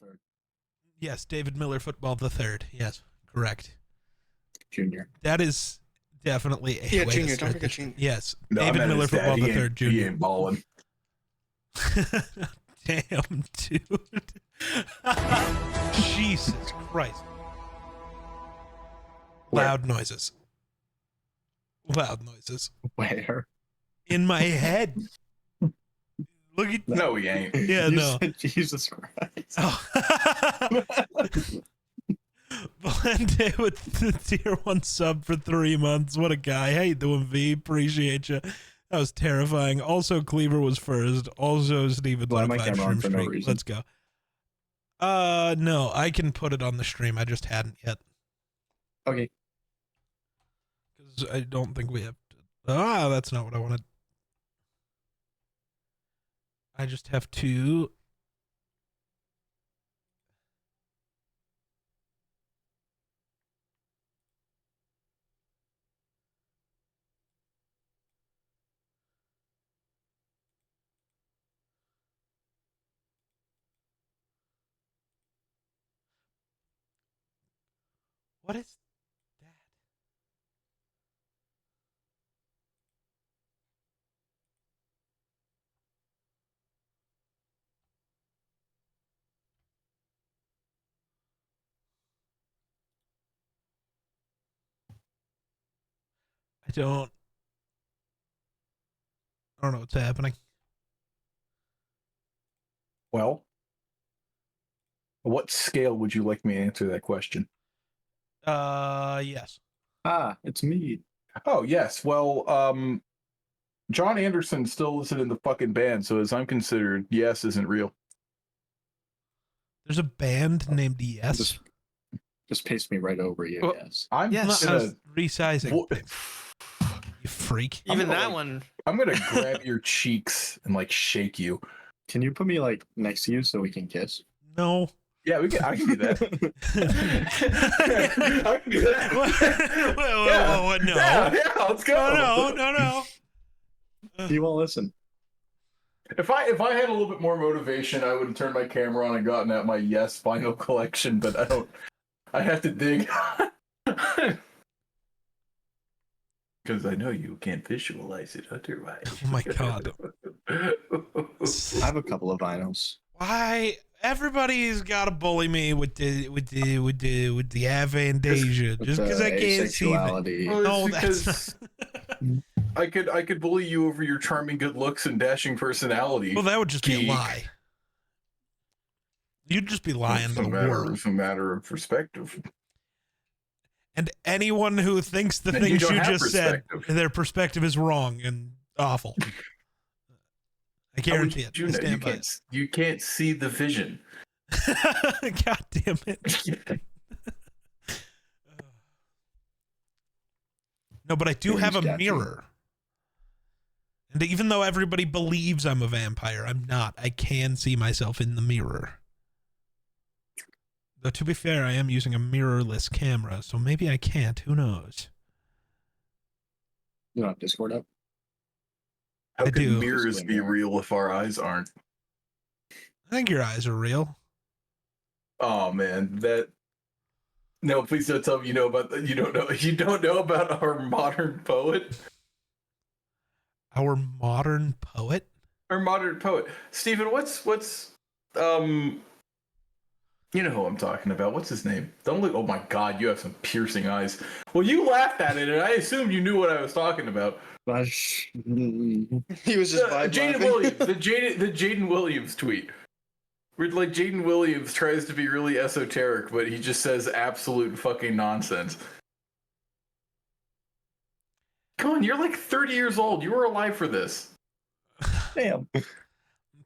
third. Yes, David Miller Football the third. Yes, correct. Junior. That is definitely a way Junior. to start Don't forget this. Junior. Yes, No, David Miller his dad. Football the He third, He Junior. ain't balling. Damn, dude. Jesus Christ. Loud noises. Loud noises. Where? In my head. Look at No, he ain't. Yeah, You no. said Jesus Christ. Oh. Blende with the tier 1 sub for 3 months. What a guy. How you doing, V? Appreciate you. That was terrifying. Also, Cleaver was first. Also, Steven's Why on am a I 5 camera stream on for no streak. reason? Let's go. No, I can put it on the stream. I just hadn't yet. Okay. Because I don't think we have to. That's not what I wanted. I just have to. What is that? I don't know what's happening. Well, what scale would you like me to answer that question? Yes. It's me. Oh, yes. Well, John Anderson still isn't in the fucking band, so as I'm considered, yes isn't real. There's a band named Yes. Just paste me right over you, Well, yes. I'm Yes. gonna Resizing Wha- things. You freak. I'm Even gonna, that like- one. I'm gonna grab your cheeks and like shake you. Can you put me like next to you so we can kiss? No. Yeah, I can do that. I can do that. What? No. Yeah, let's go. No. You won't listen. If I had a little bit more motivation, I would have turned my camera on and gotten out my Yes vinyl collection, but I don't. I have to dig. Because I know you can't visualize it otherwise. Oh my god. I have a couple of vinyls. Why? Everybody's got to bully me with the Avantasia just because I can't see that. asexuality. Well, No, it's that's because I could bully you over your charming good looks and dashing personality. well, that would just be a Geek. lie. You'd just be lying to the world. It's a matter of perspective. And anyone who thinks the And you things don't you have just said, perspective. their perspective is wrong and awful. I How would guarantee it. you I know? stand by it. You can't see the vision. God damn it. No, but I do have a Got you. mirror. And even though everybody believes I'm a vampire, I'm not. I can see myself in the mirror. Though, to be fair, I am using a mirrorless camera, so maybe I can't. Who knows? You don't have Discord up? How I can do. mirrors be real if our eyes aren't? I think your eyes are real. Oh man, that. No, please don't tell me you know about that. You don't know about our modern poet. Our modern poet? Our modern poet, Stephen. What's you know who I'm talking about. What's his name? Don't look. Oh my God, you have some piercing eyes. Well, you laughed at it, and I assumed you knew what I was talking about. He was just vibe Jaden laughing. Williams, the Jaden Williams tweet. Where like Jaden Williams tries to be really esoteric, but he just says absolute fucking nonsense. Come on, you're like 30 years old. You were alive for this. Damn.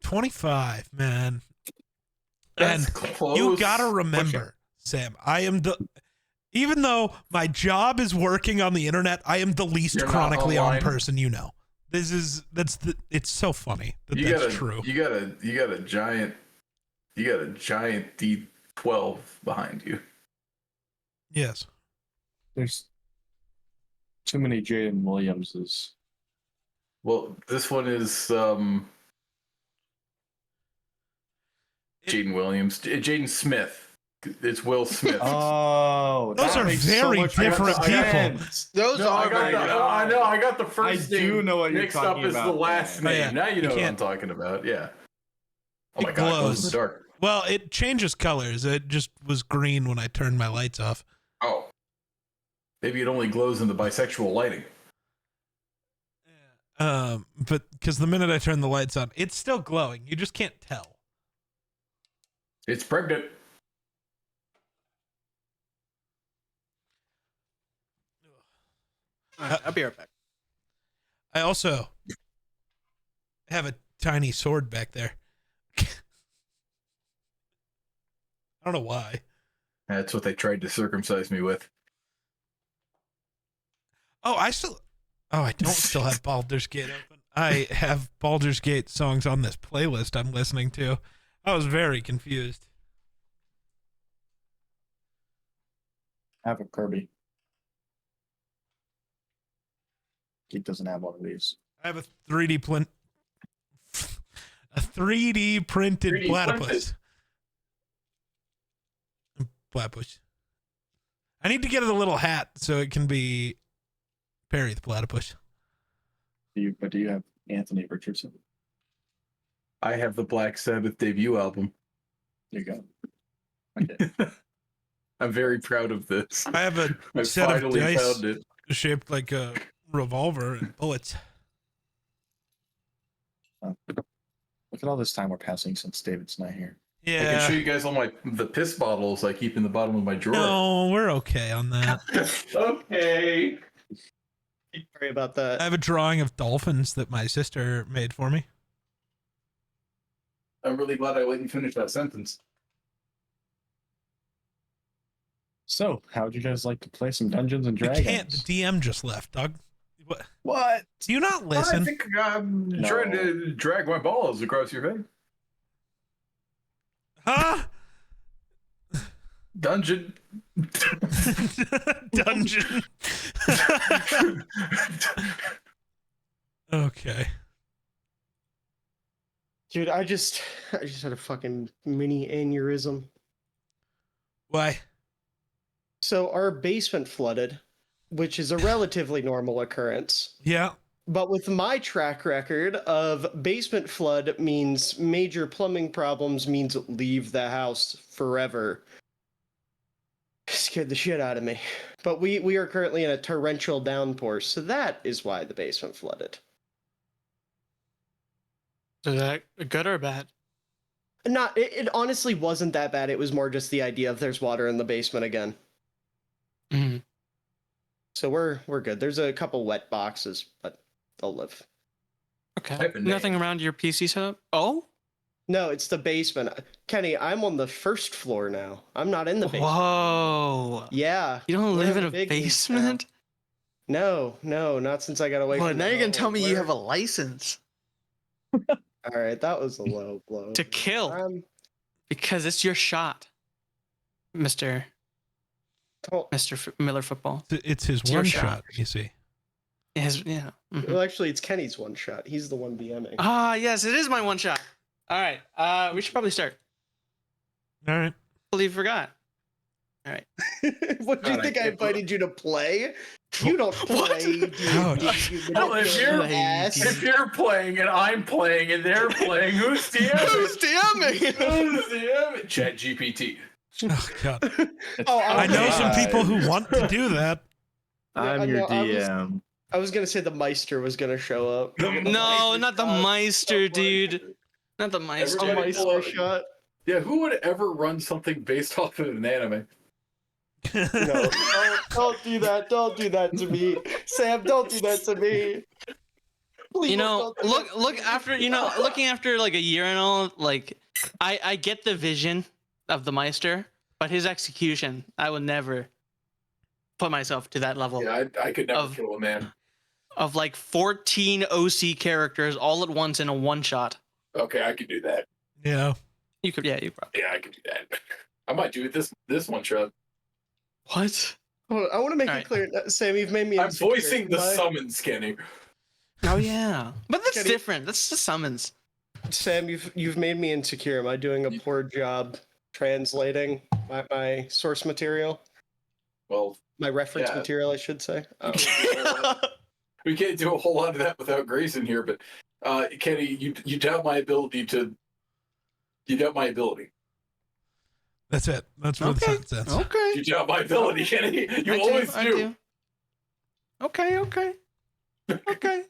25, man. That's And close. you gotta remember, Sam, I am even though my job is working on the internet, I am the least You're not chronically on online. person you know. It's so funny that You that's got a, true. You got a giant D12 behind you. Yes. There's too many Jaden Williamses. Well, this one is Jaden Williams. Jaden Smith. It's Will Smith. Oh, Those that are makes so very much more different people. sense. Those No, are very I know. I got the first I name do know what you're mixed up talking as the about, last man. Oh, name. yeah. Now you know You what I'm can't- talking about. Yeah. Oh It my god, it glows in glows. the dark. Well, it changes colors. It just was green when I turned my lights off. Oh. Maybe it only glows in the bisexual lighting. But because the minute I turn the lights on, it's still glowing. You just can't tell. It's pregnant. All right, I'll be right back. I also have a tiny sword back there. I don't know why. That's what they tried to circumcise me with. Oh, I don't still have Baldur's Gate open. I have Baldur's Gate songs on this playlist I'm listening to. I was very confused. I have a Kirby. He doesn't have one of these. I have a 3D printed 3D platypus. Platypus. I need to get it a little hat so it can be Perry the platypus. Do you have Anthony Richardson? I have the Black Sabbath debut album. There you go. Okay. I'm very proud of this. I have a I set of finally dice found it. shaped like a revolver and bullets. Look at all this time we're passing since David's not here. I can show Yeah. you guys all the piss bottles I keep in the bottom of my drawer. No, we're okay on that. Okay. Sorry about that. I have a drawing of dolphins that my sister made for me. I'm really glad I let you finish that sentence. So, how would you guys like to play some Dungeons and You Dragons? can't. The DM just left, Doug. What? What? Do you not I listen? think I'm No. trying to drag my balls across your face. Huh? Dungeon. Dungeon. Okay. Dude, I just had a fucking mini aneurysm. Why? So our basement flooded, which is a relatively normal occurrence. Yeah. But with my track record of basement flood means major plumbing problems means leave the house forever. Scared the shit out of me. But we are currently in a torrential downpour, so that is why the basement flooded. Is that good or bad? It honestly wasn't that bad. It was more just the idea of there's water in the basement again. Mm-hmm. So we're good. There's a couple wet boxes, but they'll live. Okay. Type of Nothing name. around your PC setup? Oh? No, it's the basement. Kenny, I'm on the first floor now. I'm not in the basement. Whoa. Yeah. You don't We're live in having a big news basement? No, not since I got away Well, from now the you're gonna home. tell me you Where- have a license. All right, that was a low blow. To kill. Because it's your shot, Mr. Well, Miller Football. It's his It's your one shot. shot, you see. Yeah. Mhm. well, actually, it's Kenny's one shot. He's the one BMing. Ah, yes, it is my one shot. All right. We should probably start. All right. Believe you forgot. All right. What do you God, I think I can't invited you to play? You don't play. Ouch. Well, if you're- ass. If you're playing and I'm playing and they're playing, who's DMing? Who's DMing? Who's DMing? Chat GPT. Oh God. Oh, I know some God. people who want to do that. I I'm your know, I was- DM. I was gonna say the Meister was gonna show up. No, not the Meister, dude. Not the Meister. A Everybody pull Meister up. shot. Yeah, who would ever run something based off of an anime? No, don't do that. Don't do that to me, Sam. Don't do that to me. Please You know, don't do that to look me. after, looking after like a year and all, like I get the vision of the Meister, but his execution, I would never put myself to that level Yeah, I could never Of- kill a man. of like 14 OC characters all at once in a one shot. Okay, I could do that. Yeah. You could, yeah, you probably. Yeah, I could do that. I might do it this one shot. What? Hold on, I want to make Alright. it clear, Sam. You've made me. I'm insecure. voicing the My- summons, Kenny. Oh yeah, but that's Kenny- different. That's the summons. Sam, you've made me insecure. Am I doing a poor job translating my source material? Well, My reference Yeah. material, I should say. Oh. we can't do a whole lot of that without Grace in here, but Kenny, you doubt my ability to. You doubt my ability. That's it. That's what Okay. it says. Okay. You doubt my ability, Kenny. You I always I do. Okay. Okay. Okay.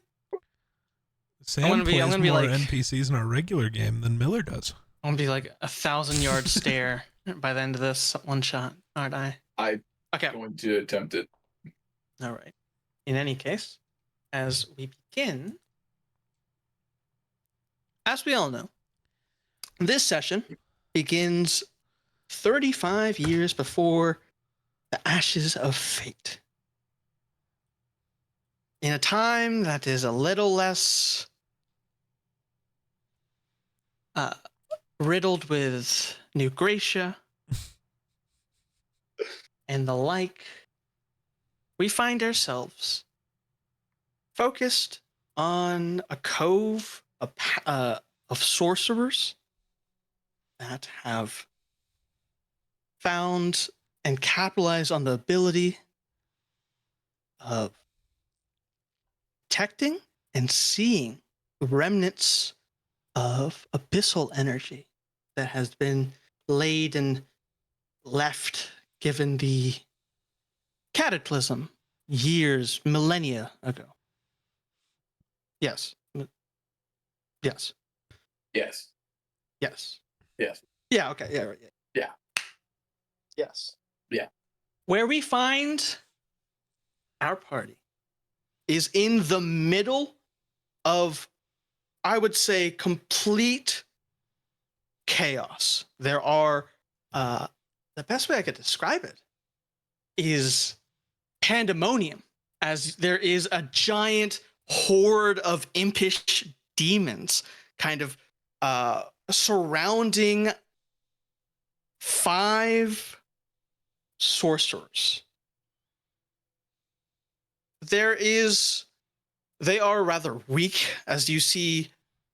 Sam I'm plays gonna be more like- NPCs in our regular game than Miller does. I'm gonna be like 1,000-yard stare by the end of this one shot, aren't I? I'm Okay. going to attempt it. All right. In any case, as we begin, as we all know, this session begins 35 years before the Ashes of Fate. In a time that is a little less riddled with New Gracia and the like, we find ourselves focused on a cove of sorcerers that have found and capitalized on the ability of detecting and seeing remnants of abyssal energy that has been laid and left given the cataclysm years, millennia ago. Yes. Yes. Yes. Yes. Yes. Yeah, okay. Yeah, right. Yeah. Yes. Where we find our party is in the middle of, I would say, complete chaos. There are, the best way I could describe it is pandemonium, as there is a giant horde of impish demons kind of surrounding 5 sorcerers. They are rather weak, as you see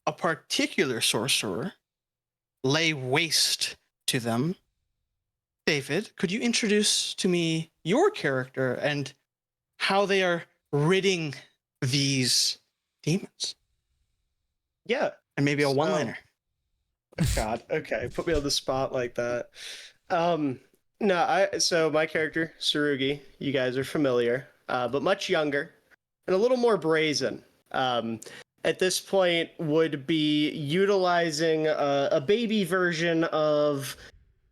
a particular sorcerer lay waste to them. David, could you introduce to me your character and how they are ridding these demons? Yeah. And maybe a So- one-liner. God. Okay. Put me on the spot like that. No, so my character, Sarugi, you guys are familiar, but much younger and a little more brazen. At this point would be utilizing a baby version of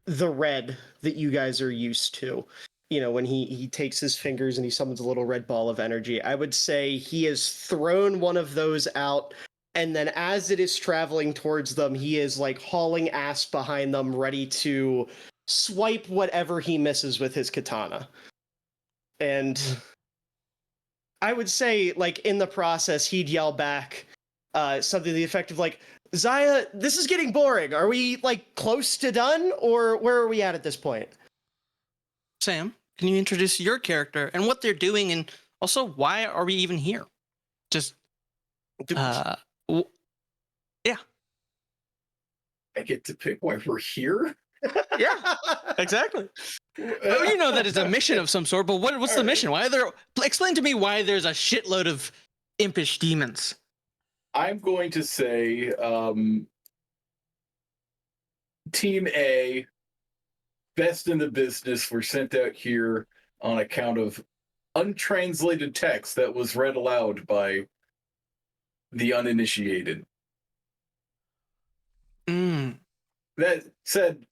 the red that you guys are used to. You know, when he takes his fingers and he summons a little red ball of energy. I would say he has thrown one of those out, and then as it is traveling towards them, he is like hauling ass behind them, ready to swipe whatever he misses with his katana. And I would say, like, in the process, he'd yell back something to the effect of, like, Zaya, this is getting boring. Are we, like, close to done? Or where are we at this point? Sam, can you introduce your character and what they're doing, and also why are we even here? Just I get to pick why we're here. yeah, exactly. Oh, you know that it's a mission of some sort, but what's the mission? Why are there? Explain to me why there's a shitload of impish demons. I'm going to say Team A, best in the business, were sent out here on account of untranslated text that was read aloud by the uninitiated. That said,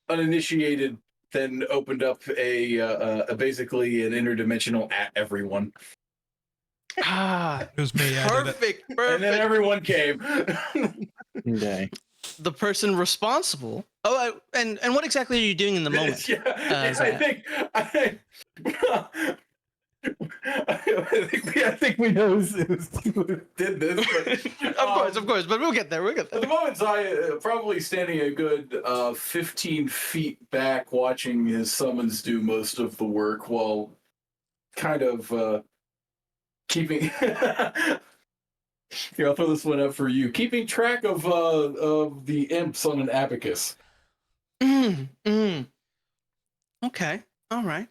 uninitiated then opened up a basically an interdimensional at everyone, Ah, It was me. I did it. perfect, and then perfect. everyone came. Okay. The person responsible. Oh, and what exactly are you doing in the moment? Yeah, I Zaya. think we know who did this. But, Of course, but we'll get there. We'll get At there. the moment, Zaya probably standing a good 15 feet back, watching his summons do most of the work, while kind of keeping Here, I'll throw this one up for you. Keeping track of the imps on an abacus. Okay. All right.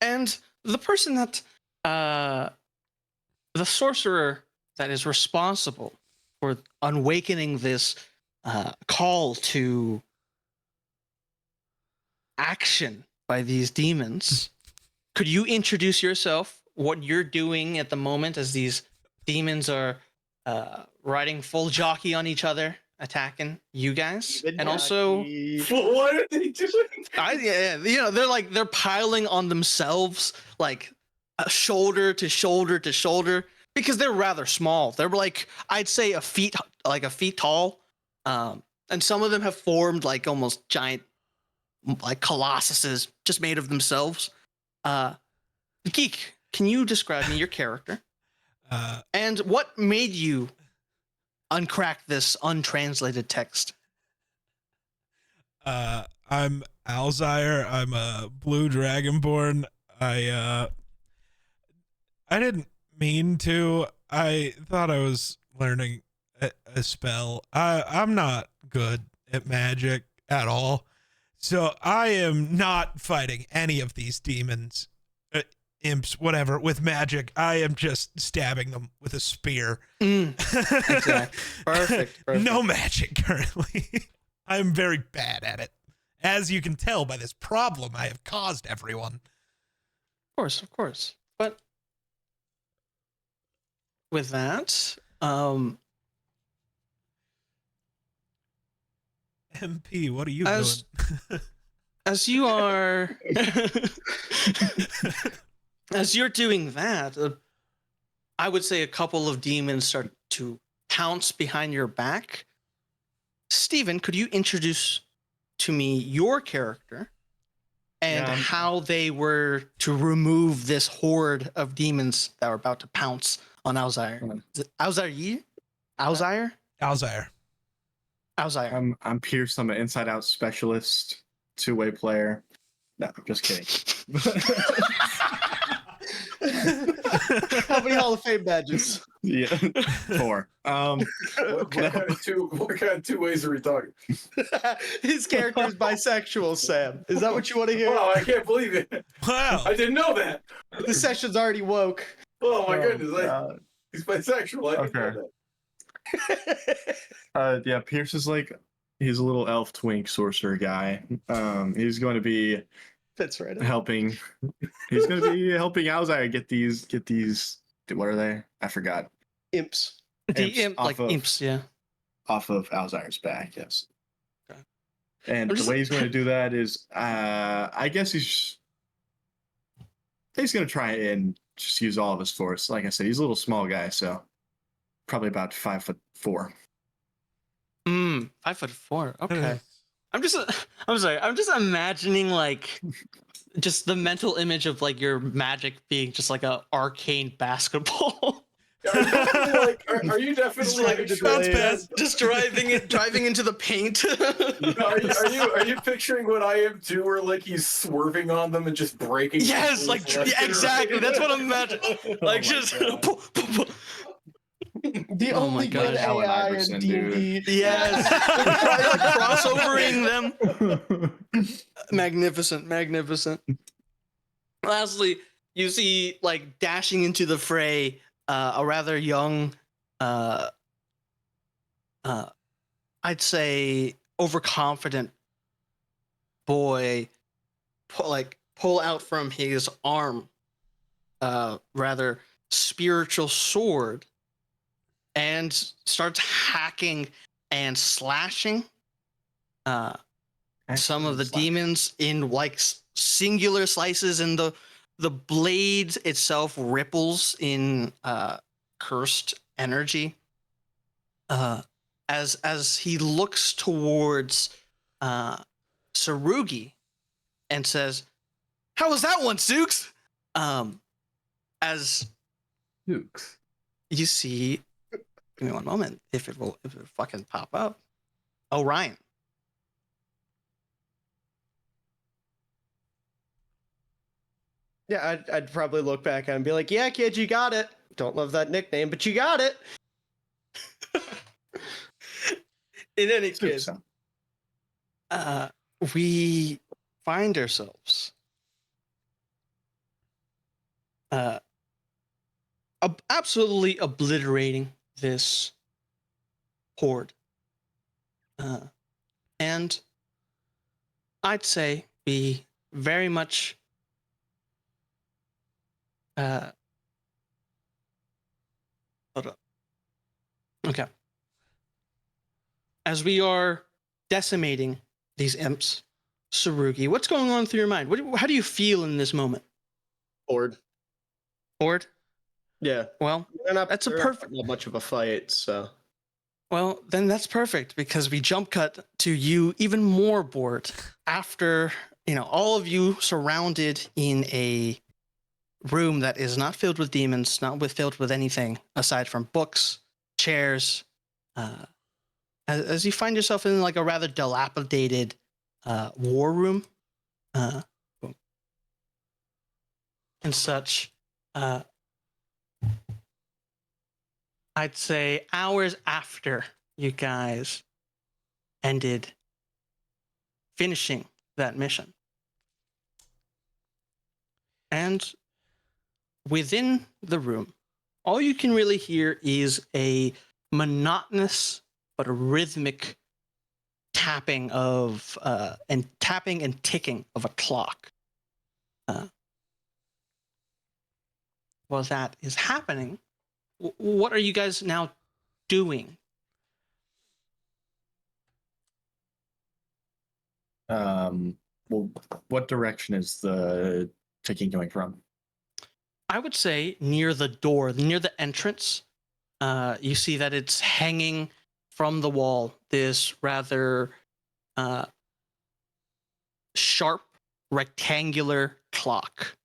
And the person that the sorcerer that is responsible for awakening this call to action by these demons. Could you introduce yourself, what you're doing at the moment as these demons are riding full jockey on each other, attacking you guys? Even And also, What are they doing? they're piling on themselves, like shoulder to shoulder to shoulder, because they're rather small. They're like, I'd say a feet tall. And some of them have formed like almost giant, like colossuses just made of themselves. Geek, can you describe me your character? And what made you uncrack this untranslated text? I'm Alzire. I'm a blue dragonborn. I didn't mean to. I thought I was learning a spell. I'm not good at magic at all. So I am not fighting any of these demons, imps, whatever, with magic. I am just stabbing them with a spear. Exactly. Perfect. No magic currently. I'm very bad at it, as you can tell by this problem I have caused everyone. Of course. But with that, MP, what are you As- doing? as you are, as you're doing that, I would say a couple of demons start to pounce behind your back. Steven, could you introduce to me your character and Yeah, how they were to remove this horde of demons that were about to pounce on Alzire? Is it Alzire? Alzire? Alzire. Alzire. I'm Pierce. I'm an inside out specialist, two-way player. No, I'm just kidding. How many Hall of Fame badges? Yeah, 4. What kind of two ways are we talking? His character is bisexual, Sam. Is that what you want to hear? Oh, I can't believe it. Wow. I didn't know that. The session's already woke. Oh my goodness. God. He's bisexual. I didn't know that. Yeah, Pierce is like, he's a little elf twink sorcerer guy. He's going to be Fits right in. helping. He's going to be helping Alzire get these. What are they? I forgot. Imps. The Imps imp, like off of- imps, yeah. Off of Alzire's back, yes. Okay. And I'm the just- way he's going to do that is, I guess he's going to try and just use all of his force. Like I said, he's a little small guy, so probably about 5'4". 5'4". Okay. I'm sorry. I'm just imagining like just the mental image of like your magic being just like a arcane basketball. Are you definitely like Bounce pass. Just driving into the paint. Are you picturing what I am too, where like he's swerving on them and just breaking? Yes, like left and exactly. right? That's what I'm imagining. Like just The Oh my only good gosh. Allen AI Iverson, in D&D. yes, like crossovering them. Magnificent. Lastly, you see like dashing into the fray a rather young, I'd say overconfident boy, pull out from his arm, rather spiritual sword, and starts hacking and slashing some of the demons in like singular slices, and the blade itself ripples in cursed energy as he looks towards Sarugi and says, "How was that one, Zooks?" As Dukes. you see, give me one moment if it fucking pop up. Orion. Yeah, I'd probably look back at him and be like, yeah, kid, you got it. Don't love that nickname, but you got it. In any Super case, sound. We find ourselves absolutely obliterating this horde. And I'd say we very much hold up. Okay. As we are decimating these imps, Sarugi, what's going on through your mind? How do you feel in this moment? bored. Horde? Yeah, Well, that's a they're not perfect. that much of a fight. So Well, then that's perfect because we jump cut to you even more bored after, all of you surrounded in a room that is not filled with demons, filled with anything aside from books, chairs. As you find yourself in like a rather dilapidated war room and such. I'd say hours after you guys ended finishing that mission. And within the room, all you can really hear is a monotonous but rhythmic tapping and ticking of a clock. While that is happening, what are you guys now doing? Well, what direction is the ticking coming from? I would say near the door, near the entrance. You see that it's hanging from the wall, this rather sharp, rectangular clock.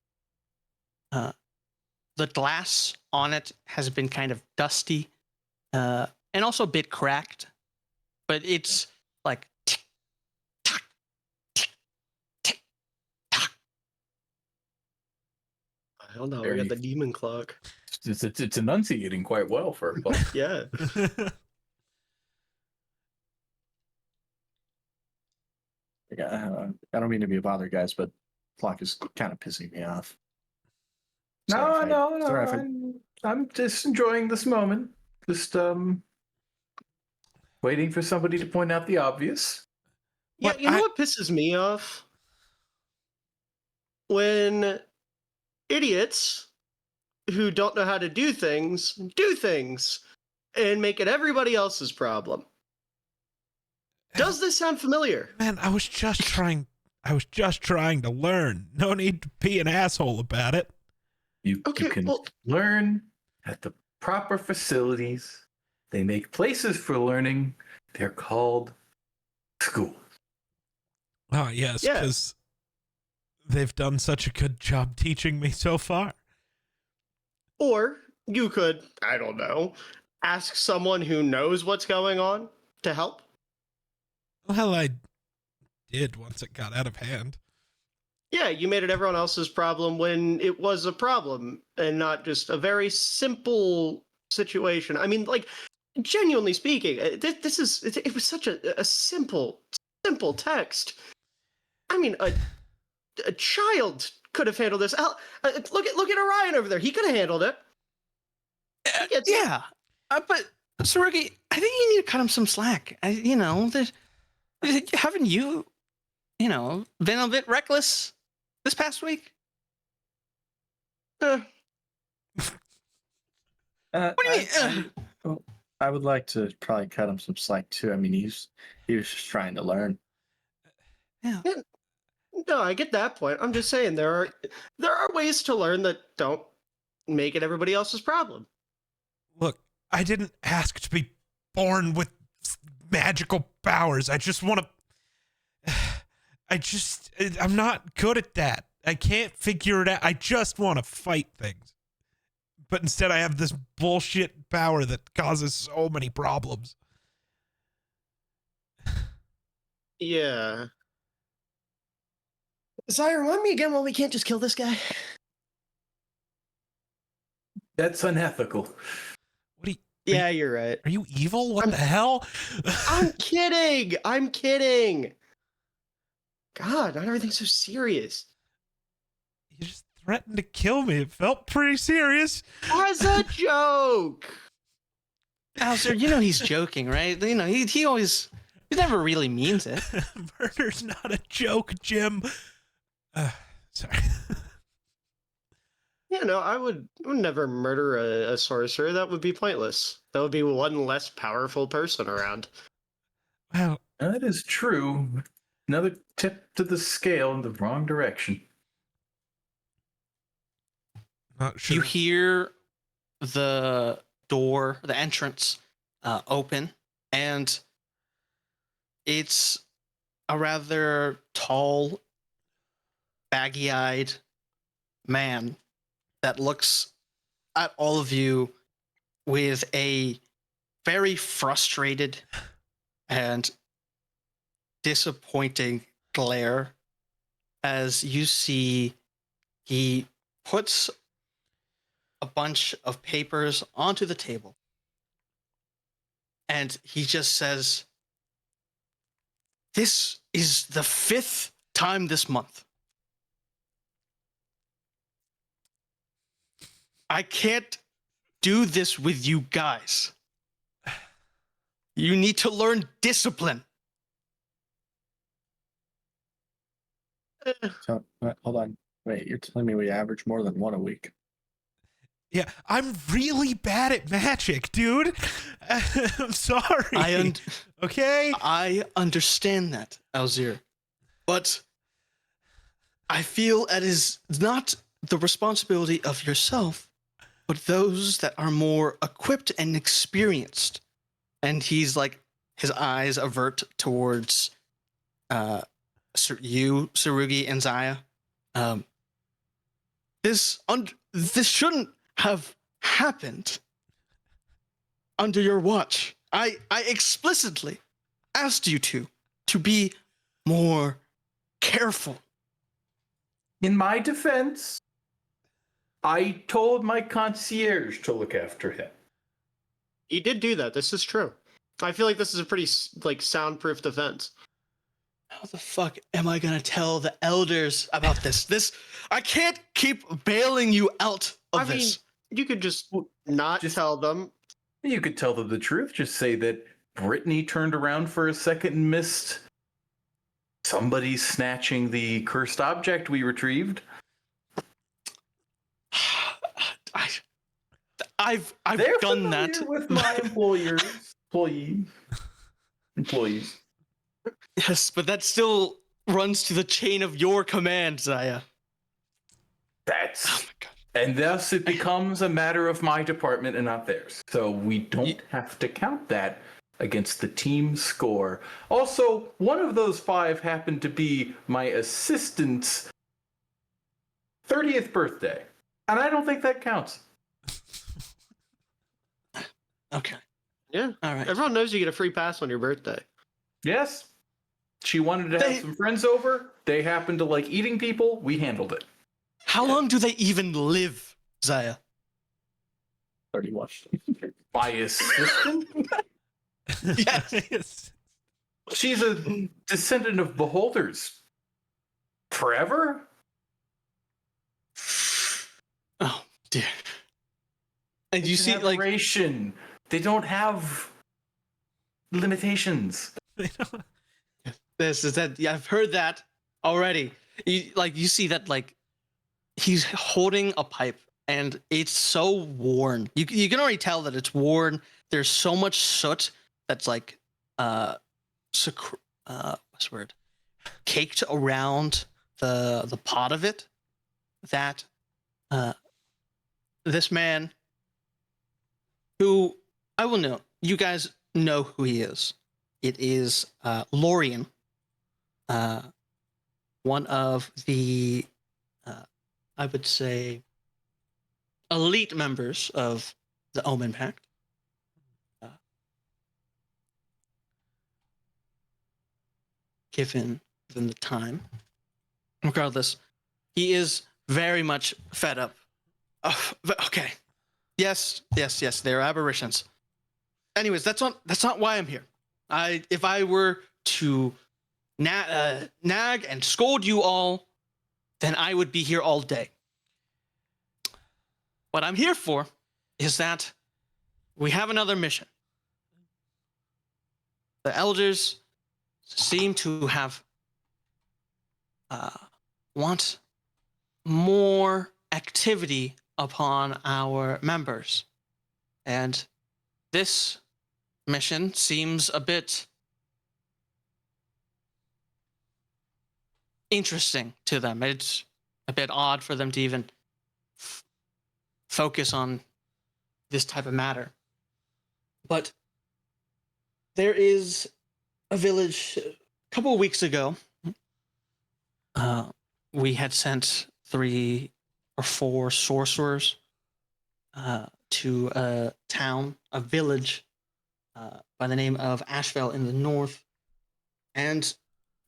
The glass on it has been kind of dusty and also a bit cracked, but it's like tick, tock, tick, tick, tock. I don't know. We Very- got the demon clock. It's enunciating quite well for a clock. Yeah. I don't mean to be a bother, guys, but clock is kind of pissing me off. No, Sorry if I- no, sorry if I- I'm just enjoying this moment. Just waiting for somebody to point out the obvious. Yeah, What you know I- what pisses me off? When idiots who don't know how to do things and make it everybody else's problem. Does this sound familiar? Man, I was just trying to learn. No need to be an asshole about it. You Okay, can well- learn at the proper facilities. They make places for learning. They're called school. Oh, yes, Yeah. because they've done such a good job teaching me so far. Or you could, I don't know, ask someone who knows what's going on to help. Well, I did once it got out of hand. Yeah, you made it everyone else's problem when it was a problem and not just a very simple situation. I mean, like, genuinely speaking, it was such a simple text. I mean, a child could have handled this. Look at Orion over there. He could have handled it. He gets it. Yeah, but Sarugi, I think you need to cut him some slack. Haven't you, been a bit reckless this past week? Uh, What do you mean? I would like to probably cut him some slack too. I mean, he was just trying to learn. Yeah. No, I get that point. I'm just saying there are ways to learn that don't make it everybody else's problem. Look, I didn't ask to be born with magical powers. I just want to. I'm not good at that. I can't figure it out. I just want to fight things. But instead, I have this bullshit power that causes so many problems. Yeah. Sire, remind me again why we can't just kill this guy. That's unethical. What do you. Yeah, you're right. Are you evil? What the hell? I'm kidding. I'm kidding. God, not everything's so serious. You just threatened to kill me. It felt pretty serious. As a joke. Alistair, he's joking, right? He always, he never really means it. Murder's not a joke, Jim. Sorry. Yeah, no, I would never murder a sorcerer. That would be pointless. That would be one less powerful person around. Well, That is true. Another tip to the scale in the wrong direction. not sure. You hear the door, the entrance, open, and it's a rather tall, baggy-eyed man that looks at all of you with a very frustrated and disappointing glare as you see he puts a bunch of papers onto the table and he just says, "This is the 5th time this month. I can't do this with you guys. You need to learn discipline." So, hold on. Wait, you're telling me we average more than one a week? Yeah, I'm really bad at magic, dude. I'm sorry. Okay? I understand that, Alzir. But I feel it is not the responsibility of yourself, but those that are more equipped and experienced. And he's like, his eyes avert towards you, Sarugi, and Zaya. This shouldn't have happened under your watch. I explicitly asked you to be more careful. In my defense, I told my concierge to look after him. He did do that. This is true. I feel like this is a pretty soundproof defense. How the fuck am I gonna tell the elders about this? I can't keep bailing you out of this. You could just not tell them. You could tell them the truth. Just say that Brittany turned around for a second and missed somebody snatching the cursed object we retrieved. I've They're done that familiar with my employees. Yes, but that still runs to the chain of your command, Zaya. That's Oh my god. and thus it becomes a matter of my department and not theirs. So we don't have to count that against the team score. Also, one of those 5 happened to be my assistant's 30th birthday. And I don't think that counts. Okay. Yeah. All right. Everyone knows you get a free pass on your birthday. Yes. She wanted to have some friends over. They happened to like eating people. We handled it. How long do they even live, Zaya? 31. My assistant? Yes. She's a descendant of beholders. Forever? Oh dear. And you It's see, an like, aberration. They don't have limitations. this is that. Yeah, I've heard that already. You see that, like, he's holding a pipe and it's so worn. You can already tell that it's worn. There's so much soot that's like what's the word? Caked around the pot of it. That this man, who I will know, you guys know who he is. It is Lorian, one of the I would say elite members of the Omen Pact. Given the time. Regardless, he is very much fed up. Okay. Yes, they're aberrations. anyways, that's not why I'm here. If I were to nag and scold you all, then I would be here all day. What I'm here for is that we have another mission. The elders seem to have want more activity upon our members. And this mission seems a bit interesting to them. It's a bit odd for them to even focus on this type of matter. But there is a village a couple of weeks ago. We had sent 3 or 4 sorcerers to a town, a village by the name of Asheville in the north, and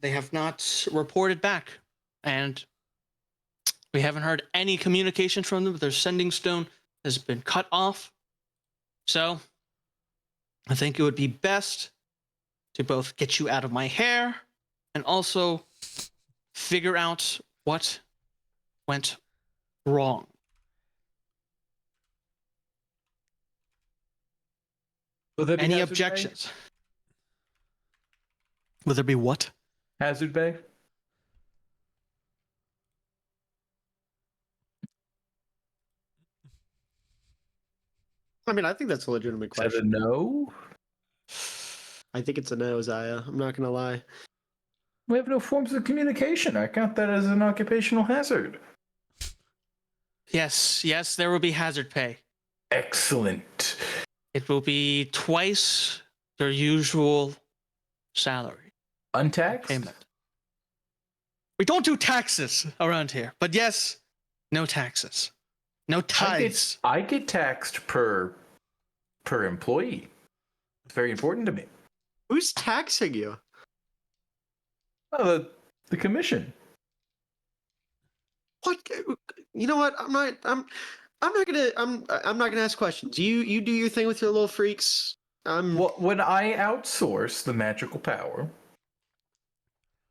they have not reported back. And we haven't heard any communication from them. Their sending stone has been cut off. So I think it would be best to both get you out of my hair and also figure out what went wrong. Will there be Any Hazard objections? Will there be what? Bay? Hazard Bay? I mean, I think that's a legitimate Is that a question. no? I think it's a no, Zaya. I'm not gonna lie. We have no forms of communication. I count that as an occupational hazard. Yes, there will be hazard pay. Excellent. It will be twice their usual salary Untaxed? payment. We don't do taxes around here, but yes, no taxes. No tithes. I get taxed per employee. It's very important to me. Who's taxing you? Oh, the commission. What? You know what? I'm not gonna ask questions. You do your thing with your little freaks. Well, when I outsource the magical power,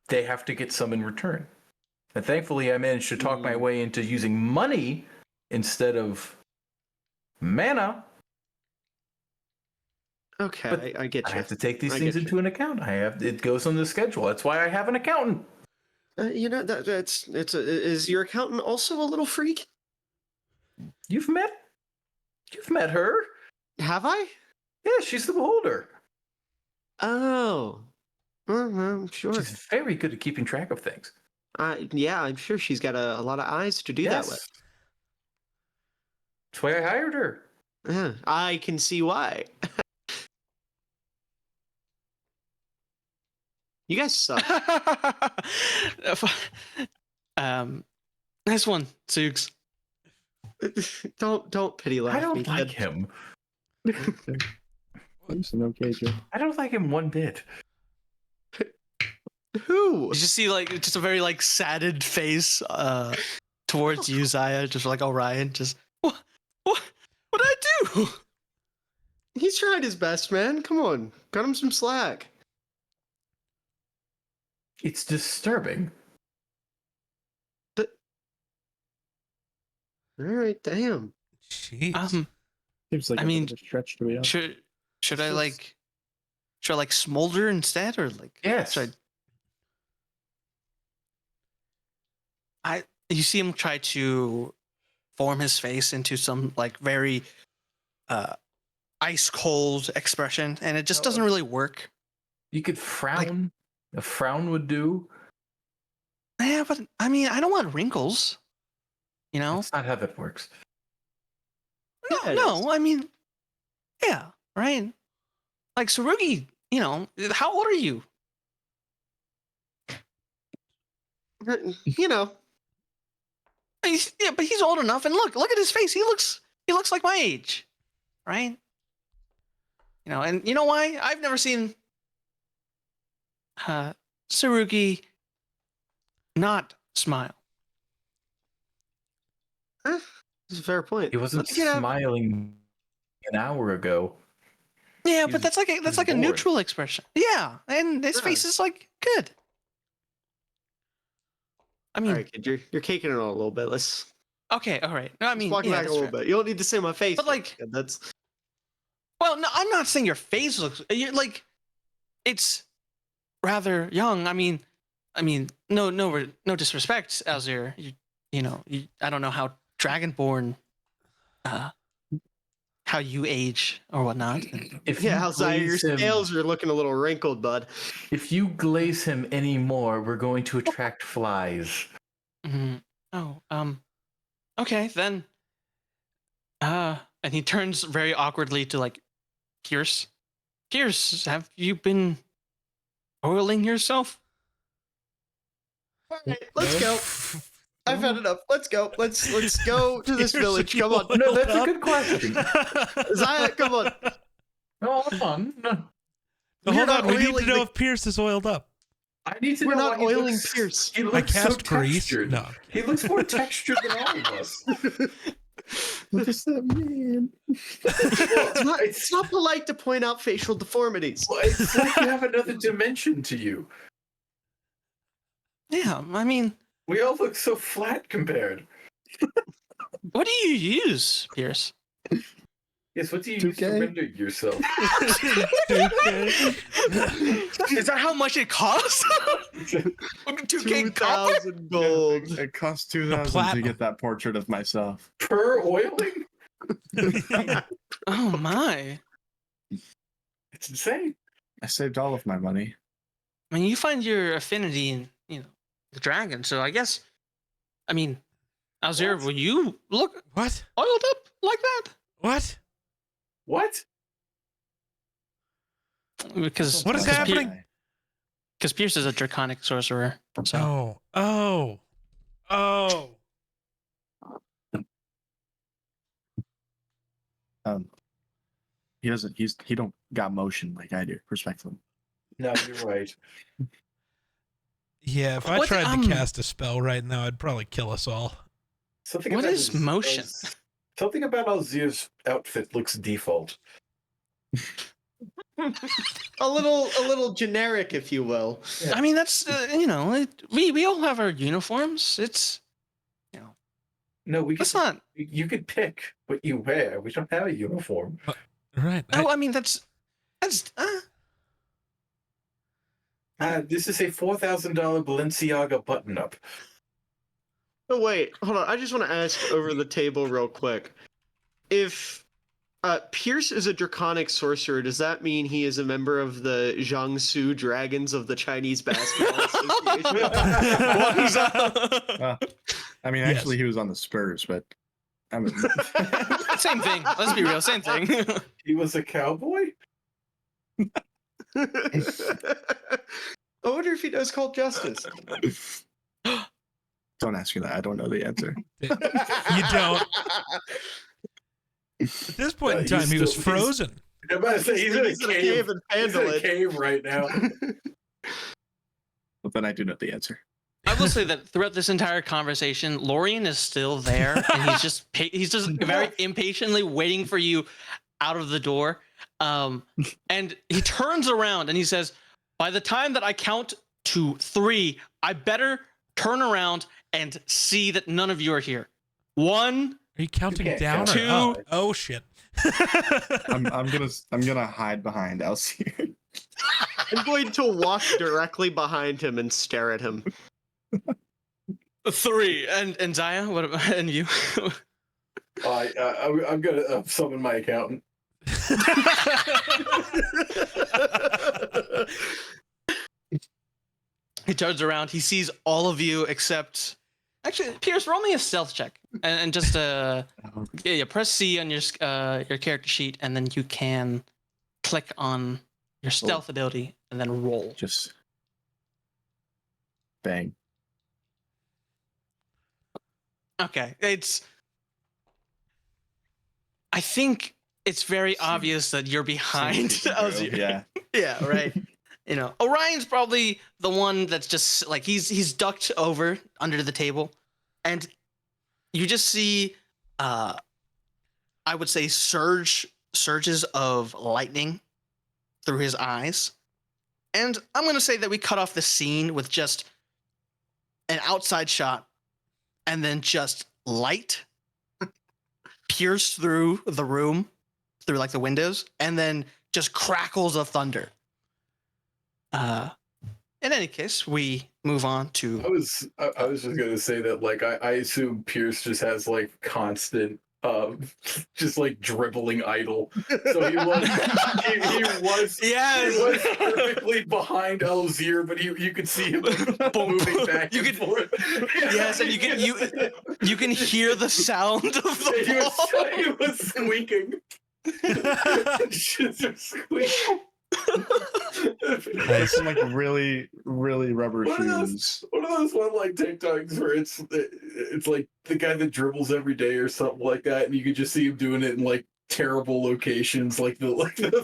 they have to get some in return. And thankfully, I managed to talk my way into using money instead of mana. Okay, But I get you. I have to take these I things get into an account. It goes on the schedule. That's why I have an accountant. You know is your accountant also a little freak? You've met her. Have I? Yeah, she's the beholder. Oh, well, sure. She's very good at keeping track of things. Yeah, I'm sure she's got a lot of eyes to do that with. That's why I hired her. Yeah, I can see why. You guys suck. Nice one, Zoogs. Don't pity laugh. I don't me, like kid. him. It's an okay joke. I don't like him one bit. Who? You just see like just a very like saddened face towards you, Zaya, just like Orion, just what did I do? He's tried his best, man. Come on, cut him some slack. It's disturbing. All right, damn. Jeez. Seems like I a bit mean, of a stretch to be honest. should I like smolder instead, or like Yes. should you see him try to form his face into some like very ice cold expression, and it just doesn't really work. You could frown. A frown would do. Yeah, but I mean, I don't want wrinkles. You know? That's not how that works. Yeah, it No, I mean, yeah, right. Like Sarugi, you know, how old are you? You know, Yeah, but he's old enough, and look at his face. He looks like my age, right? You know, and you know why? I've never seen Sarugi not smile. that's a fair point. He wasn't Let's get out- smiling an hour ago. Yeah, He's- but that's like he's a bored. neutral expression. Yeah, and his Yeah. face is like good. I mean, All right, kid, you're caking it on a little bit. Let's okay, all right. No, I let's mean, walk yeah, back a that's little fair. bit. You don't need to say my face, But, like- kid, that's Well, no, I'm not saying your face looks. You're like, it's rather young. I mean, no disrespect, Alzir. I don't know how Dragonborn, how you age or whatnot. If yeah. you How's that? Your glaze him- scales are looking a little wrinkled, bud. If you glaze him anymore, we're going to attract flies. Mhm. Oh, okay then. And he turns very awkwardly to like Pierce. Pierce, have you been oiling yourself? All right, let's go. I've had enough. Let's go. Let's go to this village. Come on. No, that's a good question. Zaya, come on. No, hold on. No. So We're hold not on, we need to oiling know the- if Pierce is oiled up. I need to We're know not why he oiling looks- Pierce. He I looks so cast grease. textured. No. He looks more textured than all of us. What does that mean? It's not polite to point out facial deformities. Well, it's like you have another dimension to you. Yeah, I mean, We all look so flat compared. what do you use, Pierce? Yes, what do you use to 2K? render yourself? Is that how much it costs? 2K copper? 2,000 gold. It costs 2,000 to platinum. get that portrait of myself. Per oiling? Oh my! It's insane. I saved all of my money. I mean, you find your affinity in the dragon, so I guess. I mean, Alzir, What? will you look What? oiled up like that? What? What? Because What is That's happening? why. Because Pierce is a draconic sorcerer. So Oh. He doesn't. He don't got motion like I do. Respectfully. No, you're right. Yeah, if I What, tried to cast a spell right now, I'd probably kill us all. Something What about is motion? Something about Alzir's outfit looks default. A little generic, if you will. I mean, that's we all have our uniforms. It's No, we that's could, not. you could pick what you wear. We don't have a uniform. Right. No, I mean that's. This is a $4,000 Balenciaga button-up. Oh wait, hold on. I just want to ask over the table real quick. If Pierce is a draconic sorcerer, does that mean he is a member of the Jiangsu Dragons of the Chinese Basketball Association? I mean, Yes. actually, he was on the Spurs, but I mean, Same thing. Let's be real. Same thing. He was a cowboy? I wonder if he knows Cult Justice. don't ask me that. I don't know the answer. You don't. At this point in He's time, he was still- frozen. I'm about to say, he's in a cave. and He's in handle a it. cave right now. But then I do know the answer. I will say that throughout this entire conversation, Lorian is still there, and he's just very impatiently waiting for you out of the door. And he turns around and he says, "By the time that I count to 3, I better turn around and see that none of you are here. 1." Are you counting can't down count. or up? Two. Oh shit. I'm gonna hide behind Elsie. I'm going to walk directly behind him and stare at him. 3. And Zaya, what about and you? I'm going to summon my accountant. He turns around. He sees all of you except. Actually, Pierce, roll me a stealth check, and just yeah, press C on your character sheet, and then you can click on your stealth ability, and then roll. Just bang. Okay, I think it's very obvious that you're behind. Ozzy. Yeah. Yeah, right. Orion's probably the one that's just like he's ducked over under the table, and you just see I would say surges of lightning through his eyes. And I'm going to say that we cut off the scene with just an outside shot and then just light pierced through the room, through like the windows, and then just crackles of thunder. In any case, we move on to. I was just gonna say that, like, I assume Pierce just has like constant just like dribbling idle. So he was Yes. he was perfectly behind Alzir, but you could see him moving back You and could- forth. Yes, and you can hear the sound of the ball. He was squeaking. Just squeaking. Like some like really, really rubber What are those? shoes. One of those one like TikToks where it's like the guy that dribbles every day or something like that, and you could just see him doing it in like terrible locations, like the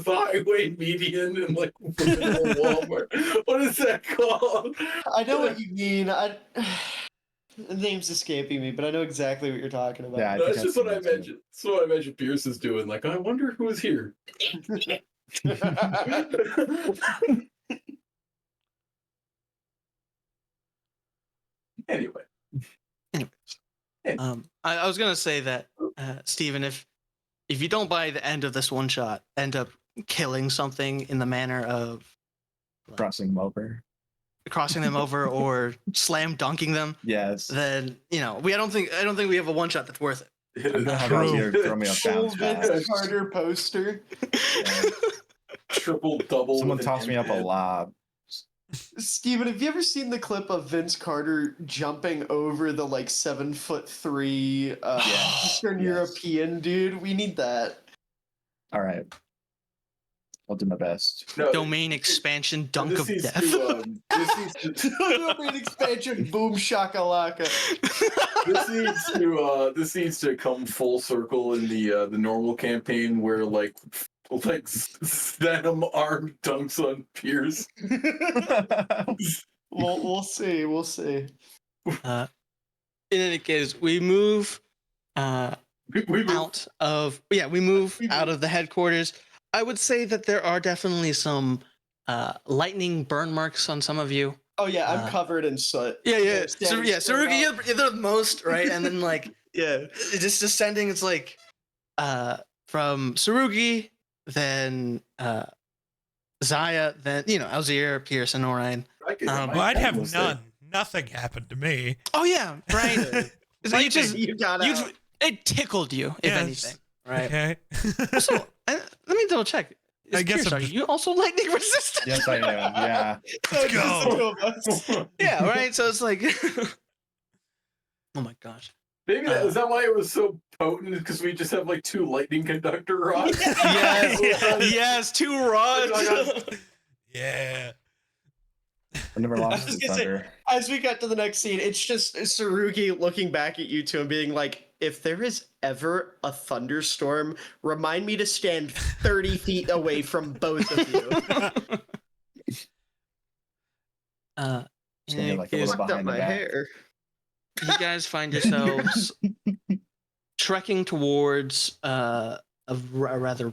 highway median and like the middle of Walmart. What is that called? I know what you mean. The name's escaping me, but I know exactly what you're talking about. Yeah, I That's think just I've what I seen that too. imagine. That's what I imagine Pierce is doing. Like, I wonder who is here. Anyway. I was gonna say that, Steven, if you don't by the end of this one shot end up killing something in the manner of Crossing them over. crossing them over or slam dunking them, Yes. then I don't think we have a one shot that's worth it. I'm gonna have True. Alzir throw me off Full bounce Vince pads. Carter poster. Yeah. Triple double. Someone with an tossed me up a M-head. lob. Steven, have you ever seen the clip of Vince Carter jumping over the like 7'3" Eastern Yes. European dude? We need that. All right. I'll do my best. No, Domain expansion dunk this of needs death. to, this needs to Domain expansion, boom shakalaka. this needs to come full circle in the normal campaign where like Venom arm dunks on Pierce. We'll see. We'll see. In any case, we move We move. out of out of the headquarters. I would say that there are definitely some lightning burn marks on some of you. Oh yeah, I'm covered in soot. Yeah. Standing straight Sarugi, up. you're the most, right? And then like Yeah. just descending, it's like from Sarugi, then Zaya, then Alzir, Pierce, and Orion. Well, I'd have none. Nothing happened to me. Oh yeah, right. So you just You got out. it tickled you, if Yes. anything, right? Okay. So let me double check. I guess Pierce, I'm are just- you also lightning resistant? Yes, I am. Yeah. Let's Just the go. two of us. Yeah, right. So it's like, oh my gosh. Maybe is that why it was so potent? Because we just have like two lightning conductor rods. Yes, yes, two rods. Yeah. I never I lost was the gonna say, thunder. as we got to the next scene, it's just Sarugi looking back at you two and being like, if there is ever a thunderstorm, remind me to stand 30 feet away from both of you. Standing in like a case little Fucked up behind the my back. hair. you guys find yourselves trekking towards a rather,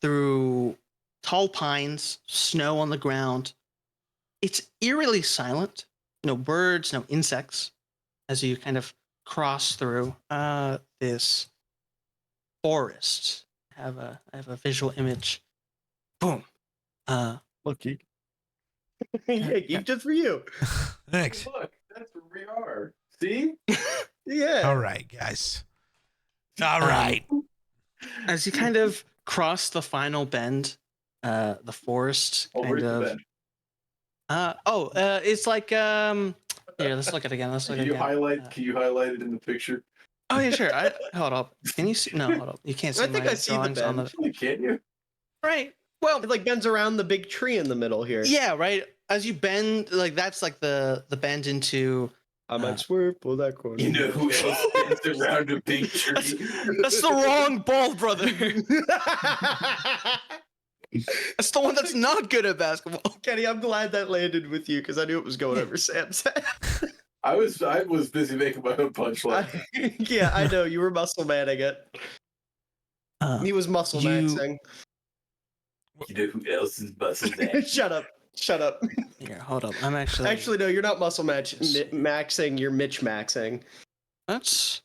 through tall pines, snow on the ground. It's eerily silent. No birds, no insects, as you kind of cross through this forest. I have a visual image. Boom. Look, geek. Yeah, geek, just for you. Thanks. Look, that's where we are. See? Yeah. All right, guys. All right. As you kind of cross the final bend, the forest Oh, where's kind the of. bed? It's like Here, let's look at it again. Let's look Can at it you again. highlight? Can you highlight it in the picture? Oh yeah, sure. Hold up. Can you see? No, hold up. You can't see I think my I see the drawings on bend. the. Can you? Right. Well, It like bends around the big tree in the middle here. yeah. Right. As you bend, like that's like the bend into. I might swerve, pull that corner. You know who else bends around a big tree? That's the wrong ball, brother. That's the one that's not good at basketball. Kenny, I'm glad that landed with you because I knew it was going over Sam's head. I was busy making my own punchline. Yeah, I know. You were muscle manning it. He was muscle You- maxing. You know who else is muscle match? Shut up. Shut up. Here, hold up. I'm actually. Actually, no, you're not maxing. You're Mitch maxing. That's.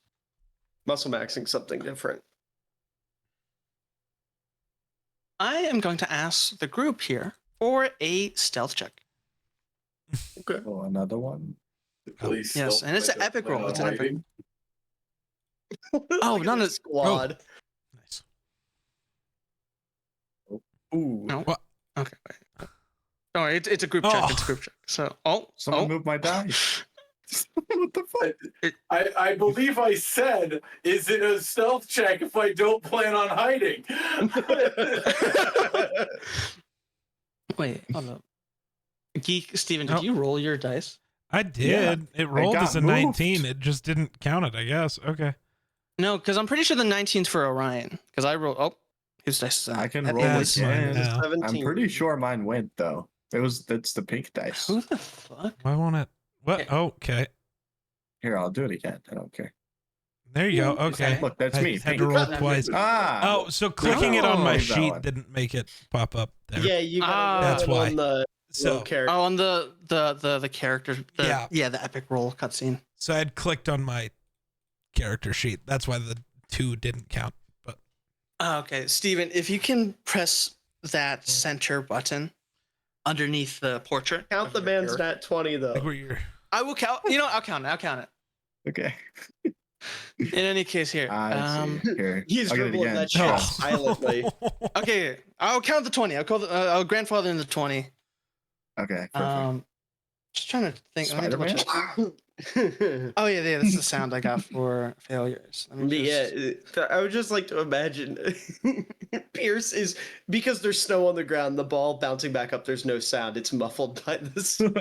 Muscle maxing something different. I am going to ask the group here for a stealth check. Okay. Oh, another one. Please Yes, stop. and it's I an don't epic plan roll. on It's an epic. hiding. Oh, Look at none this of- squad. Nice. Ooh. No. What? Okay. Wait. Don't worry. It's a group check. It's a Oh. group check. So, Someone move my dice. What the fuck? I believe I said, is it a stealth check if I don't plan on hiding? Wait, hold up. Geek Steven, did Oh. you roll your dice? I did. It rolled got as a moved. 19. It just didn't count it, I guess. Okay. No, because I'm pretty sure the 19's for Orion. Because I rolled. Oh, whose dice is that? I can That roll That's is- mine again. now. 17. I'm pretty sure mine went though. That's the pink dice. Who the fuck? Why won't it? What? Okay. Okay. Here, I'll do it again. I don't care. There you go. Okay. Look, that's I me. had Pink. to roll twice. Ah. Oh, so clicking it on my No. sheet didn't make it pop up there. Yeah, you got Ah. That's why. on the So, character. Oh, on the character. Yeah. The epic roll cutscene. so I had clicked on my character sheet. That's why the 2 didn't count. But Oh, okay, Steven, if you can press that center button underneath the portrait. Count of the your man's character. nat 20 though. like where you're. I will count. You know, I'll count it. I'll count it. Okay. In any case, here. I see. Here. He's I'll get it dribbling again. that shit Oh. silently. Okay, I'll count the 20. I'll grandfather in the 20. Okay. Perfect. Just trying to think. Let me double Spider-Man? check. Oh yeah, this is the sound I got for failures. Let me just- Yeah, I would just like to imagine Pierce is because there's snow on the ground, the ball bouncing back up, there's no sound, it's muffled by the snow.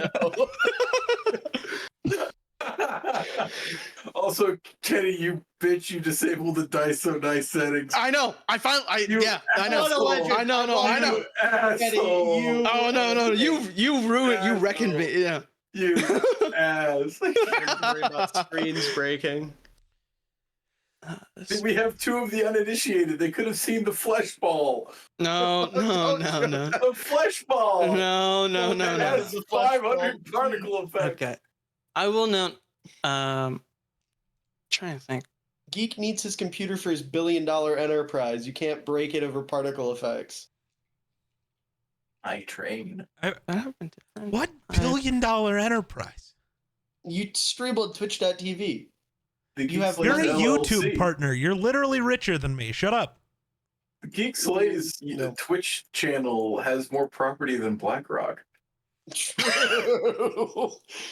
Also, Kenny, you bitch, you disabled the dice so nice settings. I know. I finally. You Yeah, I know. asshole. I know. No, I know. You asshole. you- Oh no, you ruined. You reckoned me. Yeah. You ass. Don't worry about screens breaking. We have 2 of the uninitiated. They could have seen the flesh ball. No. The flesh ball. No. That has a 500 particle effect. Okay. I will note. Trying to think. Geek needs his computer for his billion-dollar enterprise. You can't break it over particle effects. I train. That happened different. What $1 billion enterprise? You stream on Twitch.tv. The You have, Geek like, You're a Slays YouTube LLC. partner. You're literally richer than me. Shut up. The Geek Slays No. Twitch channel has more property than BlackRock. True.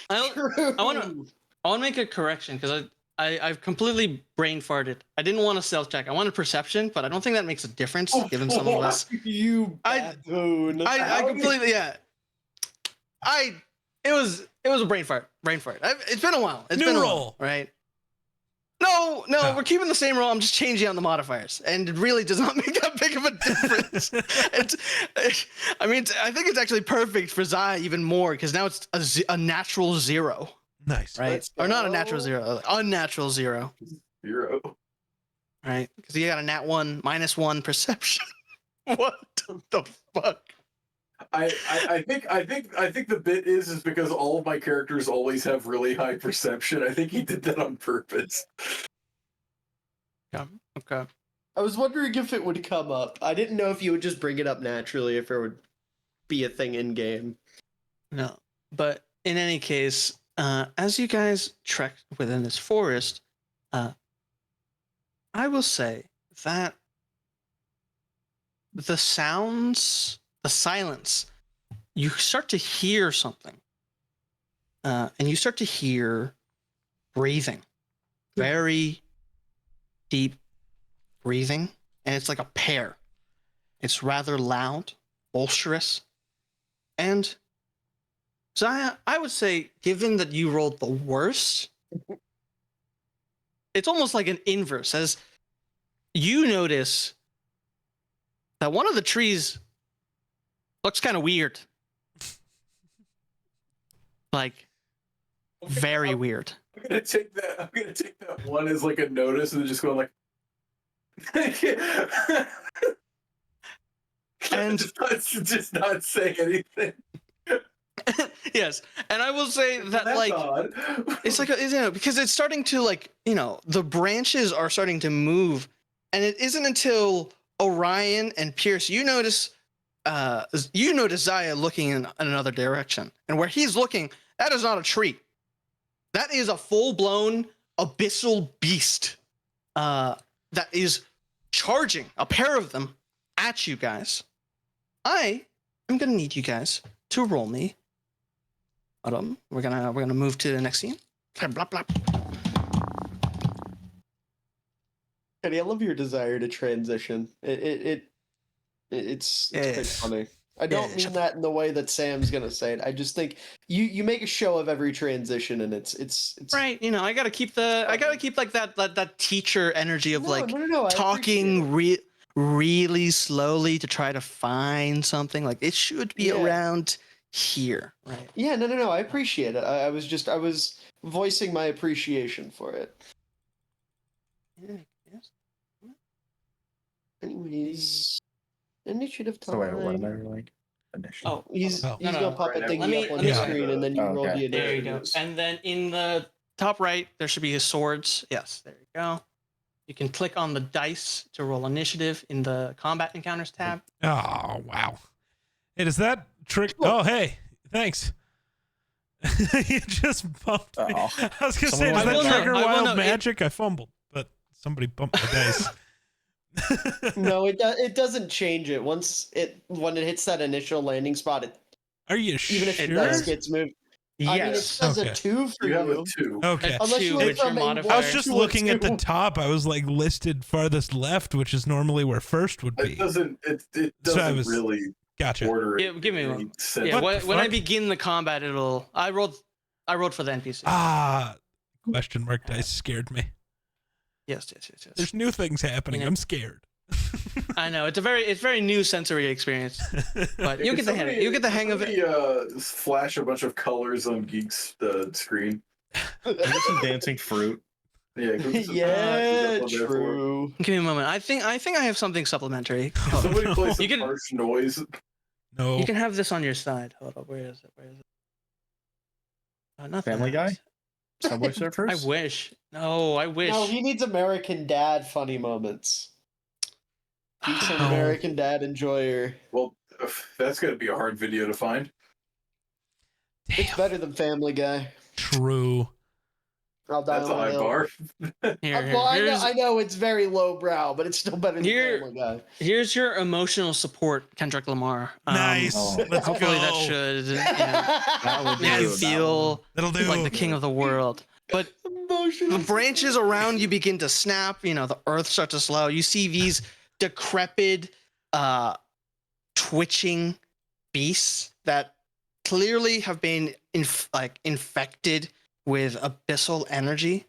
I want to make a correction because I've completely brain farted. I didn't want a stealth check. I wanted perception, but I don't think that makes a difference given some of us. You I- baboon. I completely it was a brain fart. It's been a while. It's New been a roll. while, right? No, Oh. we're keeping the same roll. I'm just changing out the modifiers, and it really does not make that big of a difference. I think it's actually perfect for Zaya even more because now it's a natural 0, Nice. right? Let's Or not a natural go. 0, unnatural 0, 0. right? Because you got a nat 1 -1 perception. What the fuck? I think the bit is because all of my characters always have really high perception. I think he did that on purpose. Okay. I was wondering if it would come up. I didn't know if you would just bring it up naturally, if it would be a thing in game. No, but in any case, as you guys trek within this forest, I will say that the sounds, the silence, you start to hear something, and you start to hear breathing, very deep breathing, and it's like a pair. It's rather loud, boisterous, and Zaya, I would say, given that you rolled the worst, it's almost like an inverse. As you notice that one of the trees looks kind of weird. Like, very weird. I'm gonna take that one as like a notice and then just go like And just not say anything. yes, and I will say that That's like odd. it's like because it's starting to like the branches are starting to move, and it isn't until Orion and Pierce you notice Zaya looking in another direction, and where he's looking, that is not a tree, that is a full-blown abyssal beast that is charging, a pair of them, at you guys. I am gonna need you guys to roll me. Hold on, we're gonna move to the next scene. Blah, blah. Eddie, I love your desire to transition. It's quite Yes. funny. I don't Yeah, mean that in the way that Sam's gonna say it. I just think you make a show of every transition, and it's Right, I gotta keep like that teacher energy of No, like no, I talking really slowly to try to find something. Like it should be Yeah. around here, right? Yeah, no. I appreciate it. I was voicing my appreciation for it. Yes. Anyways, initiative time. So wait, what am I rolling? Initiative. Oh, He's Oh. he's No, gonna no. pop a Right, thingy let me- up on let the me- screen, and then you Oh, roll okay. the there you initiatives. go. And then in the top right, there should be his swords. Yes, there you go. You can click on the dice to roll initiative in the combat encounters tab. Oh, wow. Hey, does that trick? Oh, hey, thanks. You just bumped me. Uh-oh. I was going to say, Someone does was that gonna- trigger I will wild know, it- magic? I fumbled, but somebody bumped my dice. No, it doesn't change it. When it hits that initial landing spot, Are you even if sure? the dice gets moved. I mean, it Yes. says Okay. a 2 for You have a you. 2. Okay. Unless Two, you went which your from a modifier. I was just to a looking at the 2. top. I was like listed farthest left, which is normally where first would be. It doesn't So I doesn't was- really Gotcha. order Yeah, it. give me in one. any sense. Yeah, What the when I fuck? begin the combat, I rolled for the NPC. Ah, question mark dice scared me. Yes. There's new things happening. Yeah. I'm scared. I know it's very new sensory experience, but you'll Can get the hang. You'll get the hang of it. Just flash a bunch of colors on Geek's screen. There's some dancing fruit. Yeah, go get some- Yeah, on there for- true. Give me a moment. I think I have something supplementary. Hold on. Somebody play some You can- harsh noise. No. You can have this on your side. Hold on. Where is it? Nothing. Family Guy? else. Subway Surfers? I wish. No, I wish. No, he needs American Dad funny moments. He's an No. American Dad enjoyer. Well, that's gonna be a hard video to find. It's Damn. better than Family Guy. True. I'll die That's a on a high hill. bar. Here, Well, here's, I know it's very lowbrow, but it's still better than Here- Family Guy. here's your emotional support, Kendrick Lamar. Nice. Oh. Let's Hopefully go. that should That would make you do, that feel That'll do. like the king of the world. But Emotional the branches around you begin to snap. The earth starts to slow. You see these decrepit, twitching beasts that clearly have been infected with abyssal energy,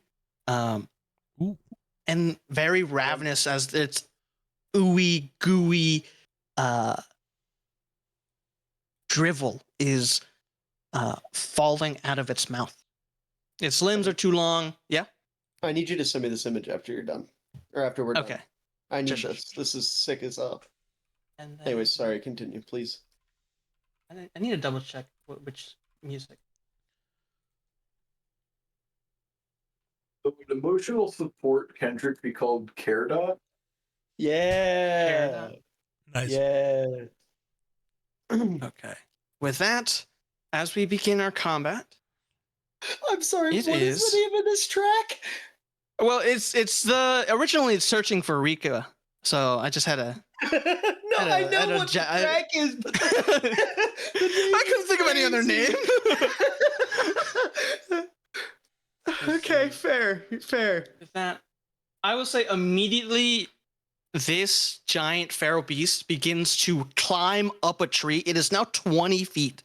Ooh. and very ravenous as its ooey gooey drivel is falling out of its mouth. Its limbs are too long. Yeah. I need you to send me this image after you're done, or after we're done. Okay. I need Sure. this. This is sick as hell. And then, Anyways, sorry. Continue, please. I need to double check which music. So would emotional support Kendrick be called Care Dot? Yeah. Nice. Yeah. Okay. With that, as we begin our combat, I'm sorry. It What is is- the name of this track? well, originally it's searching for Rika, so I just had to. No, I I know don't what the ja- I- track is. But I couldn't think of any other name. Okay, fair. With that, I will say immediately this giant feral beast begins to climb up a tree. It is now 20 feet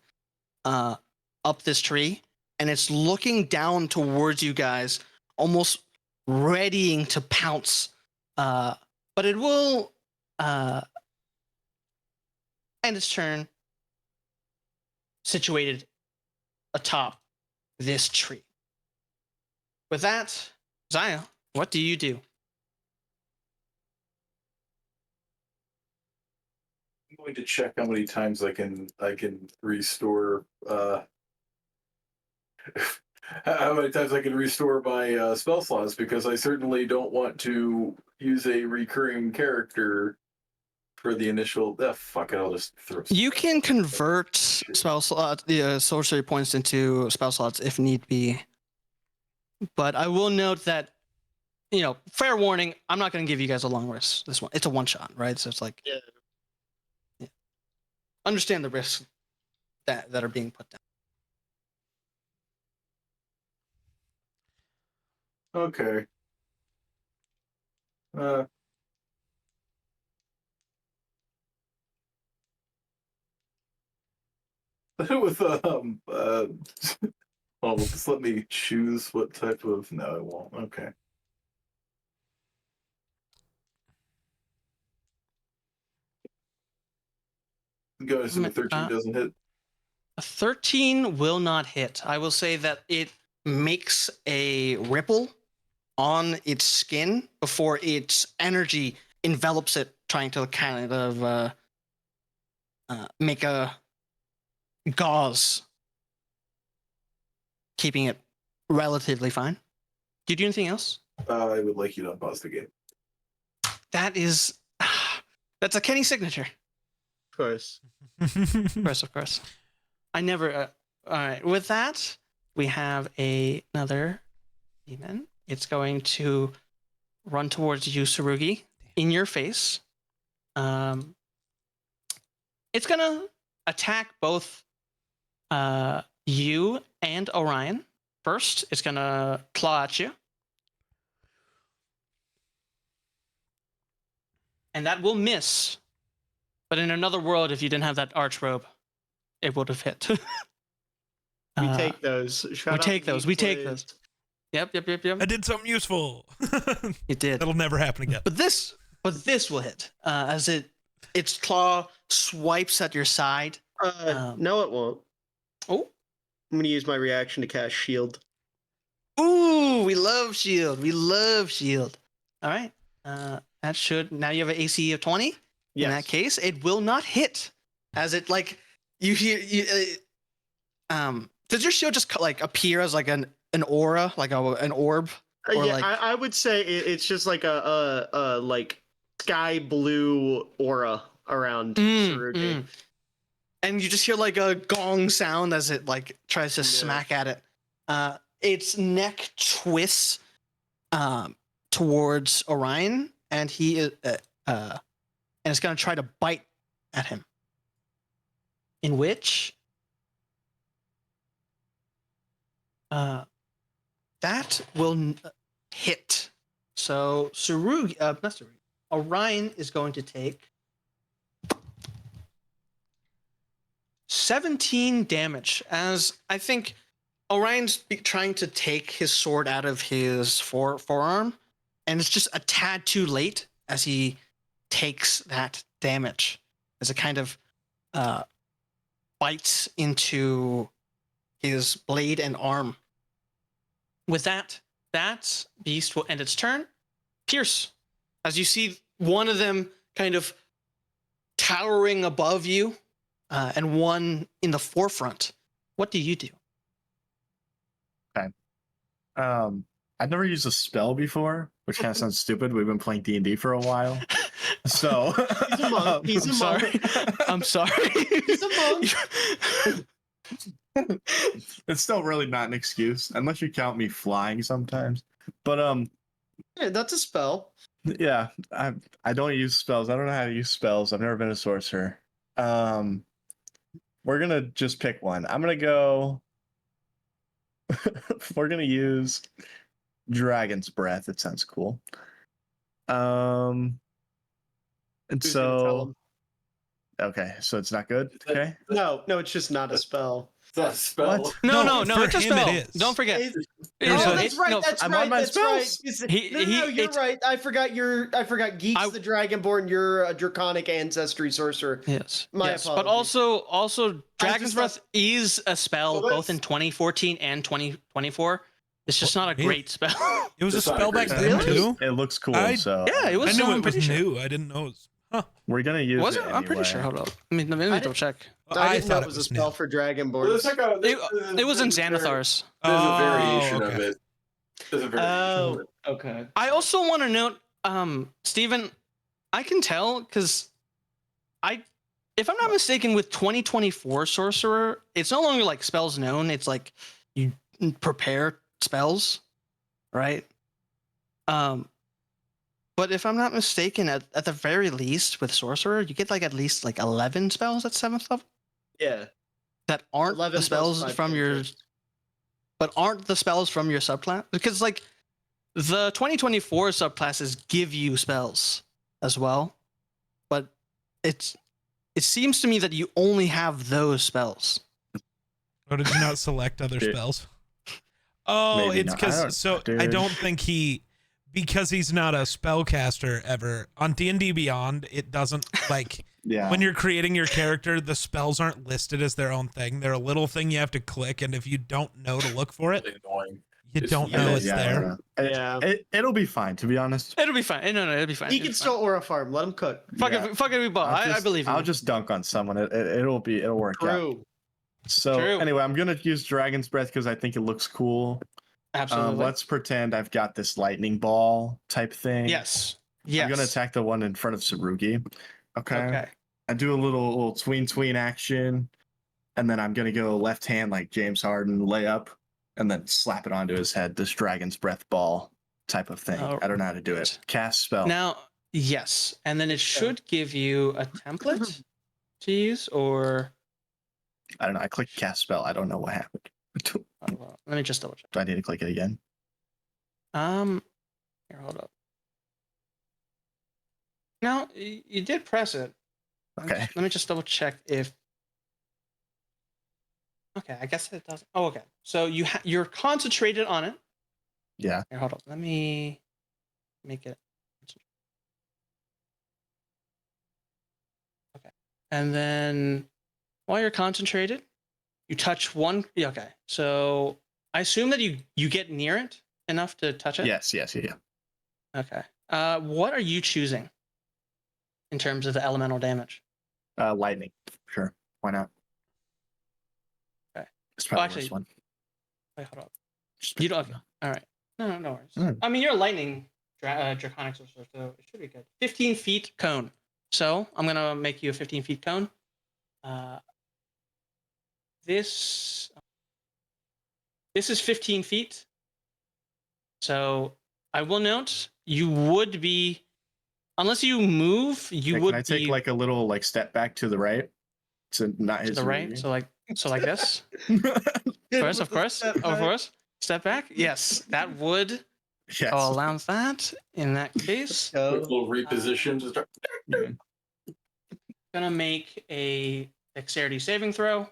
up this tree, and it's looking down towards you guys, almost readying to pounce. But it will end its turn situated atop this tree. With that, Zaya, what do you do? going to check how many times I can restore. How many times I can restore my spell slots, because I certainly don't want to use a recurring character for the initial. Fuck it, I'll just throw. You can convert spell slot, the sorcery points into spell slots if need be. But I will note that, fair warning, I'm not going to give you guys a long rest. This one, it's a one shot, right? So it's like, Yeah. Understand the risks that are being put down. Okay. With well, just let me choose what type of. No, it won't. Okay. Go assume a 13 doesn't hit. A 13 will not hit. I will say that it makes a ripple on its skin before its energy envelops it, trying to kind of make a gauze, keeping it relatively fine. Do you do anything else? I would like you to unpause the game. That's a Kenny signature. Of course. Of course. I never. All right. With that, we have another demon. It's going to run towards you, Sarugi, in your face. It's gonna attack both you and Orion. First, it's gonna claw at you. And that will miss. But in another world, if you didn't have that arch robe, it would have hit. We take those. We take those. Yep. I did something useful. You did. That'll never happen again. But this will hit as its claw swipes at your side. No, it won't. Oh, I'm gonna use my reaction to cast shield. ooh, we love shield. All right, that should now you have an AC of 20. Yes. In that case, it will not hit, as it like you hear does your shield just like appear as like an aura, like an orb? Or Yeah, like- I would say it's just like a like sky blue aura around Sarugi. And you just hear like a gong sound as it like tries to smack at it. Its neck twists towards Orion, and he is and it's gonna try to bite at him. In which that will hit. So Sarugi, not Sarugi, Orion is going to take 17 damage, as I think Orion's trying to take his sword out of his forearm, and it's just a tad too late as he takes that damage, as it kind of bites into his blade and arm. With that beast will end its turn. Pierce, as you see one of them kind of towering above you, and one in the forefront, what do you do? I've never used a spell before, which kind of sounds stupid. We've been playing D&D for a while, so He's a monk. He's a monk. I'm sorry. He's a monk. It's still really not an excuse unless you count me flying sometimes. But Yeah, that's a spell. yeah, I don't use spells. I don't know how to use spells. I've never been a sorcerer. We're gonna just pick one. I'm gonna go. We're gonna use Dragon's Breath. It sounds cool. And Who's gonna tell so him? okay, so it's not good. Okay. No, it's just not a spell. It's not a spell. What? No, for it's a him spell. it is. Don't forget. It- Here's Oh, a- that's it- right. no, That's I'm right. on my That's right. spells. You're it's- right. I forgot. I forgot. Geeks the Dragonborn. You're a draconic ancestry sorcerer. Yes. My yes. But apologies. also Dragon's just Breath is a spell Well, both that's- in 2014 and 2024. It's just not a Really? great spell. It was a It's not spell a back great then It too. It looks cool. I- So Yeah, it was. I knew I'm it was pretty sure. new. I didn't know it was We're gonna use Was it. it? I'm pretty sure. anyway. Hold up. Let me double check. I didn't know thought it was a spell new. for Well, Dragonborns. It was in Xanathar's. There's a Oh, variation of okay. it. There's a variation of it. Okay. I also want to note, Steven, I can tell because if I'm not mistaken, with 2024 Sorcerer, it's no longer like spells known. It's like you prepare spells, right? But if I'm not mistaken, at the very least with Sorcerer, you get like at least like 11 spells at 7th level Yeah. that aren't 11 the plus spells 5 from your, cantrips. but aren't the spells from your subclass, because like the 2024 subclasses give you spells as well, but it seems to me that you only have those spells. Or did you not select other Dude. spells? Oh, Maybe it's not. I don't because know, I dude. don't think because he's not a spellcaster ever on D&D Beyond. It doesn't like Yeah. when you're creating your character, the spells aren't listed as their own thing. They're a little thing you have to click, and if you don't know to look for it, Really annoying. you It's- don't yeah, know it's I there. don't know. Yeah. It'll be fine, to be honest. It'll be fine. No, it'll be fine. He It'll can be still aura farm. Let him cook. fine. Yeah. Fuck it, we bought. I believe in I'll you. just dunk on someone. It'll work out. True. So True. anyway, I'm gonna use Dragon's Breath because I think it looks cool. Absolutely. Let's pretend I've got this lightning ball type thing. Yes. I'm gonna attack the one in front of Sarugi. Okay. Okay. I do a little tween action, and then I'm gonna go left hand like James Harden layup, and then slap it onto his head. This Dragon's Breath ball type of thing. Oh, I don't know how to do it. Cast spell. Now, yes, and then it should give you a template to use, or I don't know. I clicked cast spell. I don't know what happened. let me just double check. Do I need to click it again? Here, hold up. No, you did press it. Okay. Let me just double check if. Okay, I guess it doesn't. Oh, okay. So you're concentrated on it. Yeah. Here, hold up. Let me make it. Okay. And then while you're concentrated, you touch one. Yeah, okay. So I assume that you get near it enough to touch it. Yes. Yeah. Okay. What are you choosing in terms of the elemental damage? Lightning. Sure. Why not? Okay. It's probably Well, the worst actually- one. Wait, hold up. Just You pick don't. one. All right. No worries. Mm. I mean, you're a lightning draconic sorcerer, so it should be good. 15 feet cone. So I'm gonna make you a 15 feet cone. This is 15 feet. So I will note you would be, unless you move, you Yeah, would can I take be like a little like step back to the right to not to hit the right. Sarugi? So like this. Of course. Step back. Yes, that would. Yes. I'll allow that in that case. Quick little reposition to start. Gonna make a dexterity saving throw.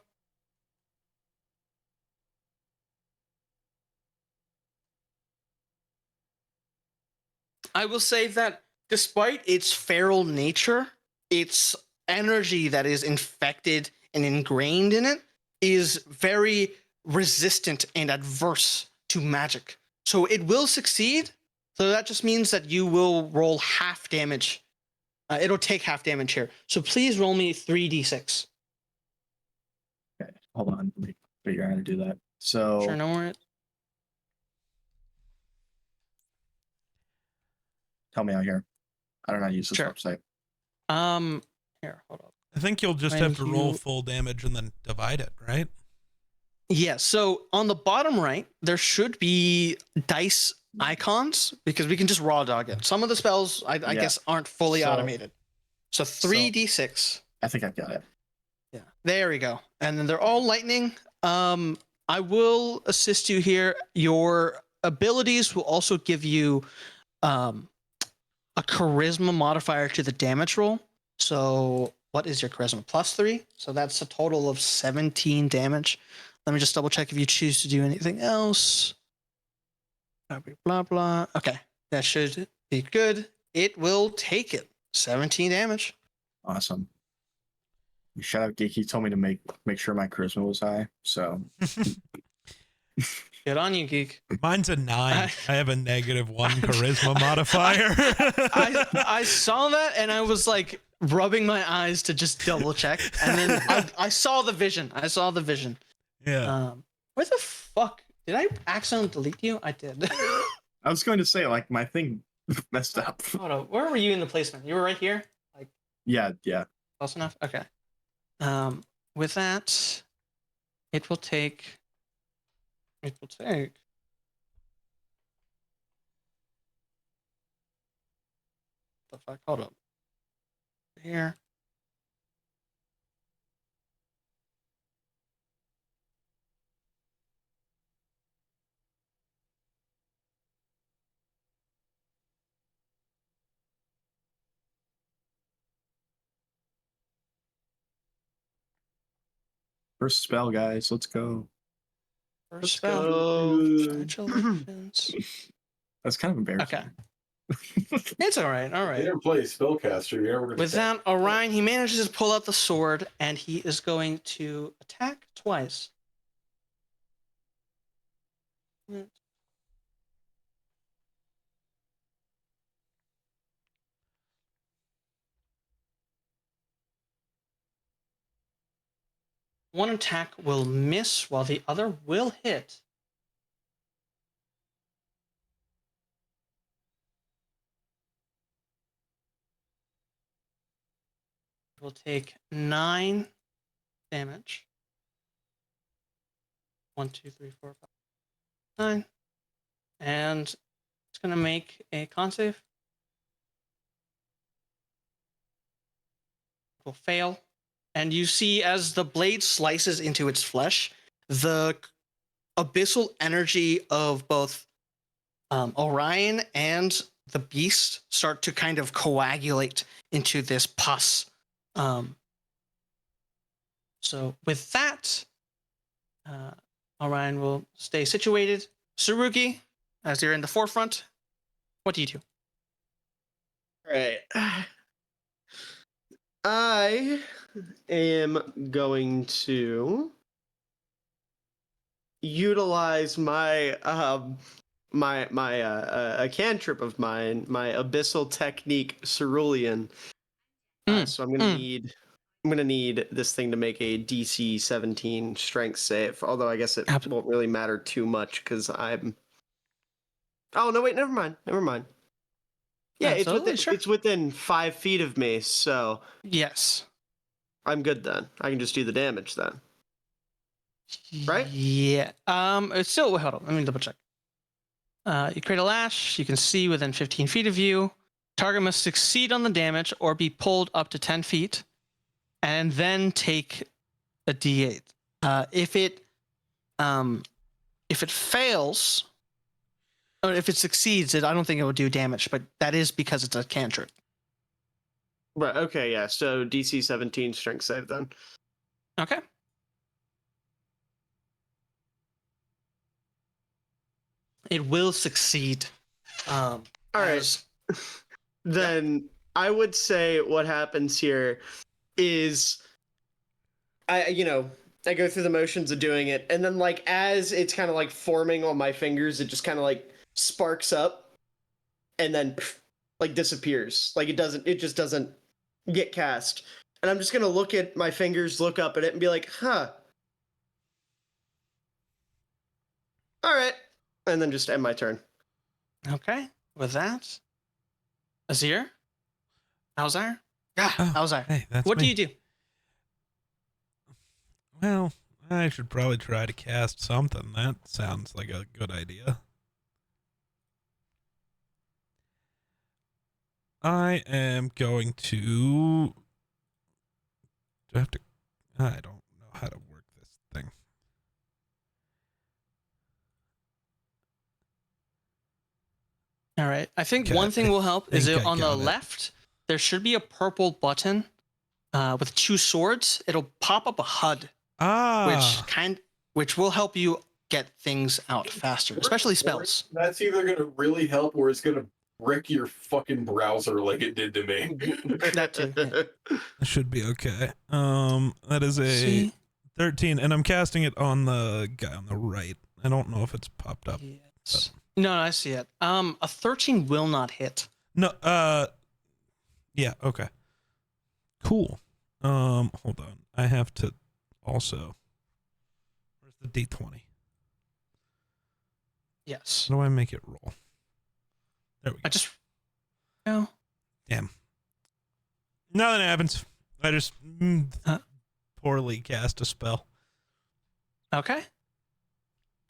I will say that despite its feral nature, its energy that is infected and ingrained in it is very resistant and adverse to magic. So it will succeed. So that just means that you will roll half damage. It'll take half damage here. So please roll me 3d6. Okay, hold on. Let me figure out how to do that. So Sure, no worries. tell me out here. I don't know how to use this Sure. website. Here, hold up. I think you'll just When have to roll you- full damage and then divide it, right? Yeah, so on the bottom right, there should be dice icons because we can just raw dog it. Some of the spells, I Yeah. guess, aren't fully So- automated. So 3d6. I think I've got it. Yeah, there we go. And then they're all lightning. I will assist you here. Your abilities will also give you a charisma modifier to the damage roll. So what is your charisma? +3. So that's a total of 17 damage. Let me just double check if you choose to do anything else. Blah, blah. Okay, that should be good. It will take it. 17 damage. Awesome. Shout out Geek. He told me to make sure my charisma was high. So Good on you, geek. Mine's a 9. I have a -1 charisma modifier. I saw that and I was like rubbing my eyes to just double check, and then I saw the vision. Yeah. Where the fuck did I accidentally delete you? I did. I was going to say, like, my thing messed up. Hold on. Where were you in the placement? You were right here. Like Yeah. close enough. Okay. With that, it will take. The fuck? Hold up. Here. First spell, guys. Let's go. First Let's spell. go. Congratulations. That's kind of embarrassing. Okay. It's all right. All right. You never play spellcaster. You're never gonna With that, Orion, he manages to pull out the sword, and he is going to attack twice. One attack will miss, while the other will hit. Will take 9 damage. 1, 2, 3, 4, 5, 9. And it's going to make a con save. Will fail. And you see as the blade slices into its flesh, the abyssal energy of both Orion and the beast start to kind of coagulate into this pus. So with that, Orion will stay situated. Saruki, as you're in the forefront, what do you do? Right. I am going to utilize my a cantrip of mine, my abyssal technique cerulean. So I'm gonna need this thing to make a DC 17 strength save. Although I guess it won't really matter too much because I'm. Oh no! Wait, never mind. Yeah, it's within 5 feet of me, so yes, I'm good then. I can just do the damage then. Right? Yeah. It's still hold on. Let me double check. You create a lash. You can see within 15 feet of you. Target must succeed on the damage or be pulled up to 10 feet, and then take a D8. If it fails, or if it succeeds, I don't think it will do damage, but that is because it's a cantrip. Right. Okay. Yeah. So DC 17 strength save then. Okay. It will succeed. All right. Then I would say what happens here is I go through the motions of doing it, and then like as it's kind of like forming on my fingers, it just kind of like sparks up and then like disappears. Like it just doesn't get cast. And I'm just going to look at my fingers, look up at it and be like, "Huh. All right." And then just end my turn. Okay. With that, Azir? Alzar? Alzar. Hey, that's What do me. you do? Well, I should probably try to cast something. That sounds like a good idea. I am going to... Do I have to... I don't know how to work this thing. All right. I think Okay, one thing will help is think I on the got it. left, there should be a purple button with 2 swords. It'll pop up a HUD, which will help you get things out faster, especially spells. That's either gonna really help or it's gonna wreck your fucking browser like it did to me. That too. Yeah. It should be okay. That is a 13, and I'm casting it on the guy on the right. I don't know if it's popped up. Yes. No, I see it. A 13 will not hit. No, yeah, okay. Cool. Hold on. I have to also. Where's the D20? Yes. How do I make it roll? There we go. I just. No. Damn. Nothing happens. I just poorly cast a spell. Okay.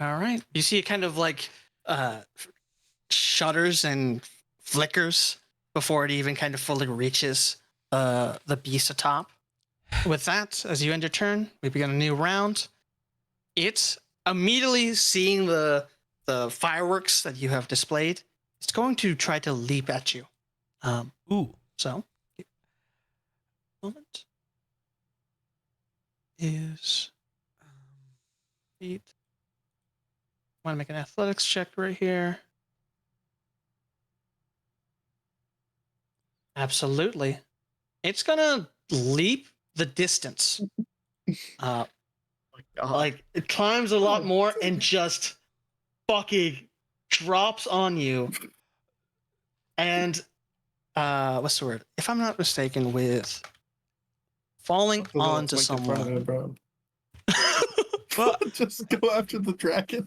All right. You see it kind of like shudders and flickers before it even kind of fully reaches the beast atop. With that, as you end your turn, we begin a new round. It's immediately seeing the fireworks that you have displayed. It's going to try to leap at you. Ooh. So, moment is 8. Want to make an athletics check right here? Absolutely. It's gonna leap the distance. Like it climbs a lot more and just fucking drops on you. And what's the word? If I'm not mistaken, with falling onto someone. Bro. Just go after the dragon.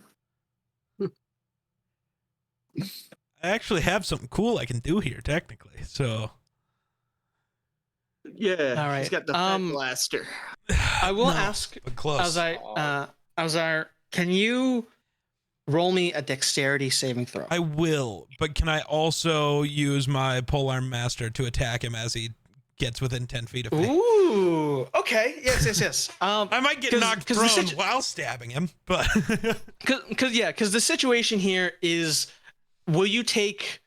I actually have something cool I can do here, technically. So Yeah, All right. he's got the fat blaster. I will No, ask but close. Alzar, can you roll me a dexterity saving throw? I will, but can I also use my polearm master to attack him as he gets within 10 feet of me? Ooh, okay. Yes. I might get knocked prone while stabbing him, but because the situation here is, will you take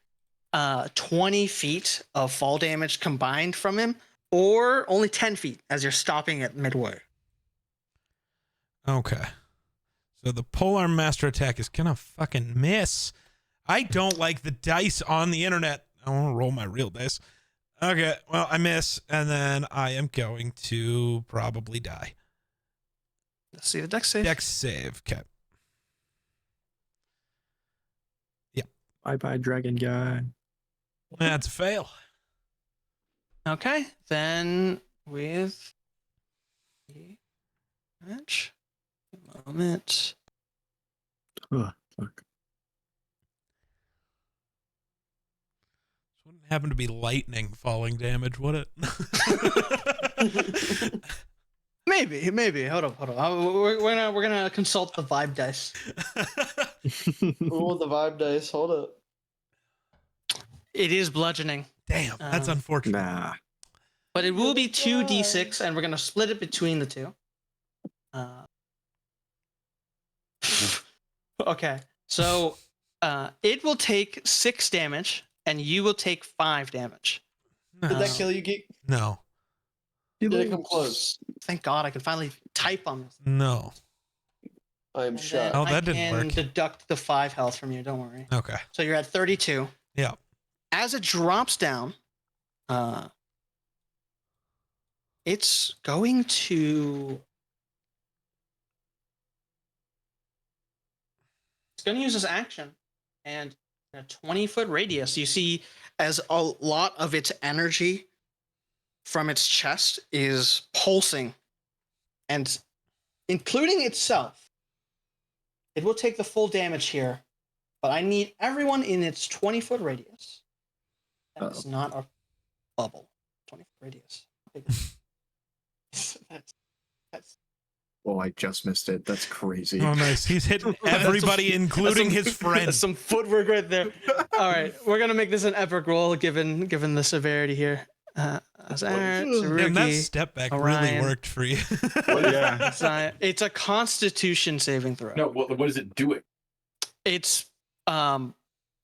20 feet of fall damage combined from him, or only 10 feet as you're stopping at midway? okay. So the polearm master attack is gonna fucking miss. I don't like the dice on the internet. I want to roll my real dice. Okay, well, I miss, and then I am going to probably die. Let's see the dex save. Dex save. Okay. Bye, dragon guy. That's a fail. Okay, then with the damage. A moment. Oh, fuck. This wouldn't happen to be lightning falling damage, would it? Maybe. Hold on. We're gonna consult the vibe dice. Oh, the vibe dice. Hold up. It is bludgeoning, Damn, that's unfortunate. Nah. but it will be 2d6, and we're gonna split it between the two. Okay, so it will take 6 damage, and you will take 5 damage. No. Did that kill you, Geek? No. Did it come close? Thank God I can finally type on this. No. I'm And shot. then Oh, that I didn't can work. deduct the 5 health from you. Don't worry. Okay. So you're at 32. Yeah. As it drops down, it's going to. It's going to use this action, and in a 20-foot radius, you see as a lot of its energy from its chest is pulsing, and including itself, it will take the full damage here. But I need everyone in its 20-foot radius. That is not a bubble. 20-foot radius. that's Oh, I just missed it. That's crazy. Oh, nice. He's hitting everybody, including his That's friends. some footwork right there. All right, we're gonna make this an epic roll, given the severity here. Damn, that step back really Orion. worked for you. Yeah. It's a Constitution saving throw. No, what is it doing? It's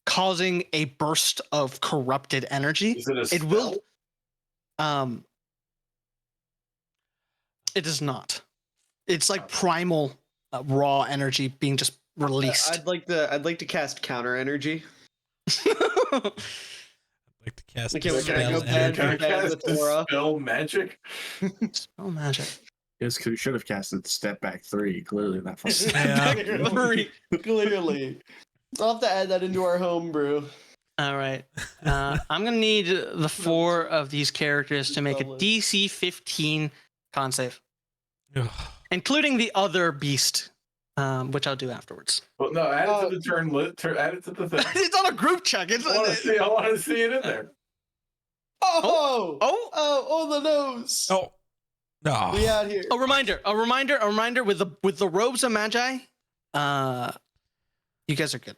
causing a burst of corrupted energy. Is it a spell? It will. It is not. It's like primal raw energy being just released. I'd like to cast counter energy. I'd like to cast Okay, a we're gonna spell go bad. energy. Bad with aura. Spell magic? Spell magic. Yes, because we should have casted Step Back 3. Clearly, that was Yeah. Clearly. I'll have to add that into our homebrew. All right. I'm gonna need the 4 of these characters to make a DC 15 con save, Ugh. including the other beast, which I'll do afterwards. Well, no, add it to the turn list. Add it to the thing. It's on a group check. It's I want to see it in there. Oh! Oh! Oh, the nose! Oh. No. We out here. A reminder with the robes of magi. You guys are good.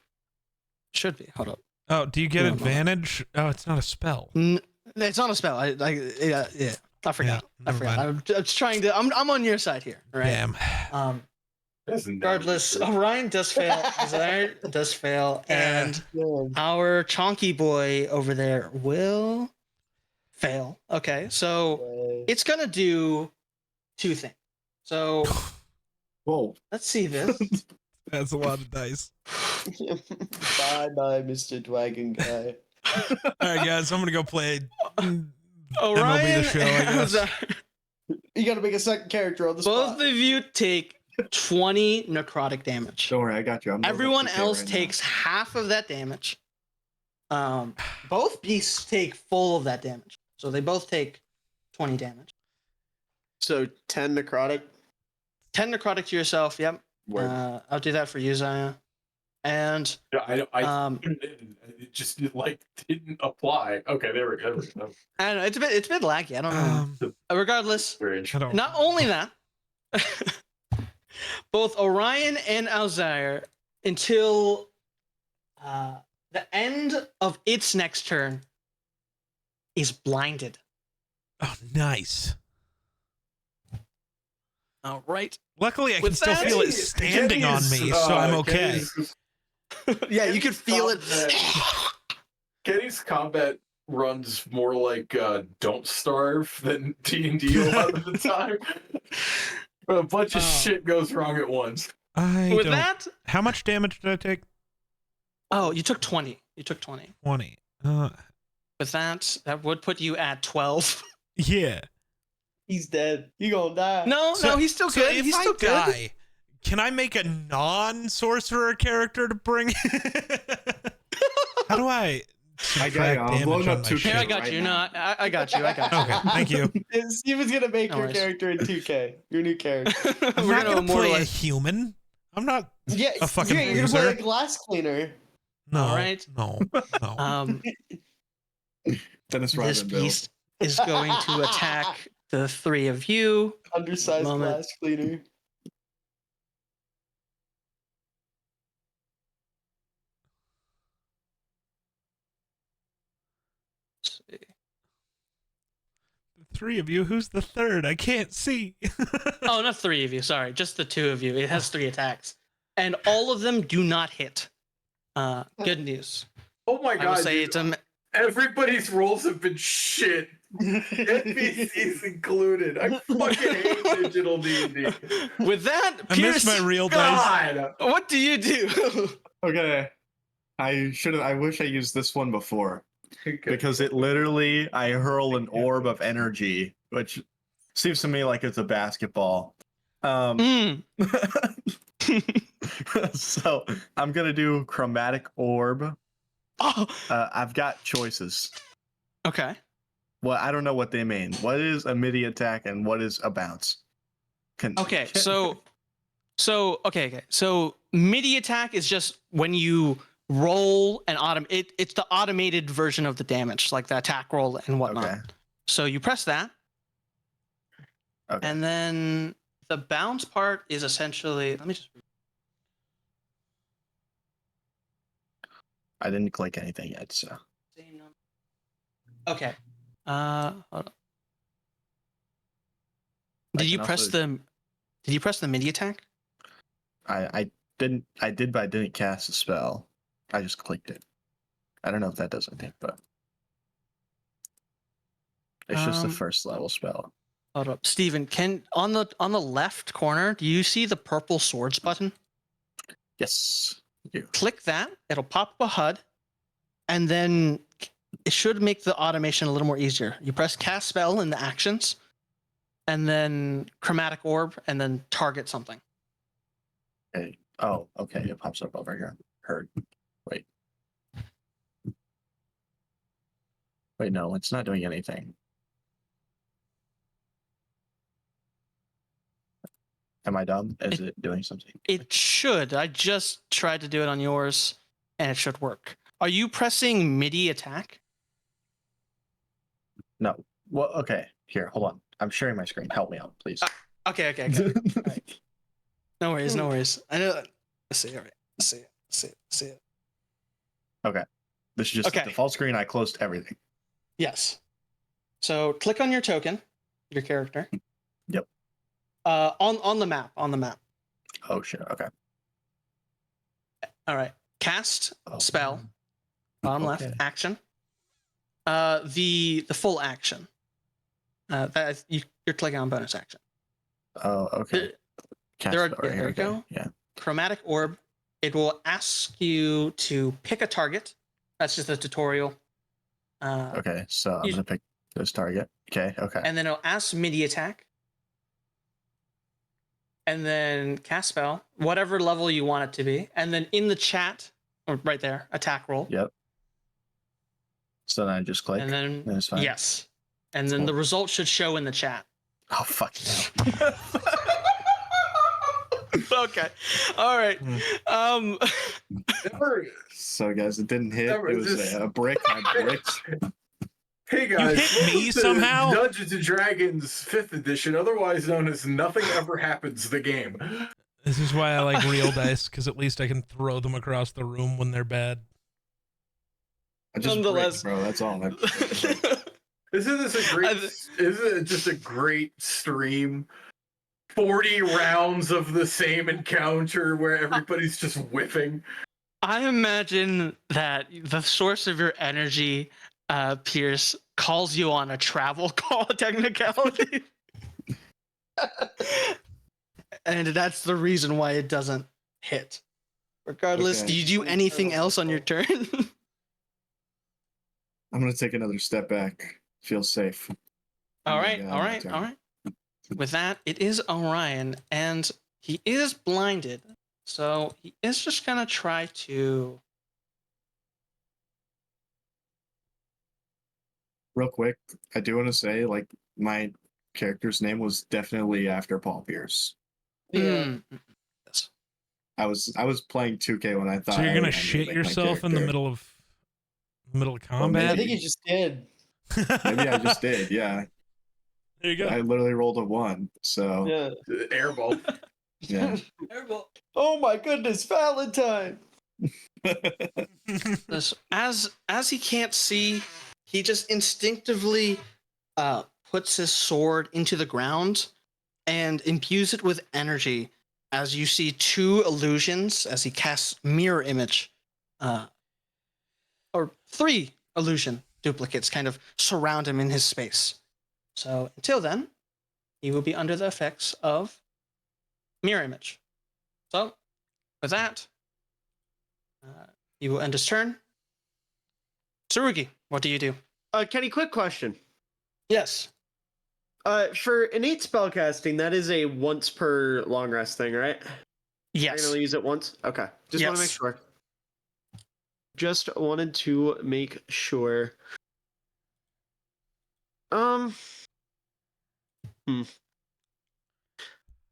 Should be. Hold up. Oh, do you get No, no. advantage? Oh, it's not a spell. It's not a spell. Yeah. I forgot. Yeah, I never forgot. mind. I'm just trying to. I'm on your side here. All right. Damn. Regardless, Orion does fail. Desire does fail, and our chonky boy over there will fail. Okay, so it's gonna do 2 things. So Whoa. let's see this. That's a lot of dice. Bye, Mr. Dragon Guy. All right, guys, I'm gonna go play Orion, MLB The Show, I guess. You gotta make a second character on the spot. both of you take 20 necrotic damage. Don't worry, I got you. I'm Everyone okay else right takes half of that damage. Both beasts take full of that damage, so they both take 20 damage. So 10 necrotic. 10 necrotic to yourself. Yep. Word. I'll do that for you, Zaya. And It just didn't apply. Okay, there we go. I don't know, it's a bit laggy. I don't know. Regardless, Strange. I don't. not only that, both Orion and Alzire, until the end of its next turn, is blinded. Oh, nice. All right. Luckily, I can With still that, feel it standing on me, so I'm okay. Yeah, you could feel it. Kenny's combat runs more like Don't Starve than D&D a lot of the time. A bunch of shit goes wrong at once. With that, How much damage did I take? oh, you took 20. You took 20. 20. With that would put you at 12. Yeah. He's dead. He gonna die. No, he's still So good. if He's I still good. die, can I make a non-sorcerer character to bring? How do I? I got you. I'm damage blowing on up my 2K. shit? Here, I got right you. now. No, I got you. I got you. Okay, thank you. Steven's gonna make No your worries. character in 2K. Your new character. I'm We're not gonna gonna play a immortalize. human. I'm not. Yeah, A fucking you're gonna play loser. a glass cleaner. No. All right. No. No. Dennis This Rodman build. beast is going to attack the 3 of you. Undersized Moment. glass cleaner. Let's see. The 3 of you. Who's the third? I can't see. Oh, not 3 of you. Sorry, just the 2 of you. It has 3 attacks, and all of them do not hit. Good news. Oh my I will god, say dude. it's a. Everybody's rolls have been shit. NPCs included. I fucking hate digital D&D. With that, I Pierce, miss my real dice. God! what do you do? Okay. I wish I used this one before. Because it literally, I hurl an orb of energy, which seems to me like it's a basketball. Mm. So I'm gonna do chromatic orb. Oh, I've got choices. okay. Well, I don't know what they mean. What is a midi attack and what is a bounce? Okay, so midi attack is just when you roll an it's the automated version of the damage, like the attack roll and whatnot. Okay. So you press that, Okay. and then the bounce part is essentially. Let me just. I didn't click anything yet, so Okay. Hold on. I Did you can press also- the midi attack? I didn't, but I didn't cast a spell. I just clicked it. I don't know if that does anything, but it's just the Um, first level spell. Hold up, Steven, on the left corner, do you see the purple swords button? Yes. You. Click that, it'll pop up a HUD, and then it should make the automation a little more easier. You press cast spell in the actions, and then chromatic orb, and then target something. Okay. Oh, okay. It pops up over here. Heard. Wait. Wait, no, it's not doing anything. Am I dumb? Is it doing something? It should. I just tried to do it on yours, and it should work. Are you pressing MIDI attack? No. Well, okay. Here, hold on. I'm sharing my screen. Help me out, please. Okay. Alright. No worries. I know. Let's see. All right. Let's see it. This is just Okay. the default screen. I closed everything. Yes. So click on your token, your character. Yep. On the map. Oh shit. Okay. All right. Cast Oh, spell. Bottom left. Okay. Action. The full action. You're clicking on bonus action. Oh, okay. Cast there are- spell right yeah, here, there you okay. go. Yeah. Chromatic orb. It will ask you to pick a target. That's just a tutorial. Okay. So I'm you- gonna pick this target. Okay. Okay. And then it'll ask MIDI attack. And then cast spell, whatever level you want it to be. And then in the chat, or right there, attack roll. Yep. So then I just click. And then, That's fine. yes. And then Cool. the result should show in the chat. Oh fuck. Okay. All right. Never- So guys, it didn't hit. Never- It was this- a brick. I bricked. Hey guys, hit me welcome to somehow? Dungeons and Dragons 5th edition, otherwise known as Nothing Ever Happens the game. This is why I like real dice, because at least I can throw them across the room when they're bad. I just Nonetheless. bricked, bro. That's all. Isn't this a great? Isn't it just a great stream? 40 rounds of the same encounter where everybody's just whiffing. I imagine that the source of your energy, Pierce, calls you on a travel call technicality. And that's the reason why it doesn't hit. Regardless, Okay. do you do anything else on your turn? I'm gonna take another step back. Feel safe. all Oh my right, God, all my right, turn. all right. With that, it is Orion, and he is blinded. So he is just gonna try to. Real quick, I do want to say, like, my character's name was definitely after Paul Pierce. Mm, I was playing 2K when I thought. So you're I gonna would shit make my yourself in the character. middle of Well, combat? I think you just did. Maybe I just did. Yeah, There you go. I literally rolled a 1. So Yeah. Airball. yeah. Oh my goodness, Valentine. As he can't see, he just instinctively puts his sword into the ground and imbues it with energy. As you see two illusions, as he casts mirror image, or 3 illusion duplicates kind of surround him in his space. So until then, he will be under the effects of mirror image. So with that, he will end his turn. Tsurugi, what do you do? Kenny, quick question. Yes. For innate spellcasting, that is a once per long rest thing, right? I Yes. can only use it once? Okay. Just want to make Yes. sure. Just wanted to make sure.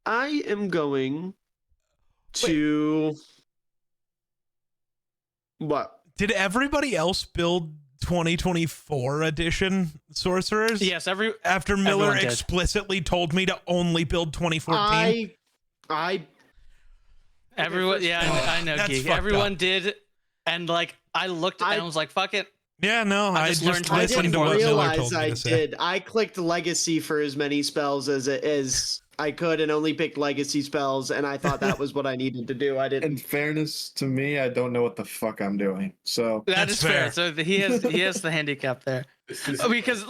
I am going to. What? Did everybody else build 2024 edition sorcerers? Yes. After Miller everyone did. explicitly told me to only build 2014. Everyone. first Yeah, of all, I know, that's Geek. fucked Everyone up. did, and like I looked and I was like, "Fuck it." Yeah, no, I I just just learned I listened didn't to what Miller realize told me I to say. did. I clicked legacy for as many spells as I could and only picked legacy spells, and I thought that was what I needed to do. I didn't. In fairness to me, I don't know what the fuck I'm doing. So That That's is fair. fair. So he has the handicap there. This is Because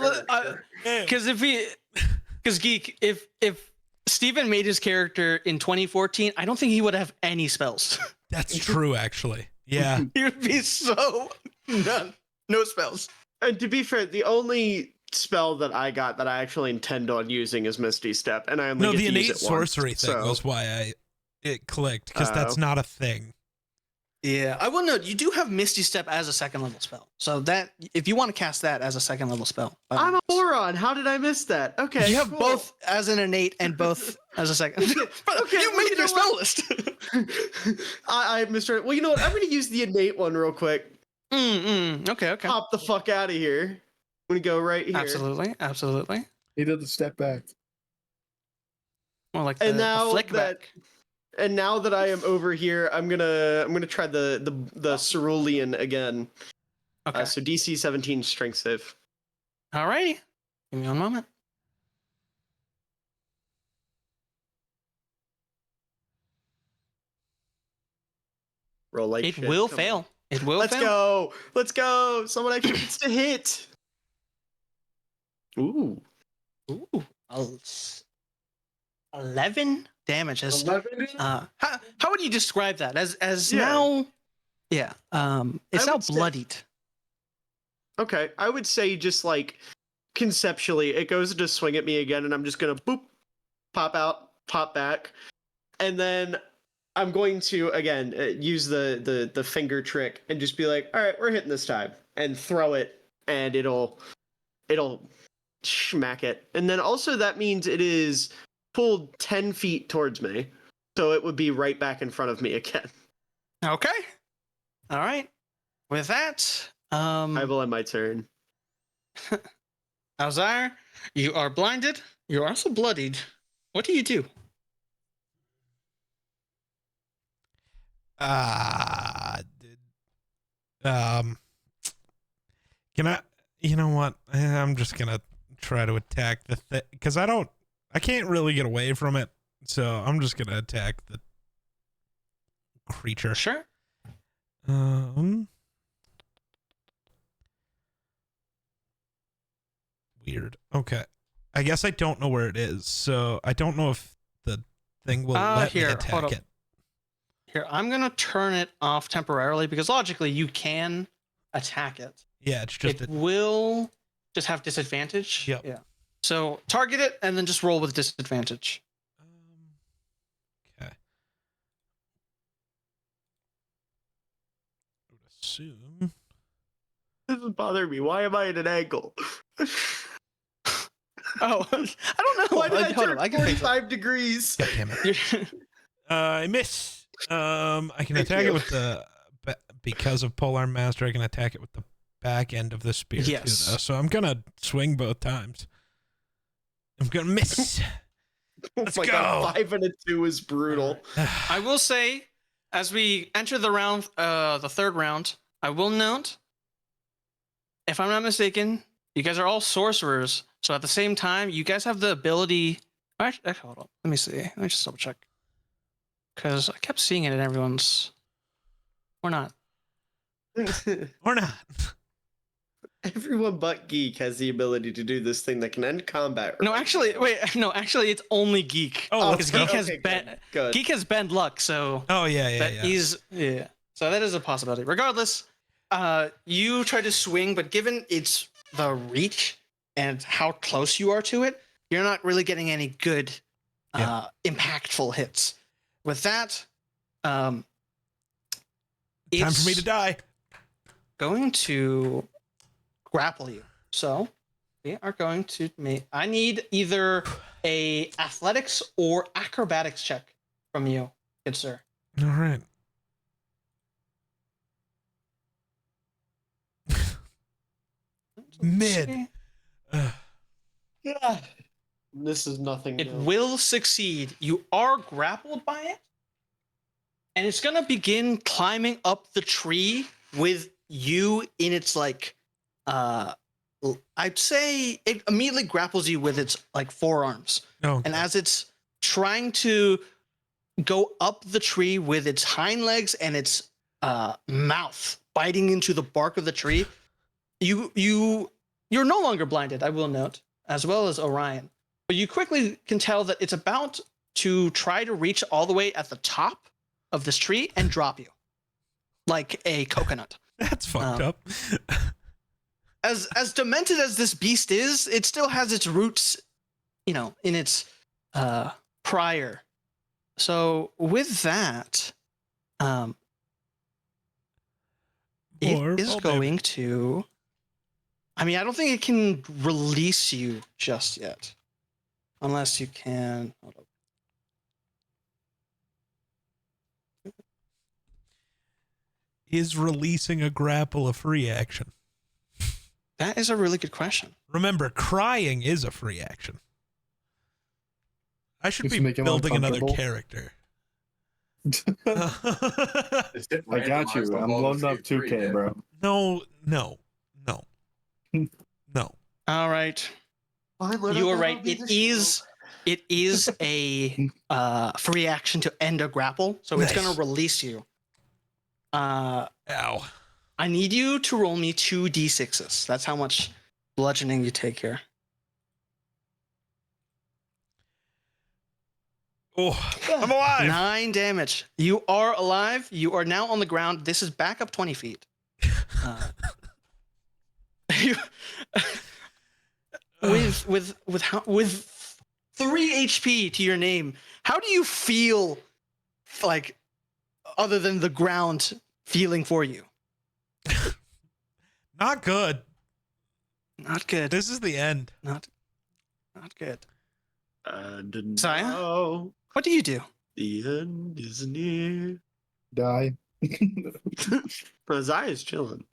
because Geek, if Steven made his character in 2014, I don't think he would have any spells. That's true, actually. Yeah. He would be so none, no spells. And to be fair, the only spell that I got that I actually intend on using is Misty Step, and I only No, get the to use innate it once, sorcery thing so- was why it clicked, because that's Oh. not a thing. Yeah, I will note you do have Misty Step as a second level spell. So that if you want to cast that as a second level spell, by all I'm a means. moron. How did I miss that? Okay, You have cool. both as an innate and both as a second. But Okay, you well, made you your know spell what? list. I misread. Well, you know what? I'm gonna use the innate one real quick. Okay. Pop the fuck out of here. I'm gonna go right here. Absolutely. He did the step back. More like And the now flick that- back. And now that I am over here, I'm gonna try the cerulean again. Okay. So DC 17 strength save. Alrighty. Give me one moment. Roll like It shit. will Come fail. on. It will Let's fail. go. Let's go. Someone actually gets to hit. Ooh. Ooh. 11 damage. 11? How would you describe that? As Yeah. now. Yeah. It's I now would say- bloodied. Okay. I would say just like conceptually, it goes to swing at me again, and I'm just gonna boop, pop out, pop back, and then I'm going to again use the finger trick and just be like, all right, we're hitting this time, and throw it, and it'll smack it, and then also that means it is pulled 10 feet towards me, so it would be right back in front of me again. Okay. All right. With that, I will end my turn. Alzire, you are blinded. You're also bloodied. What do you do? Can I? You know what? I'm just gonna try to attack the thing because I can't really get away from it. So I'm just gonna attack the creature. Sure. Weird. Okay. I guess I don't know where it is, so I don't know if the thing will let me Here, hold attack up. it. Here, I'm gonna turn it off temporarily because logically you can attack it. Yeah, it's just It will just have disadvantage. Yep. Yeah. So target it and then just roll with disadvantage. Okay. I would assume. This is bothering me. Why am I at an angle? Oh, I don't know. Why did I Hold turn on, I can fix it. 45 degrees? God damn it. I miss. I can Thank attack you. it with the because of Polar Master. I can attack it with the back end of the spear. Yes. Too, though, so I'm gonna swing both times. I'm gonna miss. Let's Oh my go. God, 5 and a 2 is brutal. I will say, as we enter the round, the third round, I will note, if I'm not mistaken, you guys are all sorcerers. So at the same time, you guys have the ability. Actually, hold on. Let me see. Let me just double check. Because I kept seeing it in everyone's. Or not. Or not. Everyone but Geek has the ability to do this thing that can end combat. No, right? actually, wait. No, actually, it's only Geek. Oh, because let's Geek go. has Okay, bend. good. Geek has bend luck, so Oh yeah, that yeah. he's yeah. So that is a possibility. Regardless, you try to swing, but given it's the reach and how close you are to it, you're not really getting any good, impactful hits. With that, Time for me to die. going to grapple you. So we are going to make. I need either a athletics or acrobatics check from you, good sir. All right. Mid. See. Yeah. This is nothing It new. will succeed. You are grappled by it, and it's gonna begin climbing up the tree with you in its like. I'd say it immediately grapples you with its like forearms. Oh, And as it's trying to go up the tree with its hind legs and its mouth biting into the bark of the tree, you're no longer blinded, I will note, as well as Orion. But you quickly can tell that it's about to try to reach all the way at the top of this tree and drop you like a coconut. that's fucked up. as demented as this beast is, it still has its roots, in its prior. So with that, it More is fall going damage. to. I mean, I don't think it can release you just yet, unless you can. Hold up. Is releasing a grapple a free action? That is a really good question. Remember, crying is a free action. I should Just be make him building another uncomfortable. character. Is it I got you. randomized on I'm all loading the up free 2K, hit? bro. No. All right. You are right. It is a free action to end a grapple, so it's going Nice. to release you. Ow. I need you to roll me 2d6s. That's how much bludgeoning you take here. Oh, I'm alive. 9 damage. You are alive. You are now on the ground. This is back up 20 feet. You- with 3 HP to your name, how do you feel, like, other than the ground feeling for you? Not good. Not good. This is the end. Not good. Didn't Saya? know. What do you do? The end is near. Die. Bro, Zaya's chilling.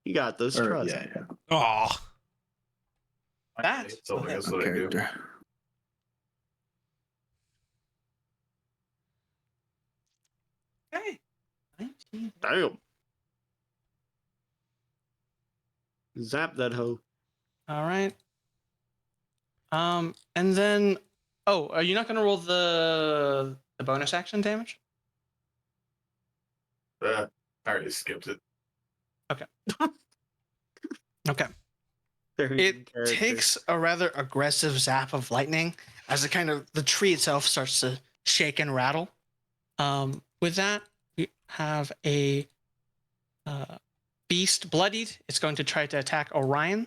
You got this. Or, Trust. yeah. Oh, That? So Okay. that's what I do. Character. Okay. 19. Damn. Zap that hoe. All right. And then, are you not going to roll the bonus action damage? I already skipped it. Okay. Very It good character. takes a rather aggressive zap of lightning as the tree itself starts to shake and rattle. With that, we have a beast bloodied. It's going to try to attack Orion,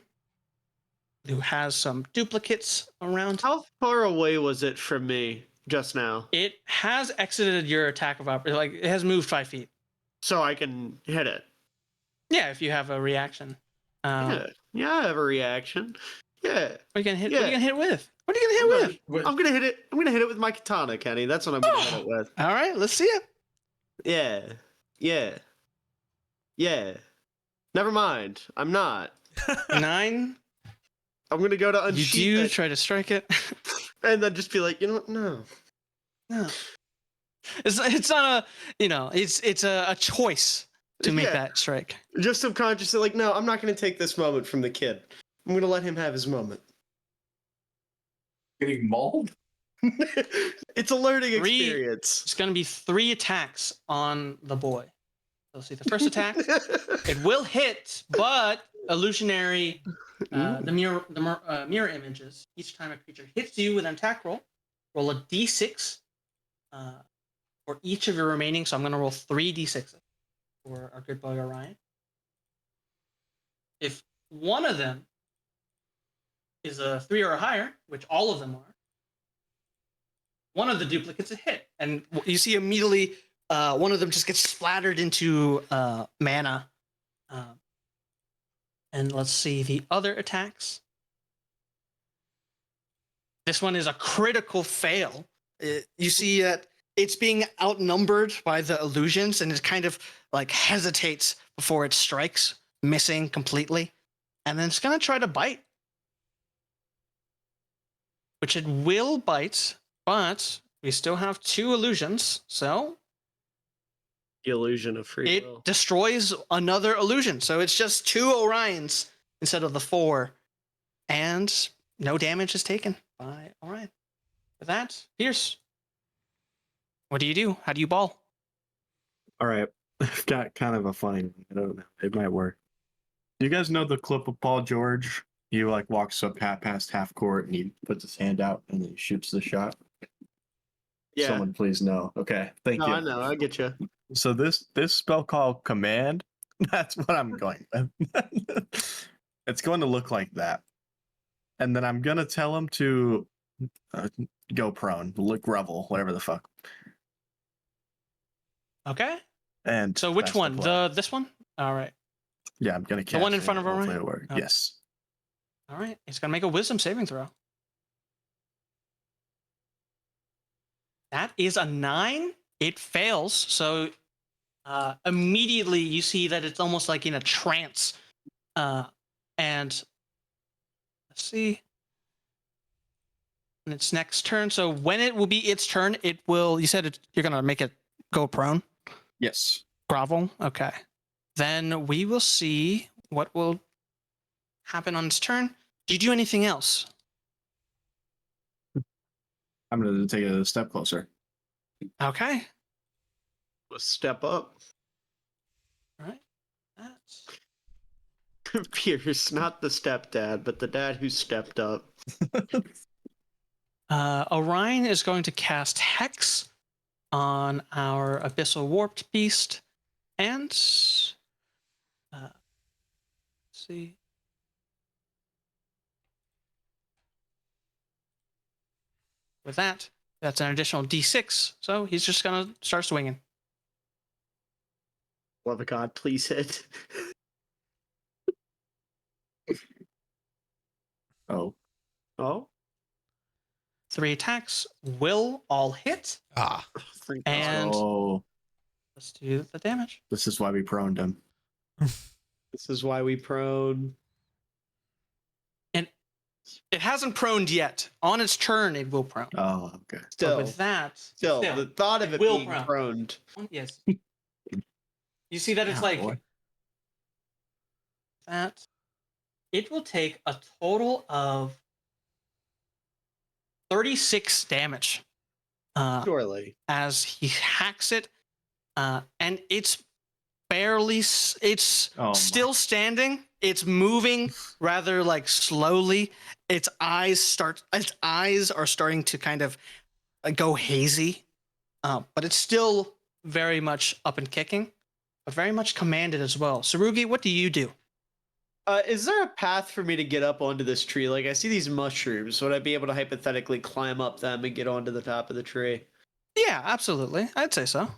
who has some duplicates around. How far away was it from me just now? It has exited your attack of opportunity. Like, it has moved 5 feet. So I can hit it. Yeah, if you have a reaction. Yeah. Yeah, I have a reaction. Yeah. What are you gonna hit? Yeah. What are you gonna hit with? What are you gonna hit with? I'm gonna hit it. I'm gonna hit it with my katana, Kenny. That's what I'm gonna hit it with. All right, let's see it. Yeah. Yeah. Yeah. Never mind. I'm not. 9. I'm gonna go to You unsheath do it try to strike it. and then just be like, you know what? No. No. It's not a, it's a choice to make Yeah. that strike. Just subconsciously, like, no, I'm not gonna take this moment from the kid. I'm gonna let him have his moment. Getting mauled? It's a learning 3 experience. It's gonna be 3 attacks on the boy. So see the first attack. It will hit, but illusionary, the mirror images. Each time a creature hits you with an attack roll a d6 for each of your remaining. So I'm going to roll 3 d6s for our good boy Orion. If one of them is a 3 or higher, which all of them are, one of the duplicates is hit, and you see immediately one of them just gets splattered into mana. And let's see the other attacks. This one is a critical fail. You see that it's being outnumbered by the illusions, and it kind of like hesitates before it strikes, missing completely. And then it's going to try to bite, which it will bite, but we still have 2 illusions, so The illusion of free it will. destroys another illusion. So it's just 2 Orions instead of the 4. And no damage is taken by Orion. With that, Pierce, what do you do? How do you ball? All right. I've got kind of a funny one. I don't know. It might work. You guys know the clip of Paul George? He like walks up past half court and he puts his hand out and he shoots the shot. Yeah. Someone please know. Okay. Thank No, you. I know. I get you. So this spell called command, that's what I'm going with. It's going to look like that. And then I'm going to tell him to go prone, look grovel, whatever the fuck. Okay. And So which that's the one? plan. This one? All right. Yeah, I'm going to cast one in it, front of him, hopefully right? it'll work. Okay. Yes. All right. He's gonna make a wisdom saving throw. That is a 9. It fails. So immediately you see that it's almost like in a trance. And let's see. And its next turn. So when it will be its turn, it will. You said you're gonna make it go prone. Yes. Grovel. Okay. Then we will see what will happen on its turn. Do you do anything else? I'm going to take it a step closer. Okay. Let's step up. All right. That's Pierce, not the stepdad, but the dad who stepped up. Orion is going to cast Hex on our Abyssal Warped Beast. And let's see. With that, that's an additional D6. So he's just going to start swinging. Love of God, please hit. Oh. Oh, 3 attacks will all hit. Ah, thank And- God. Oh, Let's do the damage. this is why we proned him. This is why we prone. It hasn't proned yet. On its turn, it will prone. Oh, okay. But Still, with that, still, the thought of it it will being prone. proned. Yes. You see that it's Oh, like boy. that. It will take a total of 36 damage Surely. as he hacks it, and it's barely. It's Oh, my. still standing. It's moving rather like slowly. Its eyes are starting to kind of go hazy, but it's still very much up and kicking, but very much commanded as well. Sarugi, what do you do? Is there a path for me to get up onto this tree? Like, I see these mushrooms. Would I be able to hypothetically climb up them and get onto the top of the tree? Yeah, absolutely. I'd say so.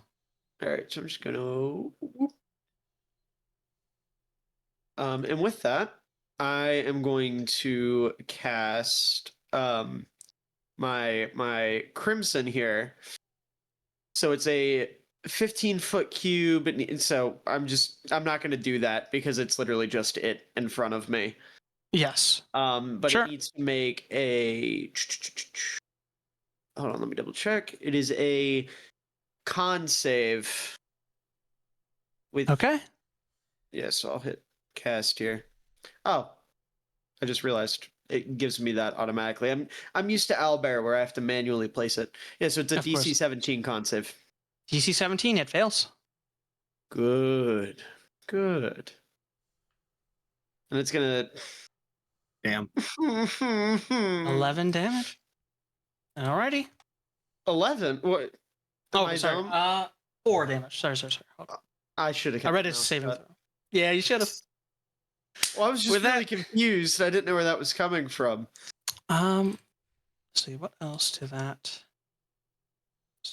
All right, so I'm just gonna. And with that, I am going to cast my crimson here. So it's a 15-foot cube, and so I'm not going to do that because it's literally just it in front of me. Yes. But Sure. it needs to make a. Hold on, let me double check. It is a con save. With Okay. yes, I'll hit cast here. Oh, I just realized it gives me that automatically. I'm used to Owlbear where I have to manually place it. Yeah, so it's a Of course. DC 17 con save. DC 17, it fails. Good. And it's gonna Damn. 11 damage. Alrighty. 11. What? Am Oh, I sorry. dumb? 4 damage. Sorry. Hold on. I should have. I read it as a saving throw. Yeah, you should have. Well, I was just With really that- confused. I didn't know where that was coming from. Let's see what else to that.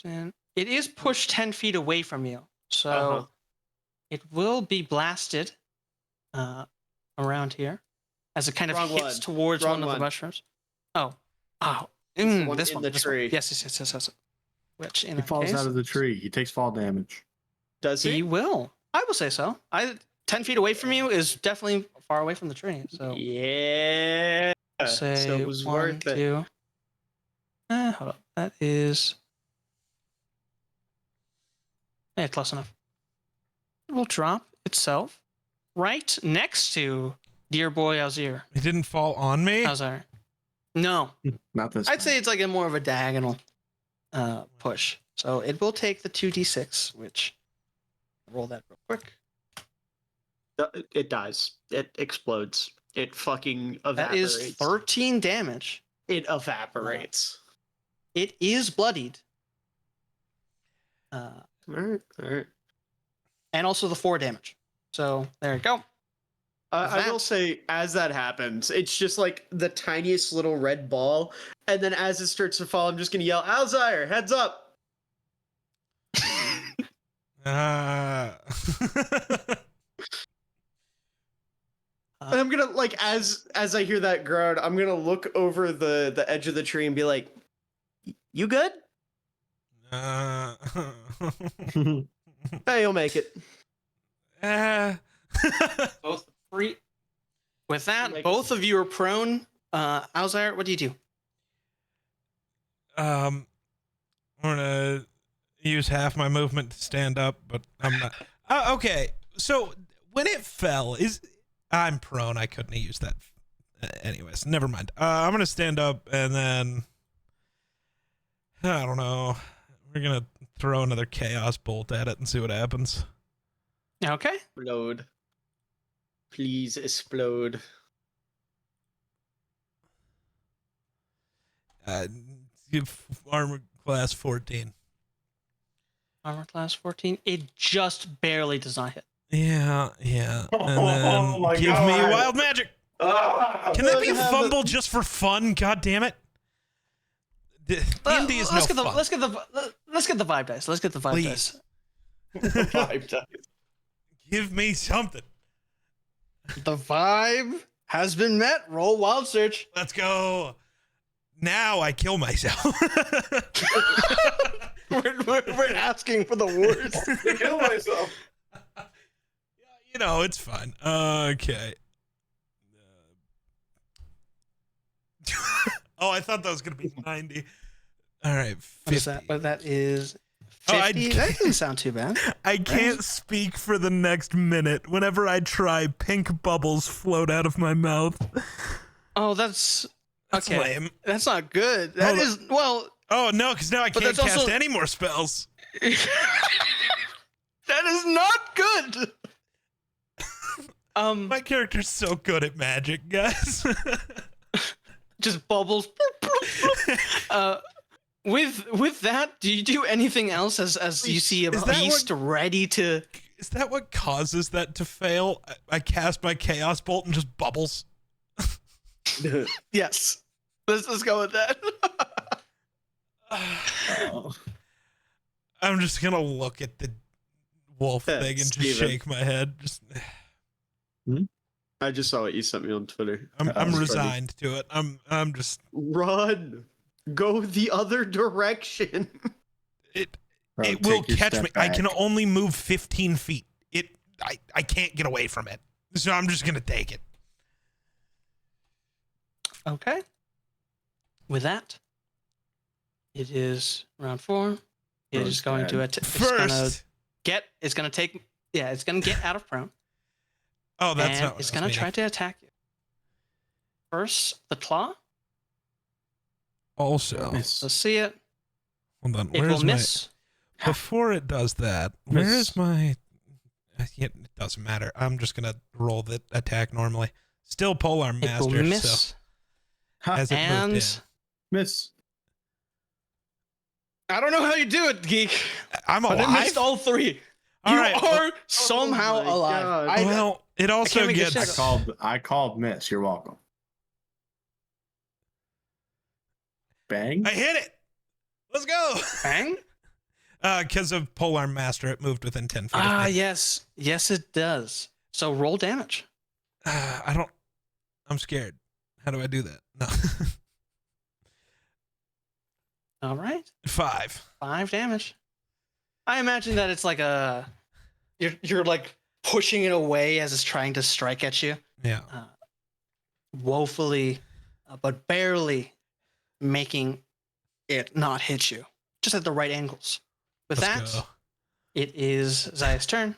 It is pushed 10 feet away from you, so Uh-huh. it will be blasted around here as it kind of Wrong hits one. towards Wrong one of the one. mushrooms. Oh, the one this in one, the this tree. one. Yes. Which in He that falls case, out of the tree. He takes fall damage. Does he he? will. I will say so. 10 feet away from you is definitely far away from the tree. So Yeah. I'll say So it was 1, worth it. 2. Hold up. That is. Yeah, close enough. It will drop itself right next to dear boy Alzir. it didn't fall on me. Alzir. No, Not this. I'd say it's like a more of a diagonal push. So it will take the 2d6, which roll that real quick. It dies. It explodes. It fucking That evaporates. is 13 damage. It evaporates. It is bloodied. All right. And also the 4 damage. So there you go. I will say, as that happens, it's just like the tiniest little red ball, and then as it starts to fall, I'm just gonna yell, "Alzire, heads up!" Uh, And I'm gonna like, as I hear that groan, I'm gonna look over the edge of the tree and be like, "You good? Hey, you'll make it." Both free. With that, Like- both of you are prone. Alzire, what do you do? I'm gonna use half my movement to stand up, but I'm not. Okay, so when it fell, I'm prone. I couldn't have used that. Anyways, never mind. I'm gonna stand up and then I don't know. We're gonna throw another chaos bolt at it and see what happens. Okay. Explode. Please explode. Armor class 14. Armor class 14. It just barely does not hit. Yeah. And then Oh my give me God. wild magic. Ah! Can that be a Have fumble just for fun? God damn it. D&D is no fun. Let's get the vibe dice. Let's get the vibe Please. dice. Five times. Give me something. The vibe has been met. Roll wild search. Let's go. Now I kill myself. we're asking for the worst. To kill myself. You know, it's fine. Okay. Oh, I thought that was going to be 90. All right. 50. What is that? What that is? Oh, I 50? That doesn't sound too bad. I can't speak for the next minute. Whenever I try, pink bubbles float out of my mouth. Oh, that's That's okay. lame. That's not good. That Hold on. is well. Oh, no, because now I But can't that's cast also- any more spells. That is not good. My character's so good at magic, guys. Just bubbles. With that, do you do anything else as you see a Is that beast ready to? Is that what causes that to fail? I cast my chaos bolt and just bubbles. Yes. Let's go with that. I'm just gonna look at the wolf Yeah, thing and just Steven. shake my head. Just I just saw what you sent me on Twitter. I'm That was funny. resigned to it. I'm just Run. Go the other direction. it Bro, it will take your catch step me. I can back. only move 15 feet. I can't get away from it. So I'm just gonna take it. Okay. With that, it is round 4. It is going to bad. First. it's gonna get out of prone. Oh, that's and not what it's I was gonna meaning. try to attack you. First, the claw. Also, Miss. Let's see it. hold on. It will Where's my miss. before it does that? Where Miss. is my? It doesn't matter. I'm just gonna roll the attack normally. Still polar It will master. miss. So as it moved And in. Miss. I don't know how you do it, geek. I'm But it alive. missed all 3. All you right. are somehow Oh my alive. God. Well, it also can't make this gets. shit I called miss. You're welcome. Bang. I hit it. Let's go. Bang. Because of polar master, it moved within 10 feet. Ah, of me. yes. Yes, it does. So roll damage. I don't. I'm scared. How do I do that? No. All right. 5. 5 damage. I imagine that it's like you're like pushing it away as it's trying to strike at you, Yeah. woefully, but barely making it not hit you, just at the right angles. With Let's that, go. it is Zaya's turn.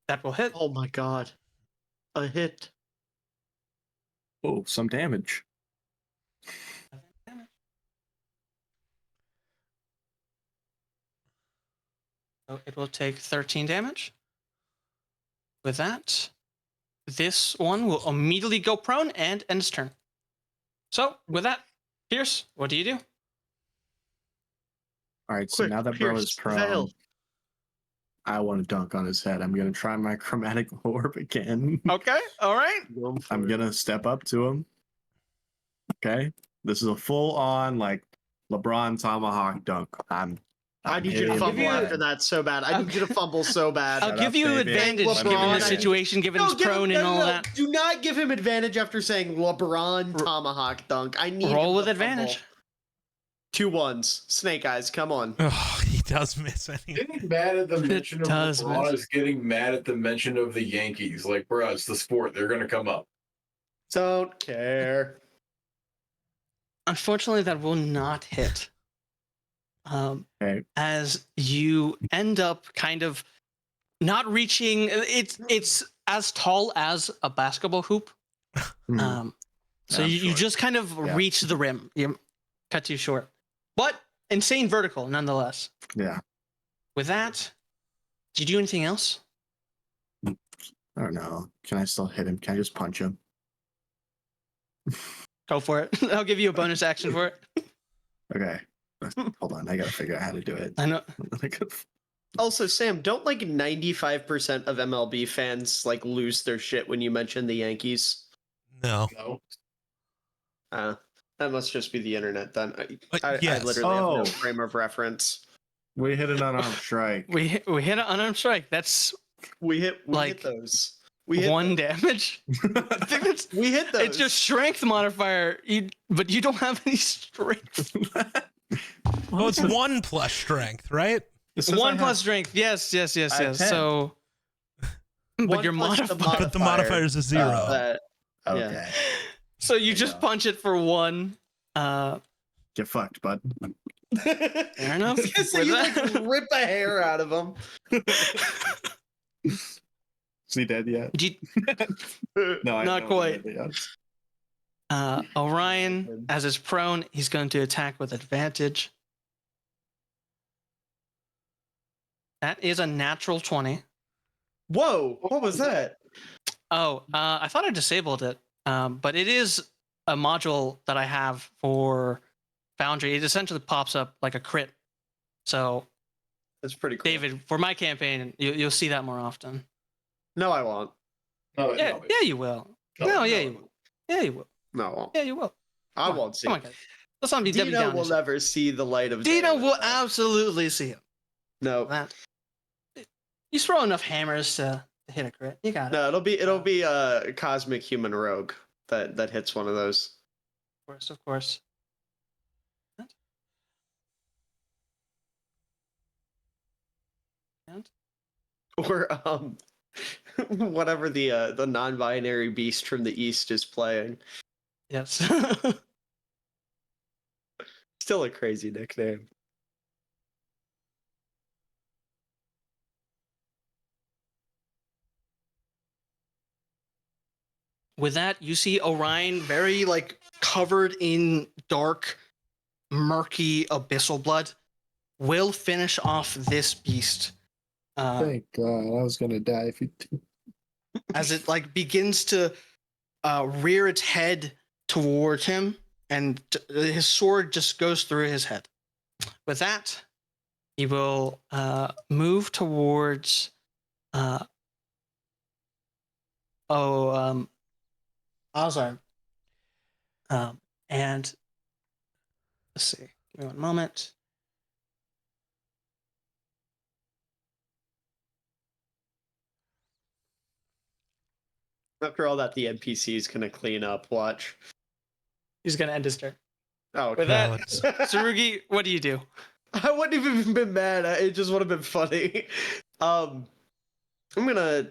That will hit. Oh my god. A hit. Oh, some damage. So it will take 13 damage. With that, this one will immediately go prone and end its turn. So with that, Pierce, what do you do? All right, so Quick, now that bro Pierce, is prone, Veil. I want to dunk on his head. I'm gonna try my chromatic orb again. Okay. All right. I'm gonna step up to him. Okay, this is a full-on like LeBron tomahawk dunk. I need you to hitting fumble you- after that so bad. I need you to fumble so bad. I'll Shut give up, you baby. advantage LeBron, given the I- situation, given he's give him- prone and all that. Do not give him advantage after saying LeBron tomahawk dunk. I need Roll him with to advantage. fumble. 2 1s. Snake eyes, come on. Oh, he does miss anyway. Getting mad at the mention of does LeBron miss. is getting mad at the mention of the Yankees. Like, bro, it's the sport. They're gonna come up. Don't care. Unfortunately, that will not hit. Okay. As you end up kind of not reaching, it's as tall as a basketball hoop. Hmm. So I'm you short. just kind of Yeah. reach the rim. You cut you short, but insane vertical nonetheless. Yeah. With that, did you do anything else? I don't know. Can I still hit him? Can I just punch him? Go for it. I'll give you a bonus action for it. Okay. Hold on. I gotta figure out how to do it. I know. Also, Sam, don't like 95% of MLB fans like lose their shit when you mention the Yankees? No. No. That must just be the internet then. I Yes. literally have no Oh. frame of reference. We hit an unarmed strike. We hit an unarmed strike. That's We hit Like, those. We hit one those. damage. I think that's We hit those. it's your strength modifier. But you don't have any strength. Well, it's 1 plus strength, right? It says I 1 have- plus strength. Yes. I have 10. So, but One your plus the modifier. But the modifier is a 0. that. Okay. So you just punch it for 1. Get fucked, bud. Fair enough. so With you that- like rip a hair out of him. Is he dead yet? Did No, I Not don't quite. think he is. Orion, as is prone, he's going to attack with advantage. That is a natural 20. Whoa! What was that? Oh, I thought I disabled it, but it is a module that I have for Foundry. It essentially pops up like a crit. So, That's pretty cool. David, for my campaign, you'll see that more often. No, I won't. No, Yeah, no, yeah, you will. No, yeah, you will. Yeah, you will. No, I won't. Yeah, you will. I Come on, won't see. Come on, it. guys. Let's not be Debbie Dino will Downers. never see the light of day. Dino with will that. absolutely see it. No, That. You throw enough hammers to hit a crit. You got it. no, it'll be a cosmic human rogue that hits one of those. Of course, of course. And Or whatever the non-binary beast from the east is playing. yes. Still a crazy nickname. With that, you see Orion very like covered in dark, murky, abyssal blood. Will finish off this beast. Thank God. I was gonna die if you. As it like begins to rear its head towards him, and his sword just goes through his head. With that, he will move towards Alzar. And let's see. Give me one moment. After all that, the NPC is gonna clean up. Watch. He's gonna end his turn. Oh, With okay. that, Tsurugi, what do you do? I wouldn't even been mad. It just would have been funny. I'm gonna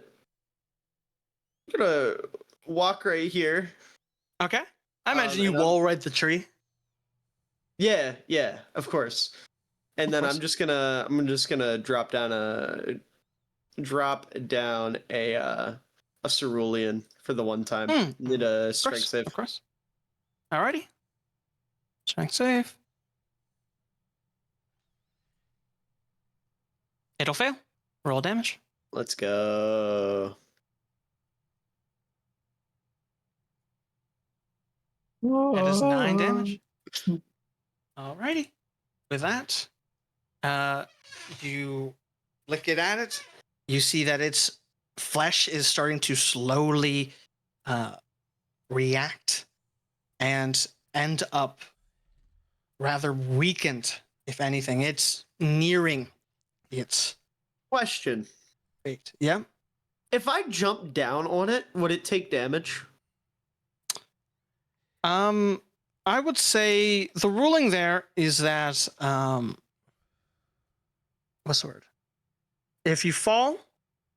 walk right here. Okay. I imagine you and wall ride the tree. Yeah, of course. And then course. I'm just gonna drop down a cerulean for the one time. Need a Of strength course, save. of course. Alrighty. Strength save. It'll fail. Roll damage. Let's go. That is 9 damage. Alrighty. With that, you looking at it, you see that its flesh is starting to slowly react and end up rather weakened, if anything. It's nearing its Question: fate. Yeah. if I jump down on it, would it take damage? I would say the ruling there is that what's the word? If you fall,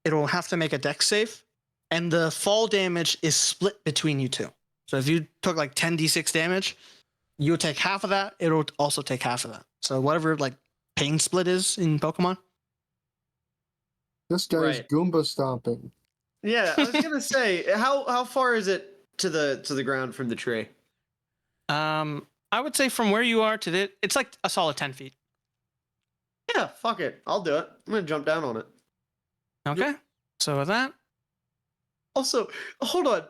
it'll have to make a dex save, and the fall damage is split between you two. So if you took like 10d6 damage, you would take half of that. It'll also take half of that. So whatever like pain split is in Pokemon. This guy's Right. Goomba stomping. Yeah, I was gonna say, how far is it to the ground from the tree? I would say from where you are to it's like a solid 10 feet. Yeah, fuck it, I'll do it. I'm gonna jump down on it. Okay. So with that, Also, hold on.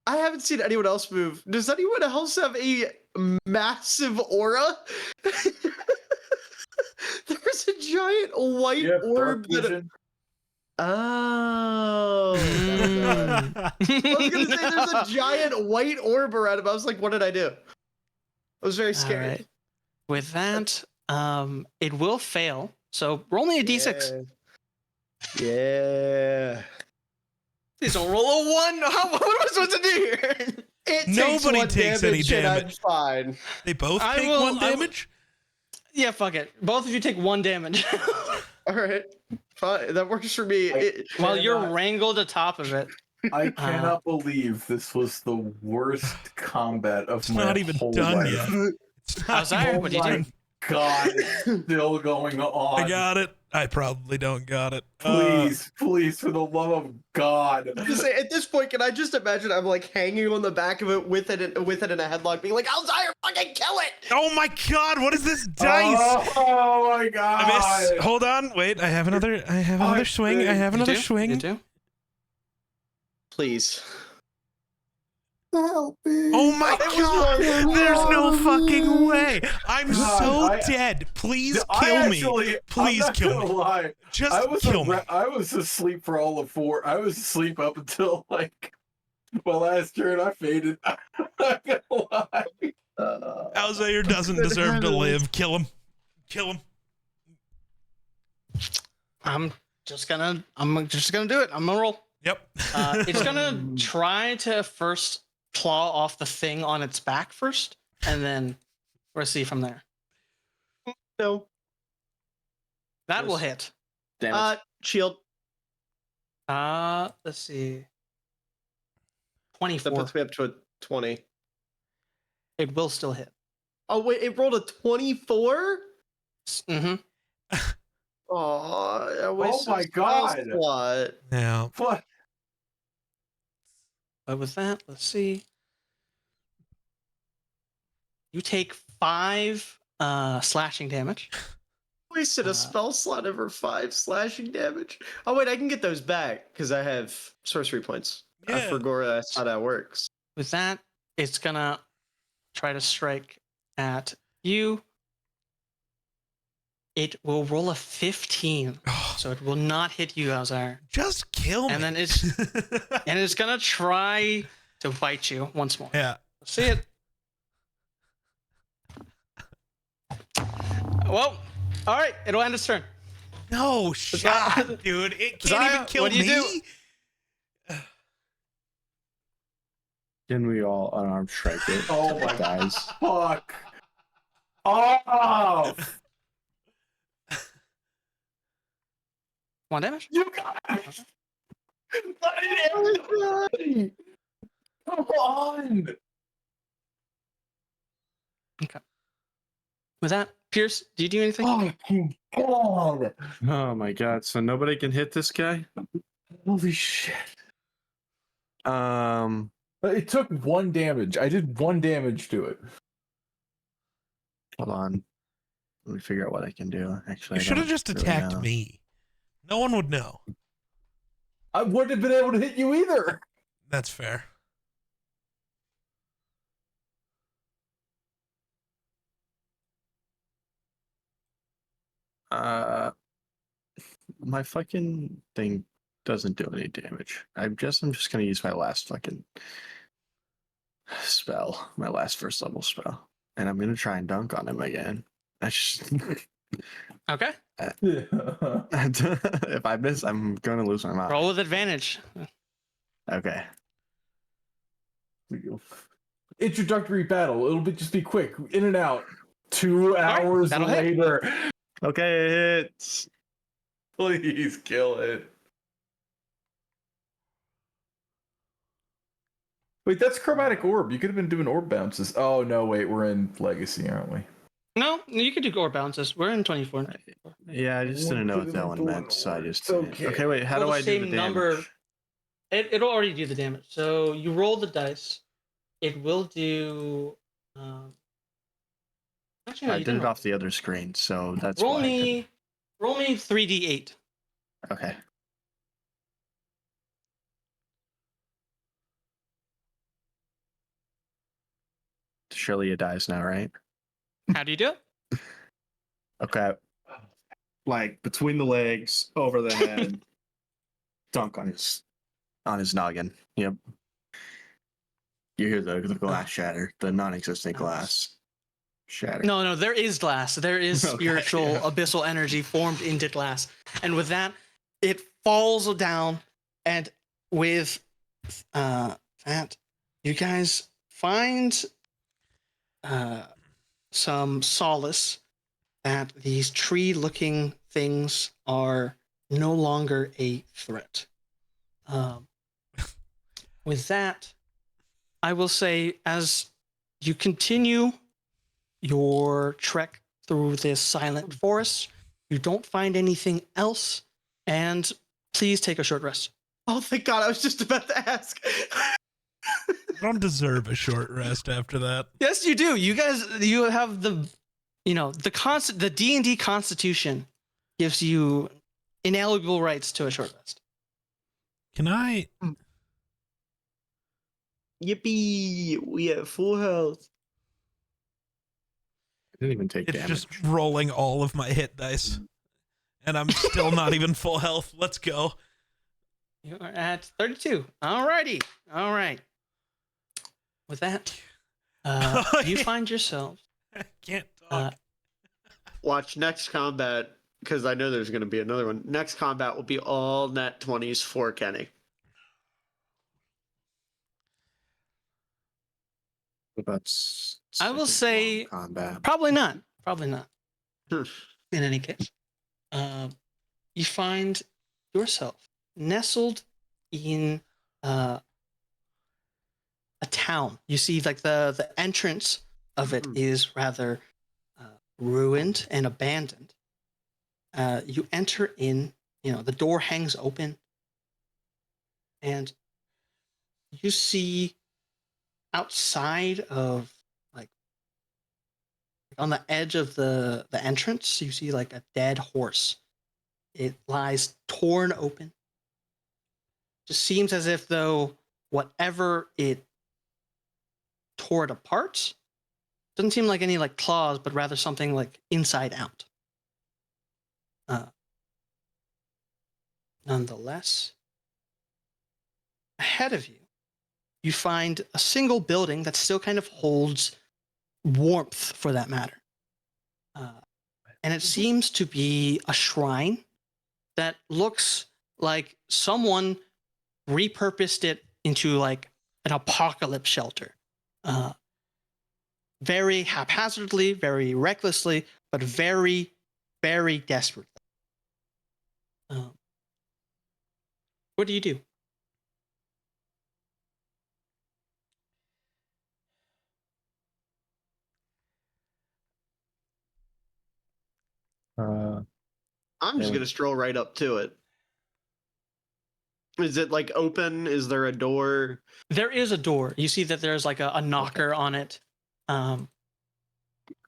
I haven't seen anyone else move. Does anyone else have a massive aura? There's a giant white You have dark orb that. vision? Oh. I was gonna say there's a giant white orb around him. I was like, what did I do? I was very scared. all right. With that, it will fail. So roll me a d6. Yeah. Please don't roll a 1. What am I supposed to do here? It Nobody one takes any and I'm damage. fine. They both I take will- one I will- damage? Yeah, fuck it. Both of you take 1 damage. All right. Fine. That works for me. While you're Cannot- wrangled atop of it. I cannot believe this was the worst combat of It's my not even whole done life. yet. It's How's not that? even What do you done. do? God, it's still going on. I got it. I probably don't got it. Please, please, for the love of God. To say, at this point, can I just imagine I'm like hanging on the back of it with it in a headlock, being like, Alzire, fucking kill it! Oh my god, what is this dice? Oh my God. I miss. Hold on, wait. I have another swing. I have You another do? swing. You do? Please. Help me. Oh my god! There's no fucking way! I'm God, so dead. Please kill I me. actually, Please I'm not kill gonna me. lie. Just I was kill me. I was asleep for all of 4. I was asleep up until like my last turn. I faded. I'm not gonna lie. Alzair doesn't deserve to live. Kill him. Kill him. I'm just gonna do it. I'm gonna roll. Yep. It's gonna try to first claw off the thing on its back first, and then we'll see from there. No. That will hit. Shield. Let's see. That 24. puts me up to a 20. It will still hit. Oh, wait, it rolled a 24? Mm-hmm. Oh, I wasted my a spell God. slot. Yeah. What? But with that, let's see. You take 5 slashing damage. Wasted a spell slot over 5 slashing damage. Oh, wait, I can get those back because I have sorcery points. I Yeah. forgot that's how that works. With that, it's gonna try to strike at you. It will roll a 15, so it will not hit you, Alzire. Just kill me. And then it's gonna try to bite you once more. Yeah. Let's see it. Well, all right, it'll end its turn. No shot, dude. It can't Zaya, even kill what do you me. Can we all unarmed strike it? Oh my guys. Fuck. Oh. 1 damage. You guys. Everybody. Come on. With that, Pierce, do you do anything? Fucking God. Oh my god! So nobody can hit this guy. Holy shit. Um. It took 1 damage. I did 1 damage to it. Hold on. Let me figure out what I can do. Actually, You I should have don't just really attacked know. me. No one would know. I wouldn't have been able to hit you either. That's fair. my fucking thing doesn't do any damage. I'm just gonna use my last fucking spell, my last first level spell, and I'm gonna try and dunk on him again. I just, Okay. if I miss, I'm gonna lose my mind. Roll with advantage. Okay. Introductory battle. It'll just be quick, in and out. 2 hours that'll hit. later. Okay, it hits. Please kill it. Wait, that's chromatic orb. You could have been doing orb bounces. Oh no, wait, we're in legacy, aren't we? No, you could do gore bounces. We're in 24. Yeah, I just didn't know what that one meant, so I just didn't. Okay. Okay, wait, how Roll do the I do the same damage? number. It'll already do the damage. So you roll the dice. It will do. Actually, no, I you did didn't it off the other screen, so that's roll why. me. Roll me 3d8. Okay. Surely it dies now, right? How do you do it? Okay. Like between the legs, over the head, dunk on his noggin. Yep. You hear the glass shatter, the non-existent Nice. glass shatter. No, there is glass. There is Okay, spiritual yeah. abyssal energy formed into glass, and with that, it falls down. And with that, you guys find some solace that these tree-looking things are no longer a threat. With that, I will say, as you continue your trek through this silent forest, you don't find anything else, and please take a short rest. Oh, thank God! I was just about to ask. I don't deserve a short rest after that. Yes, you do. You guys, you have the, the D&D Constitution gives you inalienable rights to a short rest. Can I? Yippee! We have full health. I didn't even take It's damage. just rolling all of my hit dice, and I'm still not even full health. Let's go. You are at 32. Alrighty. All right. With that, you find yourself. I can't Uh, talk. Watch next combat, because I know there's going to be another one. Next combat will be all net 20s for Kenny. That's I will say combat. probably not. Probably not. Hmm. In any case, you find yourself nestled in a town. You see, like the entrance of it is rather ruined and abandoned. You enter in. The door hangs open, and you see outside of, like, on the edge of the entrance, you see like a dead horse. It lies torn open. Just seems as if though whatever it tore it apart doesn't seem like any like claws, but rather something like inside out. Nonetheless, ahead of you, you find a single building that still kind of holds warmth, for that matter. And it seems to be a shrine that looks like someone repurposed it into like an apocalypse shelter. Very haphazardly, very recklessly, but very, very desperately. What do you do? I'm just Yeah. going to stroll right up to it. Is it like open? Is there a door? There is a door. You see that there's like a knocker on it. Will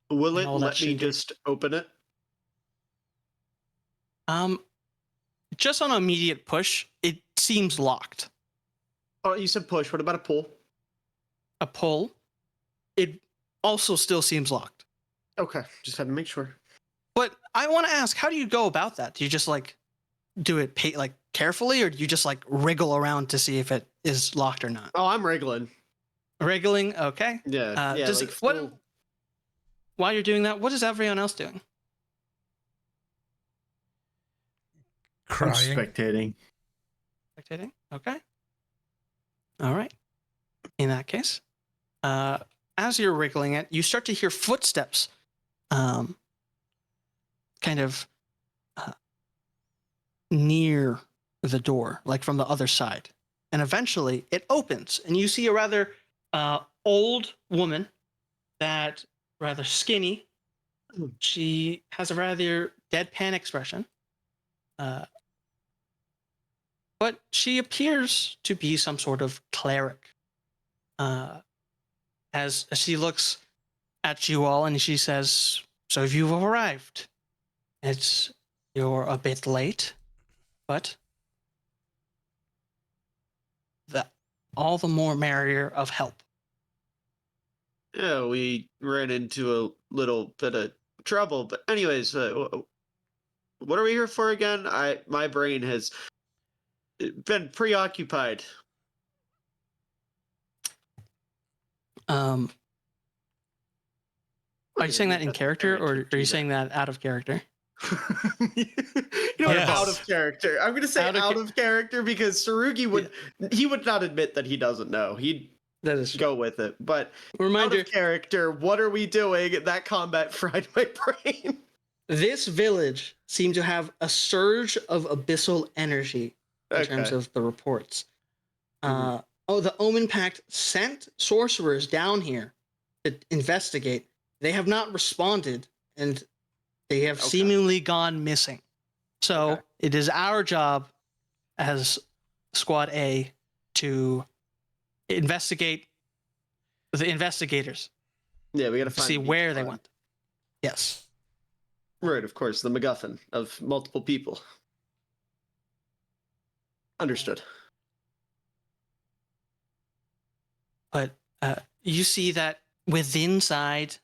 And it all that let me shit. just open it? Just on an immediate push, it seems locked. Oh, you said push. What about a pull? A pull, it also still seems locked. Okay, just had to make sure. But I want to ask, how do you go about that? Do you just like do it like carefully, or do you just like wriggle around to see if it is locked or not? Oh, I'm wriggling. Wriggling, okay. Yeah. Yeah. Does like what? full- While you're doing that, what is everyone else doing? I'm Crying. spectating. Spectating. Okay. All right. In that case, as you're wriggling it, you start to hear footsteps, kind of near the door, like from the other side. And eventually it opens, and you see a rather old woman that rather skinny. She has a rather deadpan expression. But she appears to be some sort of cleric. As she looks at you all and she says, "So you've arrived. You're a bit late, but all the more merrier of help." Yeah, we ran into a little bit of trouble, but anyways, what are we here for again? My brain has been preoccupied. Are you saying that in character, or are you saying that out of character? you know, Yes. out of character. I'm gonna say Out out of of character because Sarugi would he would not admit that he doesn't know. He'd That is go with it. But out reminder. of character, what are we doing? That combat fried my brain. This village seemed to have a surge of abyssal energy in terms of the reports. Mhm. The Omen Pact sent sorcerers down here to investigate. They have not responded, and they have Okay. seemingly gone missing. So Okay. it is our job as Squad A to investigate the investigators Yeah, we gotta to find see the where they squad. went. Yes. Right, of course, the MacGuffin of multiple people. Understood. But you see that within side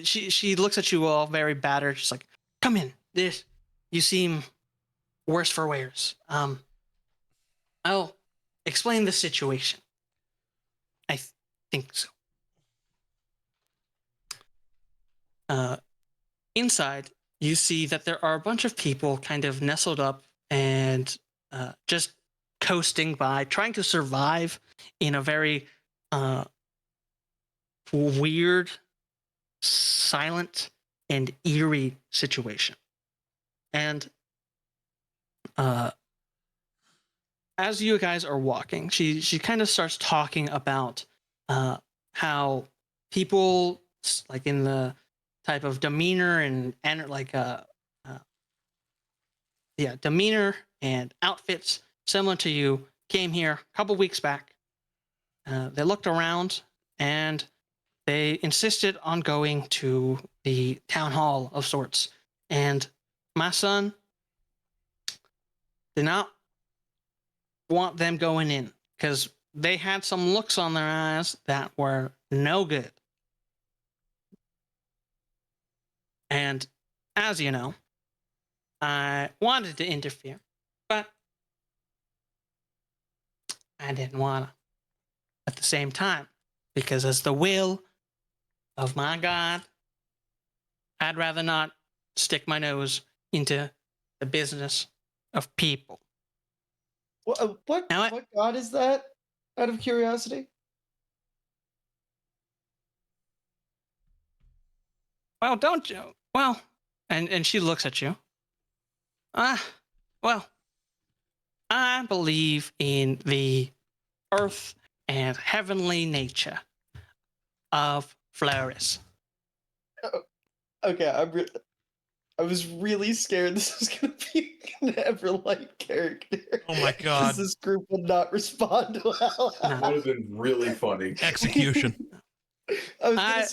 she looks at you all very battered. She's like, "Come in. This you seem worse for wears. I'll explain the situation. I think so." Inside, you see that there are a bunch of people kind of nestled up and just coasting by, trying to survive in a very weird, silent, and eerie situation. And as you guys are walking, she kind of starts talking about how people like in the type of demeanor and like demeanor and outfits similar to you came here a couple weeks back. They looked around and they insisted on going to the town hall of sorts. And my son did not want them going in because they had some looks on their eyes that were no good. And as you know, I wanted to interfere, but I didn't want to at the same time, because as the will of my God, I'd rather not stick my nose into the business of people. What Now what god is that? Out of curiosity. Well, don't you? Well, and she looks at you. Well, I believe in the earth and heavenly nature of Floris. Okay, I was really scared this was gonna be an Everlight character. Oh my God. Because this group would not respond well. No. Would have been really funny. Execution. I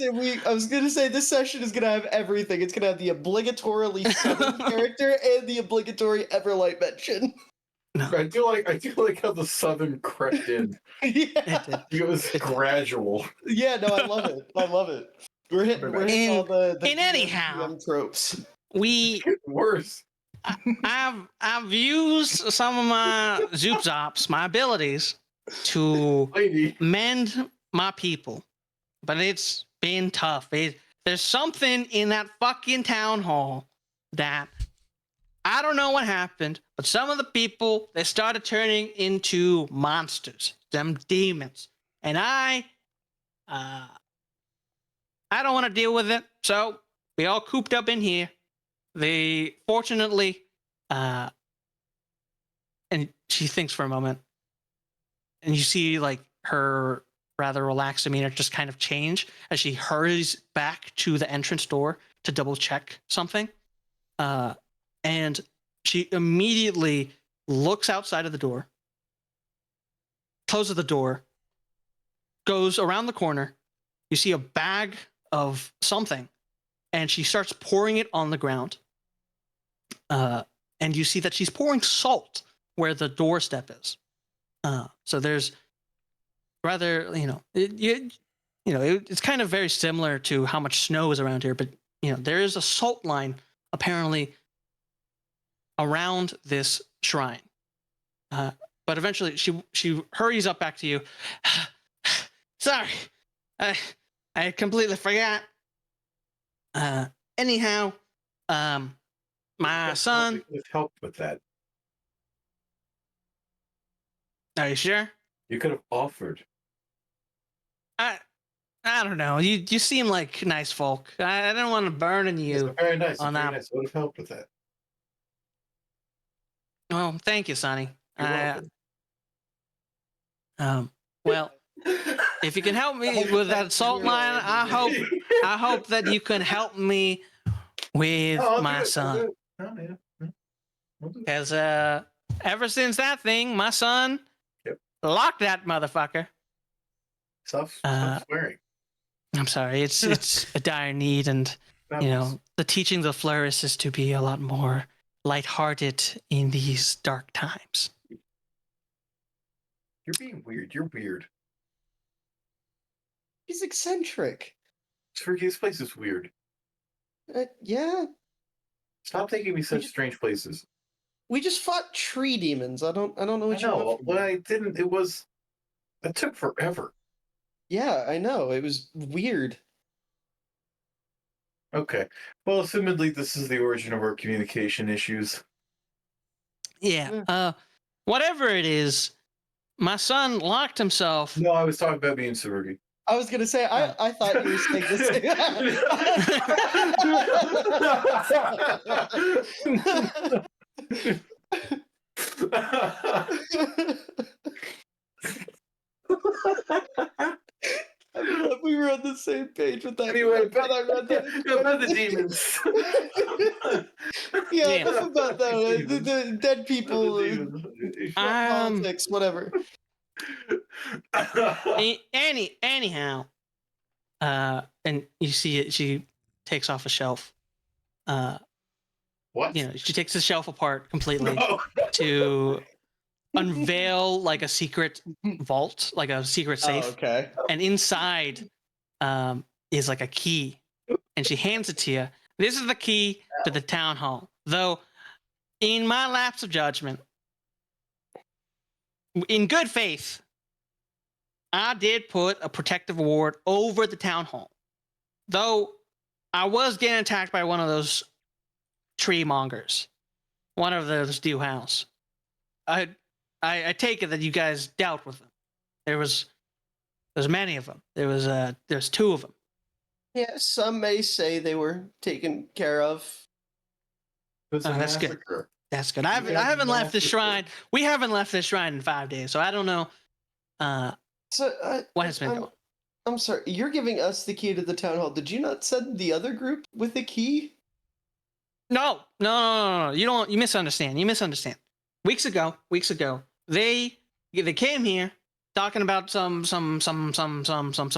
was gonna say this session is gonna have everything. It's gonna have the obligatorily Southern character and the obligatory Everlight mention. No, I do like how the Southern crept in. Yeah. it did. It was gradual. Yeah, no, I love it. I love it. We're hitting all the In DM anyhow. tropes. We Worse. I've used some of my zoop zops, my abilities, to Lady. mend my people, but it's been tough. There's something in that fucking town hall that I don't know what happened, but some of the people, they started turning into monsters, them demons, and I don't want to deal with it. So we all cooped up in here. They fortunately, and she thinks for a moment, and you see like her rather relaxed demeanor just kind of change as she hurries back to the entrance door to double check something. And she immediately looks outside of the door, closes the door, goes around the corner. You see a bag of something, and she starts pouring it on the ground. And you see that she's pouring salt where the doorstep is. So there's rather, it's kind of very similar to how much snow is around here, but there is a salt line apparently around this shrine. But eventually she hurries up back to you. Sorry, I completely forgot. Anyhow, my son. With help with that, Are you sure? you could have offered. I don't know. You seem like nice folk. I don't want to burden Yes, you. very nice. on Very that. nice. Would have helped with that. Well, thank you, Sonny. You're welcome. Well, if you can help me with that salt line, I hope that you can help me with Oh, I'll my do it, I'll son. do it. Oh, yeah. I'll do it. Because ever since that thing, my son Yep. locked that motherfucker. Stop swearing. I'm sorry. It's a dire need, and the teaching of Flourish is to be a lot more lighthearted in these dark times. You're being weird. You're weird. He's eccentric. This place is weird. Yeah, Stop taking me such strange places. we just fought tree demons. I don't know I what you want. know. from When me. I didn't, it took forever. Yeah, I know. It was weird. Okay. Well, assumedly, this is the origin of our communication issues. Yeah. Whatever it is, my son locked himself. No, I was talking about being Tsurugi. I was gonna say I thought you were saying the same. I thought we were on the same page with that. Anyway, but I read that. about the demons. Yeah, Yeah. enough about that. The dead people, politics, whatever. Anyhow, and you see it. She takes off a shelf. What? She takes the shelf apart completely No. to unveil like a secret vault, like a secret safe. Oh, okay. And inside is like a key, and she hands it to you. This is the key to the town hall. Though, in my lapse of judgment, in good faith, I did put a protective ward over the town hall. Though I was getting attacked by one of those tree mongers, one of those Dew House. I take it that you guys dealt with them. There's many of them. There's two of them. Yeah, some may say they were taken care of. It's a That's good. massacre. That's good. I haven't left this shrine. We haven't left this shrine in 5 days, so I don't know So what has been going. I'm sorry. You're giving us the key to the town hall. Did you not send the other group with the key? No. You misunderstand. Weeks ago, they came here talking about some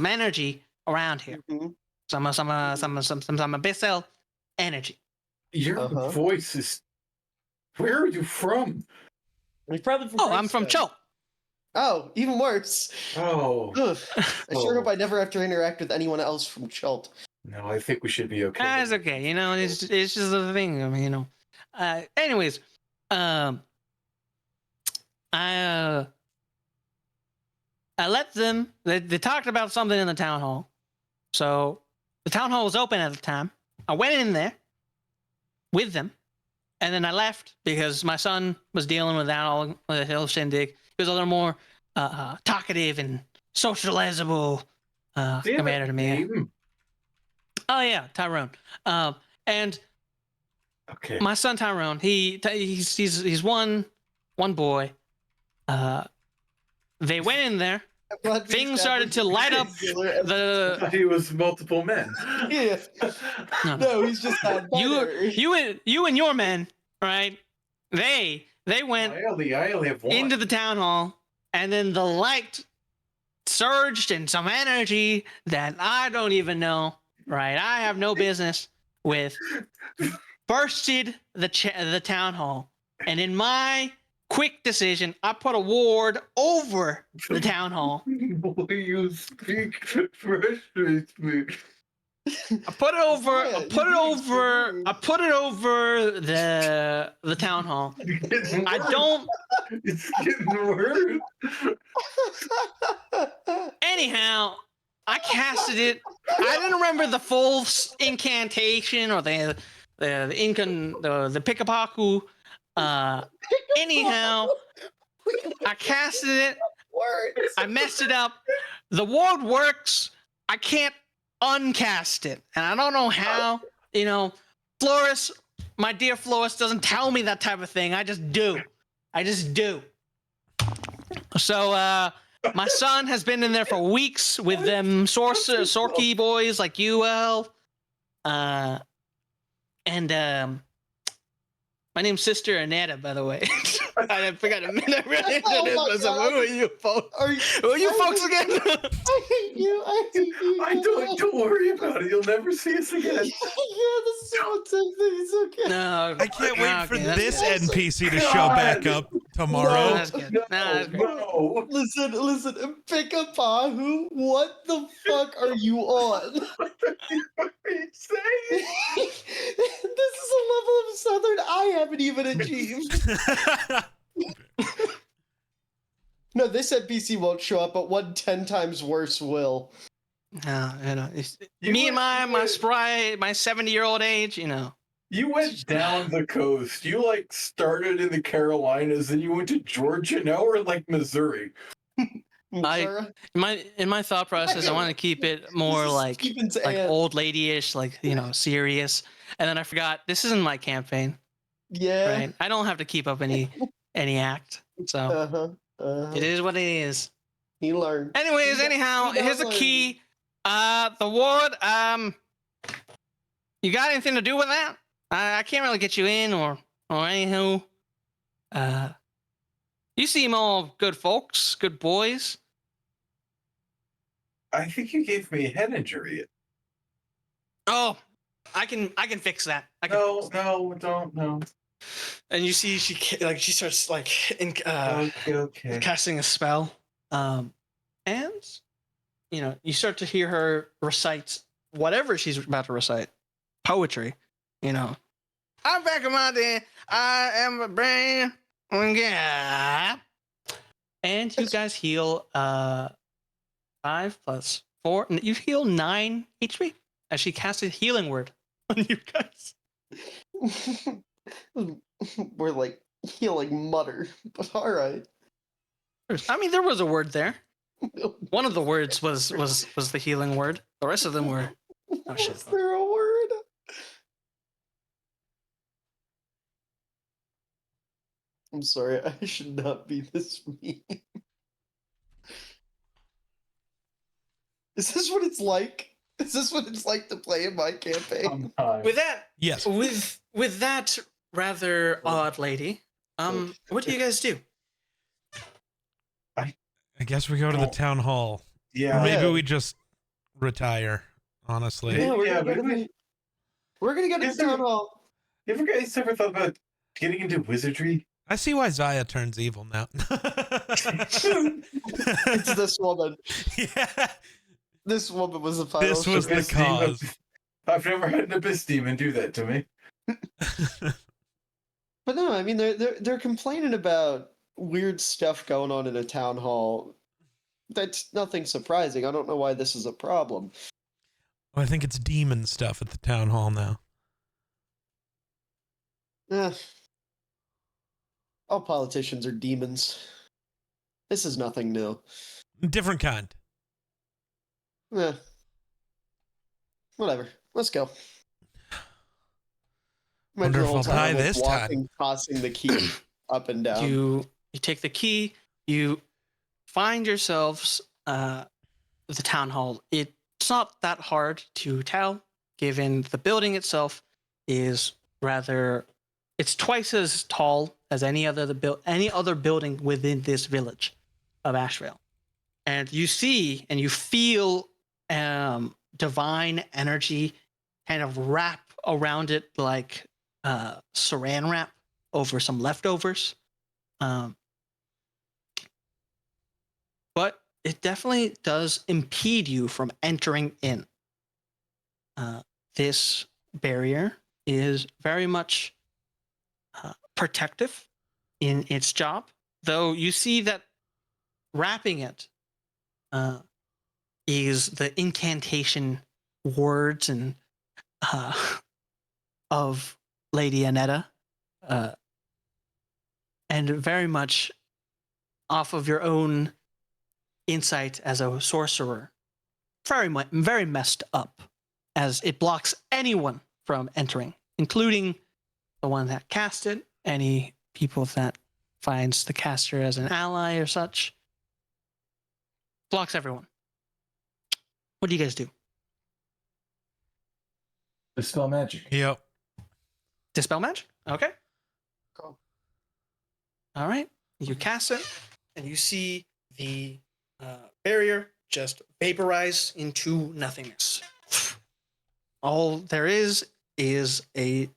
energy around here. Mm-hmm. Some abyssal energy. Your voice is. Where are you from? He's probably from. I'm from Princeton. Cho. Oh, even worse. Oh. Ugh. I sure hope I never have to interact with anyone else from Chult. No, I think we should be okay. It's okay. It's just a thing. I mean, Anyways, I let them. They talked about something in the town hall, so the town hall was open at the time. I went in there with them, and then I left because my son was dealing with that all with the whole shindig. He was a little more talkative and socializable compared to me. Name? Oh yeah, Tyrone. And Okay. my son Tyrone, he's one boy. They went in there. Things started to light up. I The thought he was multiple men. Yeah. no, No, he's just not better. you and your men, right? They went I only have one. into the town hall, and then the light surged and some energy that I don't even know, right? I have no business with, bursted the town hall, and in my quick decision, I put a ward over the town hall. The way you speak frustrates me. I put it over. Yeah, I put it you over. do. I put it over the town hall. I don't. It's getting worse. Anyhow, I casted it. I didn't remember the full incantation or the pikapaku. Anyhow, I casted it. Words. I messed it up. The ward works. I can't uncast it, and I don't know how. You know, Floris, my dear Floris, doesn't tell me that type of thing. I just do. So, my son has been in there for weeks with them Sorky boys like you, El. And my name's Sister Anetta, by the way. I forgot to mention it. Oh my God. Who are you folks? Who are you folks again? I hate you. I hate you. Don't worry about it. You'll never see us again. Yeah, this is so tempting. It's okay. No, I can't wait for okay, that's this good. NPC to show back up tomorrow. That's good. No, That's great. no. Listen, Pikapahu, what the fuck are you on? What are you saying? This is a level of Southern I haven't even achieved. No, this NPC won't show up, but 10 times worse will. No, You me and went- my spry, my 70-year-old age, you know. You went down the coast. You started in the Carolinas, and you went to Georgia. Now we're in Missouri. Missouri? In my thought process, I want to keep it more This is like Stephen's aunt. old lady-ish, serious. And then I forgot this isn't my campaign, Yeah. right? I don't have to keep up any act, so Uh-huh. it is what it is. He learned. Anyways, He anyhow, here's a downloaded key. The ward. You got anything to do with that? I can't really get you in or anywho. You seem all good folks, good boys. I think you gave me a head injury. Oh, I can fix that. No, don't, no. And you see, she starts Okay. casting a spell, and you start to hear her recite whatever she's about to recite, poetry. I'm back in my day. I am a brain. Yeah. And you guys heal 5 + 4. You heal 9 HP as she casted healing word on you guys. We're healing mutter, but all right. I mean, there was a word there. One of the words was the healing word. The rest of them were. Oh shit! Is there a word? I'm sorry, I should not be this mean. Is this what it's like? Is this what it's like to play in my campaign? With that, Yes. with that rather odd lady, what do you guys do? I guess we go to the town hall. Yeah. Or maybe Yeah. we just retire, honestly. Yeah, we're Yeah, gonna go to maybe- the- we're gonna go to Is the there- town hall. You guys ever thought about getting into wizardry? I see why Zaya turns evil now. It's this woman. Yeah. This woman was the final. This was the Abyss demon- cause. I've never had an abyss demon do that to me. But no, I mean they're complaining about weird stuff going on in a town hall. That's nothing surprising. I don't know why this is a problem. I think it's demon stuff at the town hall now. Eh, all politicians are demons. This is nothing new. Different kind. Eh, whatever. Let's go. Imagine the Wonder if whole I'll die time this walking, tossing the key up and down. You take the key. You find yourselves the town hall. It's not that hard to tell, given the building itself is rather. It's twice as tall as any other building within this village of Ashvale, and you see and you feel divine energy kind of wrap around it like saran wrap over some leftovers. But it definitely does impede you from entering in. This barrier is very much protective in its job, though you see that wrapping it is the incantation words and of Lady Annetta, and very much off of your own insight as a sorcerer, very messed up, as it blocks anyone from entering, including the one that cast it, any people that finds the caster as an ally or such. Blocks everyone. What do you guys do? Dispel magic. Yep. Dispel magic? Okay. Cool. All right. You cast it, and you see the barrier just vaporize into nothingness. All there is a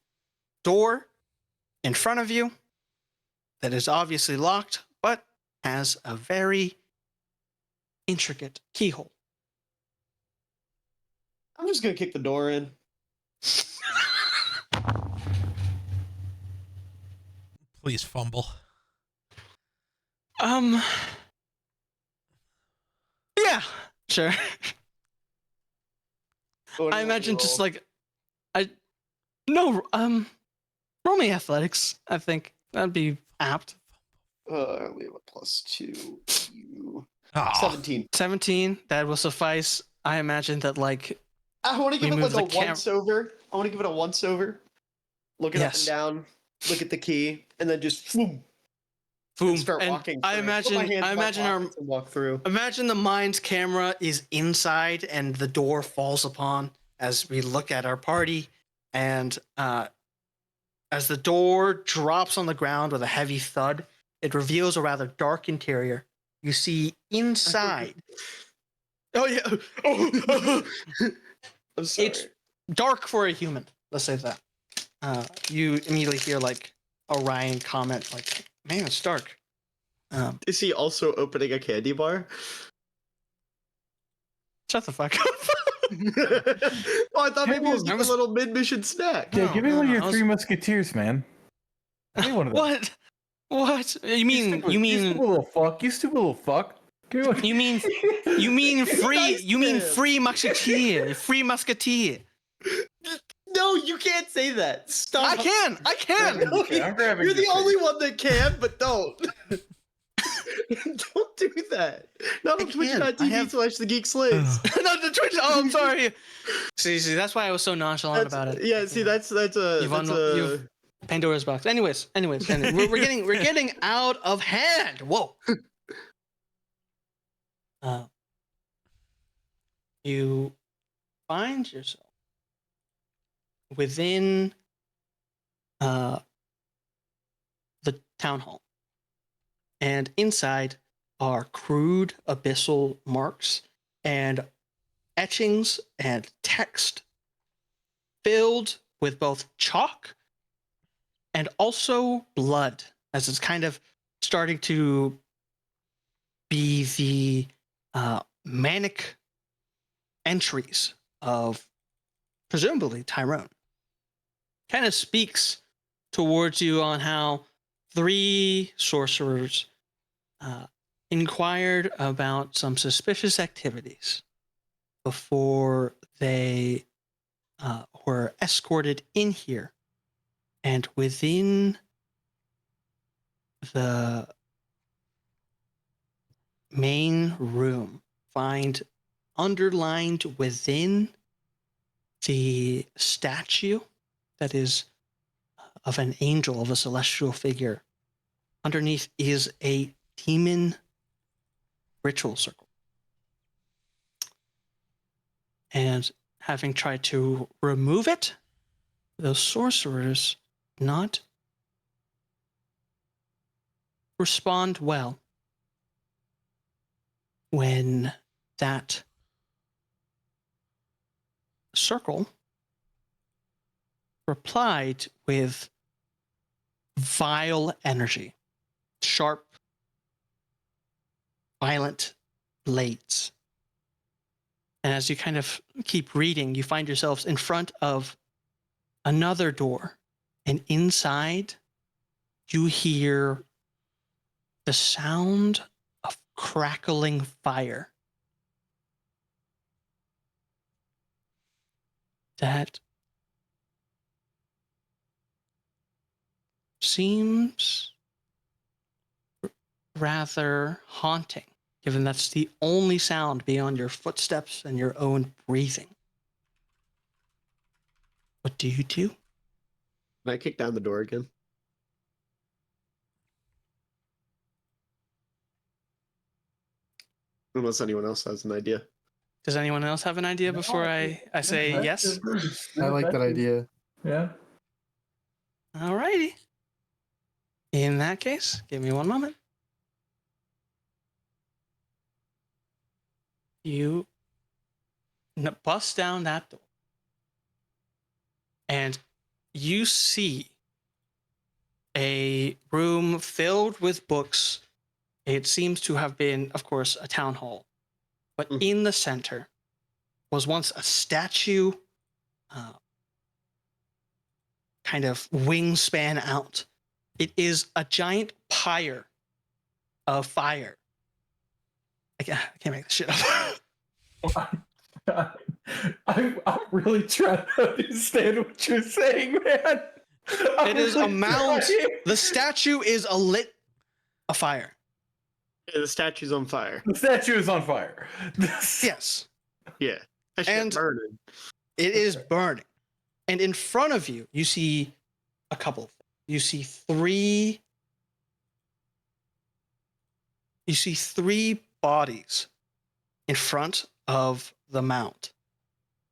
door in front of you that is obviously locked, but has a very intricate keyhole. I'm just gonna kick the door in. Please fumble. Yeah, sure. What do I you want imagine me to just roll? like roll me athletics. I think that'd be apt. We have a +2. You. Oh, 17. 17, that will suffice. I imagine that like I want to give We it move like a the cam- once over. I want to give it a once over. Look it up and Yes. down. Look at the key, and then just boom, boom. start And walking. I through. Put my imagine hands in my our pockets and walk through. imagine the mind's camera is inside and the door falls upon as we look at our party, and as the door drops on the ground with a heavy thud, it reveals a rather dark interior. You see inside. Oh yeah. Oh, I'm sorry. it's dark for a human. Let's say that. You immediately hear like Orion comment, like, "Man, it's dark." Is he also opening a candy bar? Shut the fuck up. Oh, I thought maybe he was I getting was- a little mid-mission snack. Yeah, No, give me no, one of no, your I was- Three Musketeers, man. Give me one of them. What? What? You mean You stupid little fuck. You stupid little fuck. Give me one. you mean free Nice you mean man. free musketeer. Free musketeer. No, you can't say that. Stop. I can. No, Okay, I'm grabbing you're the your only face. one that can, but don't. Don't do that. Not on I can. I twitch.tv have- slash the Geek Slaves. No, the Twitch. Oh, I'm sorry. See, that's why I was so nonchalant That's, about it. yeah, see, that's a You've Pandora's box. Anyways, we're getting out of hand. Whoa. You find yourself within the town hall, and inside are crude abyssal marks and etchings and text filled with both chalk and also blood, as it's kind of starting to be the manic entries of presumably Tyrone. Kind of speaks towards you on how 3 sorcerers inquired about some suspicious activities before they were escorted in here. And within the main room, find underlined within the statue that is of an angel, of a celestial figure. Underneath is a demon ritual circle. And having tried to remove it, those sorcerers not respond well when that circle replied with vile energy, sharp, violent blades. And as you kind of keep reading, you find yourselves in front of another door, and inside you hear the sound of crackling fire that seems rather haunting, given that's the only sound beyond your footsteps and your own breathing. What do you do? Can I kick down the door again? Unless anyone else has an idea. Does anyone else have an idea before I say yes? I like that idea. Yeah. Alrighty. In that case, give me one moment. You bust down that door. And you see a room filled with books. It seems to have been, of course, a town hall. But in the center was once a statue, kind of wingspan out. It is a giant pyre of fire. I can't make this shit up. I'm really trying to understand what you're saying, man. It is a mount. The statue is lit afire. Yeah, the statue's on fire. The statue is on fire. Yes. Yeah. That shit And- burning. It is burning. And in front of you, you see a couple. You see three bodies in front of the mount.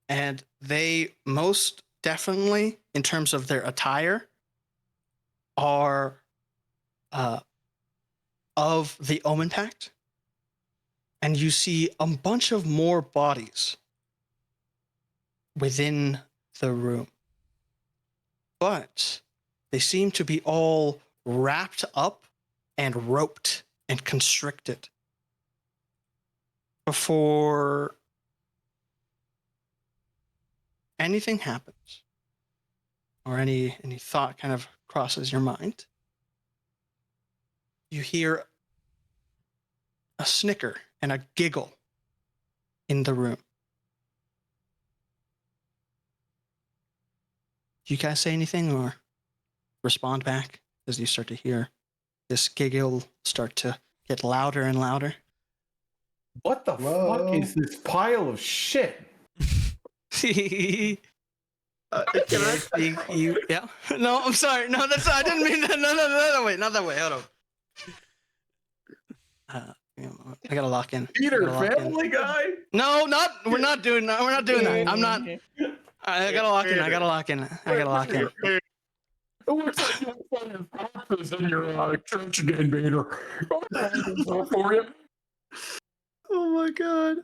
And they most definitely, in terms of their attire, are of the Omen Pact. And you see a bunch of more bodies within the room. But they seem to be all wrapped up and roped and constricted before anything happens or any thought kind of crosses your mind. You hear a snicker and a giggle in the room. Do you guys say anything or respond back as you start to hear this giggle start to get louder and louder? What the Whoa. fuck is this pile of shit? Can I? Yeah. No, I'm sorry. No, that's I didn't mean that. No, wait, not that way. Hold on. I gotta lock in. Peter, Gotta lock in. Family Guy? No, we're not doing that. We're not doing that. I'm not. I gotta lock in. I gotta lock in. It looks like you have purpose in your church again, Peter. For you. Oh my god.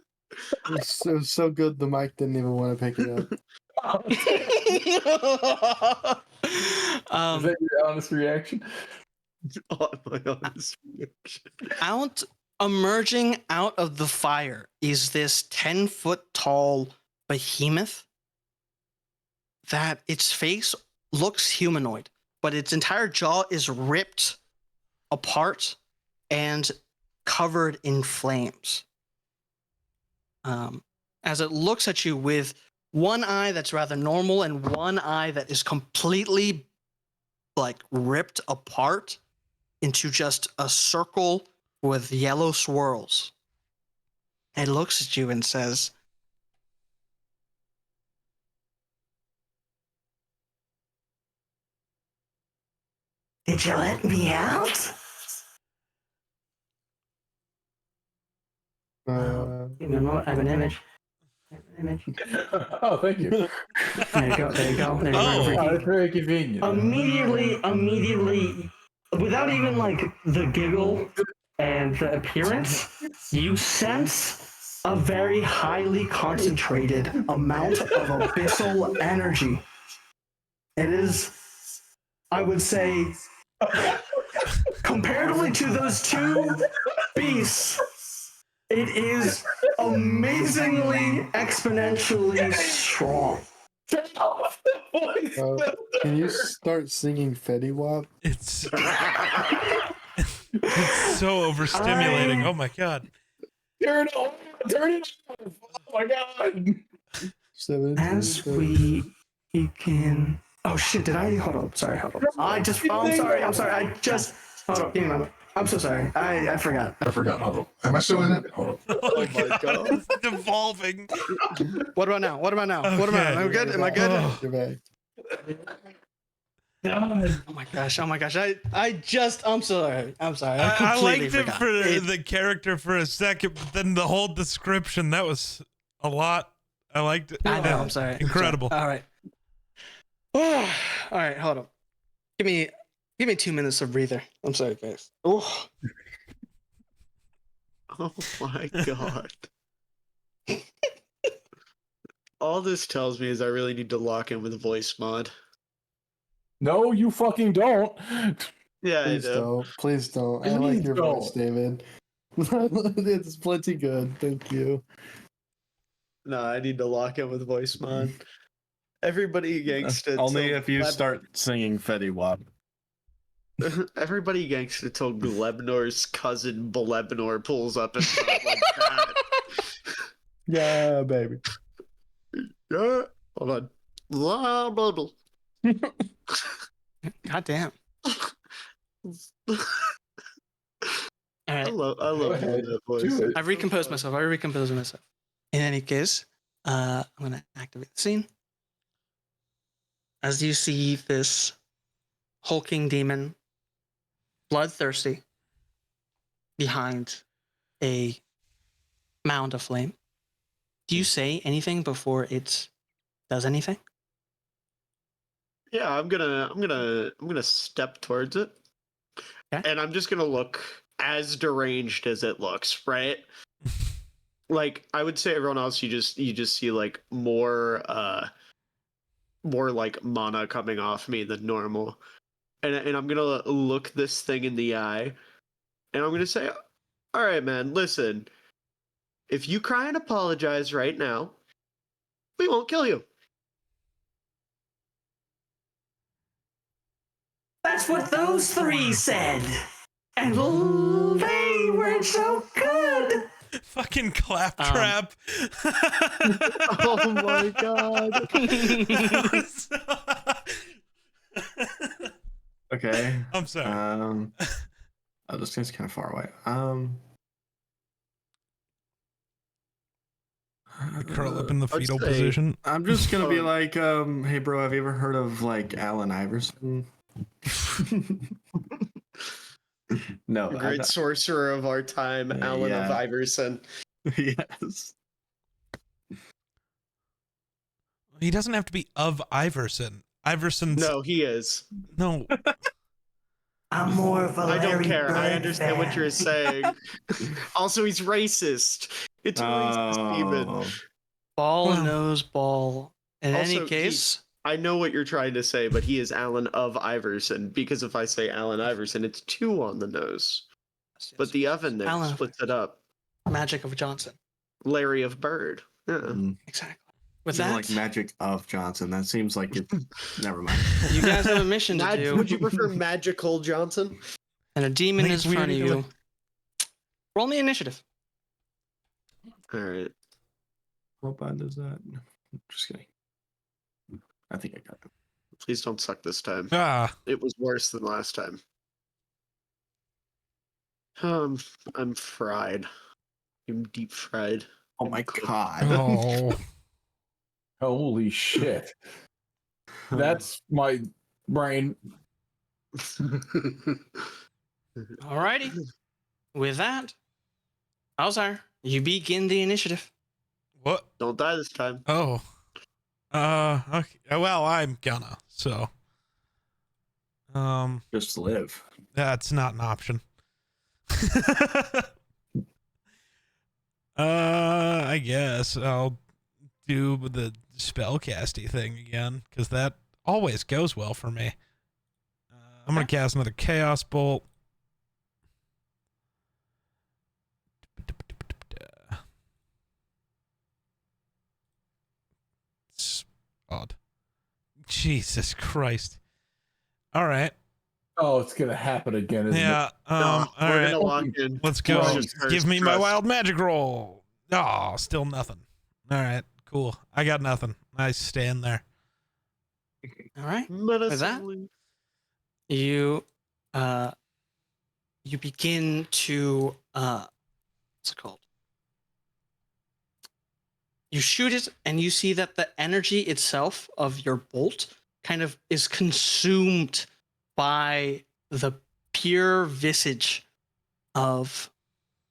It was so good the mic didn't even want to pick it up. Is that your honest reaction? Oh, my honest reaction. Emerging out of the fire is this 10-foot tall behemoth that its face looks humanoid, but its entire jaw is ripped apart and covered in flames. As it looks at you with one eye that's rather normal and one eye that is completely like ripped apart into just a circle with yellow swirls. It looks at you and says, "Did you let me out?" I have an image. Oh, thank you. There you go. There you go. There you Oh. go. Oh, that's very convenient. Immediately, without even like the giggle and the appearance, you sense a very highly concentrated amount of abyssal energy. It is, I would say, comparatively to those two beasts, it is amazingly exponentially strong. Can you start singing Fetty Wap? It's it's so overstimulating. Oh my god. Turn it off! Turn it off! Oh my god! As we begin. Oh shit! Did I? Hold on. Sorry. Hold on. I'm sorry. I just. Hold on. Give me a moment. I'm so sorry. I forgot. Hold on. Am I still in it? Hold on. Oh my god. It's devolving. What about now? What about now? What about now? Am I good? Am I good? Oh. You're back. Oh my gosh. Oh my gosh. I'm sorry. I'm sorry. I I completely liked it forgot. for the character for a second, but then the whole description, that was a lot. I liked it. I know. I'm sorry. Incredible. All right. All right. Hold on. Give me 2 minutes of breather. I'm sorry, guys. Oh. Oh my god. All this tells me is I really need to lock in with voice mod. No, you fucking don't. Yeah, Please I do. don't. Please don't. I Please like your don't. voice, David. It's plenty good. Thank you. No, I need to lock in with voice mod. Everybody gangsta. Only till if you Gleb- start singing Fetty Wap. Everybody gangsta till Glebnor's cousin Blebnor pulls up and stuff like that. Yeah, baby. Yeah. Hold on. Blah, blah, blah. God damn. All I right. love Go doing ahead. that voice. Do it. I've recomposed myself. In any case, I'm going to activate the scene. As you see this hulking demon, bloodthirsty, behind a mound of flame. Do you say anything before it does anything? Yeah, I'm gonna step towards it. Okay. And I'm just gonna look as deranged as it looks, right? Like I would say everyone else, you just see like more like mana coming off me than normal. And I'm gonna look this thing in the eye and I'm gonna say, all right, man, listen. If you cry and apologize right now, we won't kill you. That's what those three said. And they weren't so good. Fucking claptrap. Oh my god. Okay. I'm sorry. Oh, this thing's kind of far away. Curl up in the I'd fetal say- position. I'm just gonna be like, hey, bro, have you ever heard of like Allen Iverson? No, The great sorcerer of our time, Alan of Yeah. Iverson. Yes. He doesn't have to be of Iverson. Iverson's No, he is. no. I'm more of a I don't Larry care. I Bird understand what fan. you're saying. Also, he's racist. It's a racist demon. Oh. Ball Well. knows ball. In Also, any case, I know what you're trying to say, but he is Alan of Iverson because if I say Alan Iverson, it's 2 on the nose. But the oven there Alan. splits it up. magic of Johnson. Larry of Bird. Yeah. Mm. Exactly. With You're that, like magic of Johnson. That seems like it. Never mind. you guys have a mission to do, Would you prefer Magical Johnson? and a demon think is it's in front of weird either you. Roll me initiative. All right. What button is that? Just kidding. I think I got it. Please don't suck this time. Ah, It was worse than last time. I'm fried. I'm deep fried. Oh my god. oh. Holy shit. That's my brain. Alrighty. With that, Alzar, you begin the initiative. What? Don't die this time. Oh. Okay. Well, I'm gonna. So. Just live. That's not an option. I guess I'll do the spellcasty thing again because that always goes well for me. I'm gonna cast another chaos bolt. It's odd. Jesus Christ. All right. Oh, it's gonna happen again, isn't Yeah. it? All We're right. gonna lock in. Let's go. Trust, Give me my trust. wild magic roll. Oh, still nothing. All right. Cool. I got nothing. I stand there. All right. Menacingly. You you begin to what's it called? You shoot it and you see that the energy itself of your bolt kind of is consumed by the pure visage of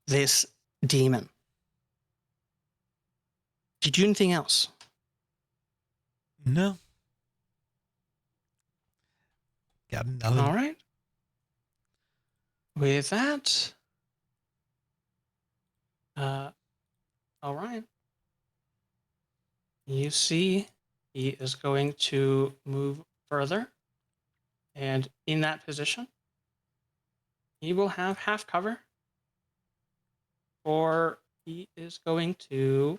this demon. Did you do anything else? No. Got nothing. All right. With that, all right. You see, he is going to move further, and in that position, he will have half cover, or he is going to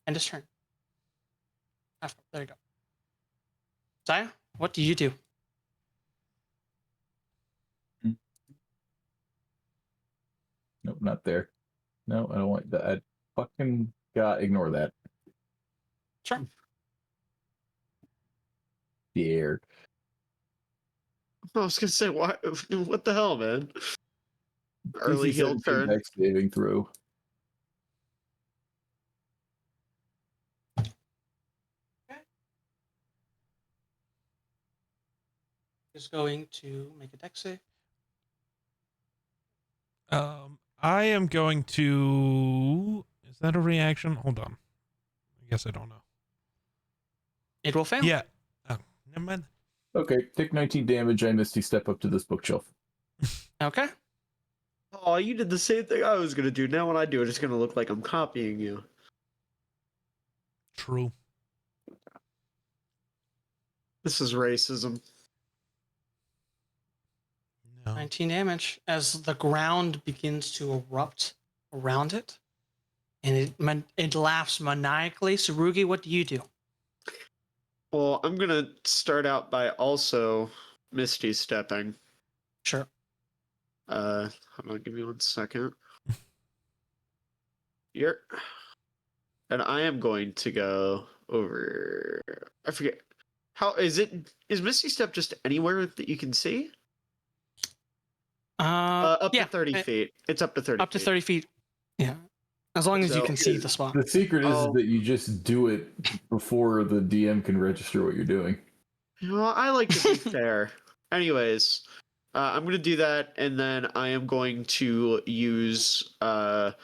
end his turn. Half, there you go. Zaya, what do you do? Nope, not there. No, I don't want that. I fucking got. Ignore that. Sure. The air. I was gonna say, what the hell, man? Early DC heal 17 turn. dex saving throw. Is going to make a dex save. I am going to. Is that a reaction? Hold on. I guess I don't know. It will fail. Yeah. Oh, never mind. Okay, take 19 damage. I Misty step up to this bookshelf. Okay. Oh, you did the same thing I was gonna do. Now when I do it, it's gonna look like I'm copying you. True. This is racism. No. 19 damage as the ground begins to erupt around it, and it laughs maniacally. Sarugi, what do you do? Well, I'm gonna start out by also Misty stepping. Sure. Hold on, give me 1 second. Here. And I am going to go over. I forget. How is it? Is Misty Step just anywhere that you can see? Up Yeah, to 30 feet. It's up to 30 up to feet. 30 feet. Yeah. As long as you So- can see the spot. The secret is Oh. that you just do it before the DM can register what you're doing. Well, I like to be fair. Anyways, I'm going to do that, and then I am going to use my.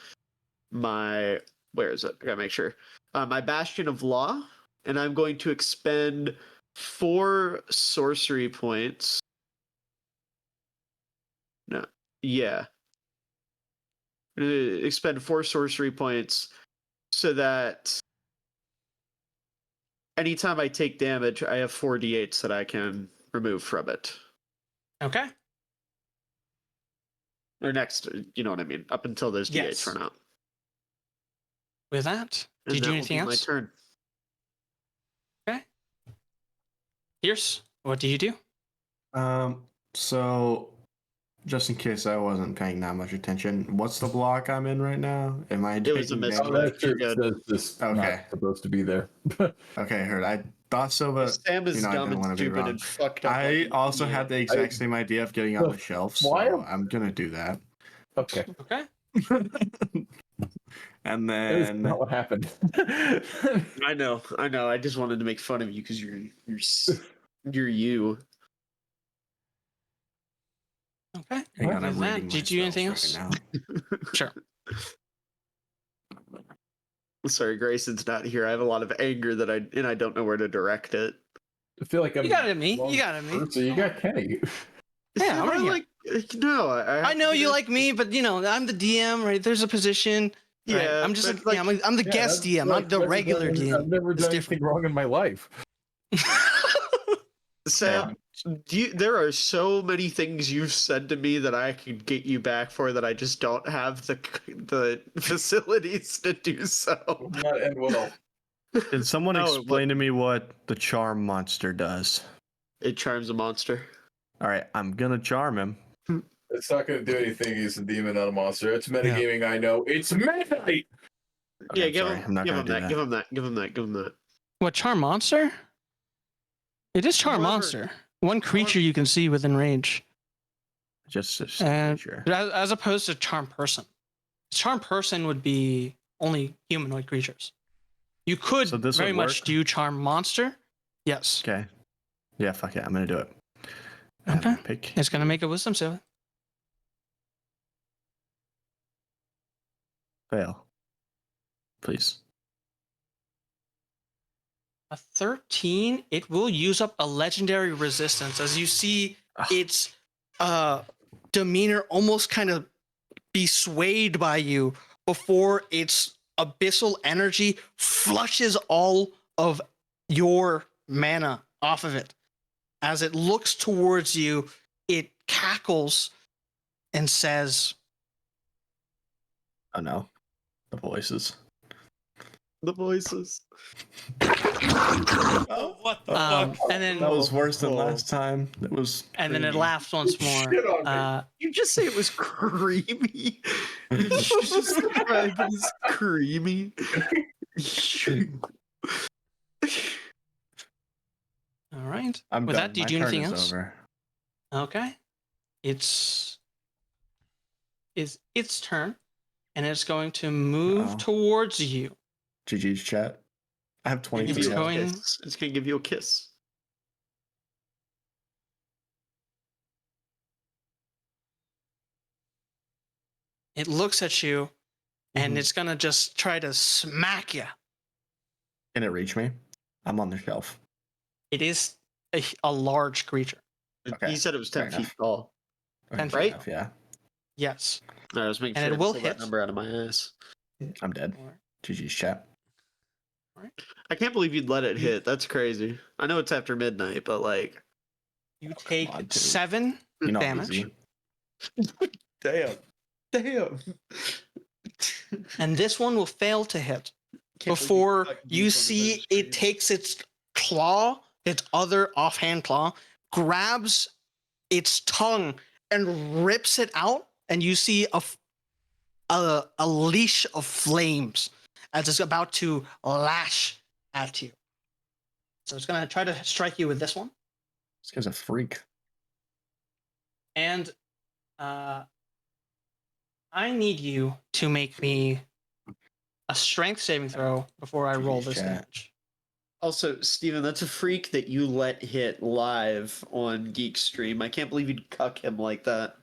Where is it? I gotta make sure. My Bastion of Law, and I'm going to expend 4 sorcery points. No, yeah. Expend 4 sorcery points so that anytime I take damage, I have 4 d8s that I can remove from it. Okay. Or next, you know what I mean, up until those d8s Yes. run out. With that, And did you that do will anything be my else? turn. Pierce, what do you do? So just in case I wasn't paying that much attention, what's the block I'm in right now? Am I It was a taking miss. Oh, damage? that shirt says this Okay. not supposed to be there. Okay, heard. I thought so, but Sam is I dumb didn't and want to be stupid wrong. and fucked up. I like an also idiot. had the exact same idea of getting on the shelf, so Why? I'm gonna do that. Okay, Okay. And that is then not what happened. I know. I just wanted to make fun of you because you're you. Okay. hang on, With I'm that, reading my did you do anything spells else? right now. Sure. Sorry, Grayson's not here. I have a lot of anger that I don't know where to direct it. I feel like I'm You got it at me. wrong You got it at me. person. You got Kenny. Yeah, I'm right here. like no. I know you like me, but I'm the DM, right? There's a position. Right? Yeah, I'm just but, like, I'm the guest DM, not the regular I've DM. never It's done different. anything wrong in my life. Sam, there are so many things you've said to me that I could get you back for that I just don't have the facilities to do so. Will not end well. Did someone No, explain to me what the charm monster does? It charms a monster. All right, I'm gonna charm him. It's not going to do anything. He's a demon, not a monster. It's metagaming, I know. It's midnight! Okay, Yeah, I'm give sorry, him, I'm not give gonna him do that, that. give him that, give him that, give him that. What, Charm Monster? It is Charm However- Monster. One creature you can see within range. Just a And creature. as opposed to Charm Person. Charm Person would be only humanoid creatures. You could So this very would much work? do Charm Monster. Yes. Okay. Yeah, fuck it. I'm gonna do it. Okay. Pick. It's going to make a wisdom save. Fail. Please. A 13, it will use up a legendary resistance as you see its demeanor almost kind of be swayed by you before its abyssal energy flushes all of your mana off of it. As it looks towards you, it cackles and says, Oh no. The voices. The voices. Oh, what the fuck? and then That was worse than Oh. last time. It was. and then it creepy. laughs once more. Shit on me. You just say it was creamy. Did you just describe it as creamy? All right. I'm With done. that, do you My do turn anything is else? Over. Okay. It's its turn, and it's going to move Uh-oh. towards you. GG's chat. I have It's 23 You're health. going- It's gonna give you a kiss. It looks at you, and Mhm. it's gonna just try to smack you. Can it reach me? I'm on the shelf. It is a large creature. Okay, He said it was 10 fair feet enough. tall. Okay, fair Right? enough, yeah. Yes. I was making And sure it to will pull hit. that number out of my ass. I'm dead. GG's chat. I can't believe you'd let it hit. That's crazy. I know it's after midnight, but like, You take on, dude. 7 You know, damage, easy. damn. and this one will fail to hit. Can't believe Before fucking you used one of see those it trees. takes its claw, its other offhand claw, grabs its tongue and rips it out, and you see a leash of flames as it's about to lash at you. So it's gonna try to strike you with this one, This guy's a freak. and I need you to make me a strength saving throw before I roll Jeez, this chat. damage. Also, Steven, that's a freak that you let hit live on Geek Stream. I can't believe you'd cuck him like that.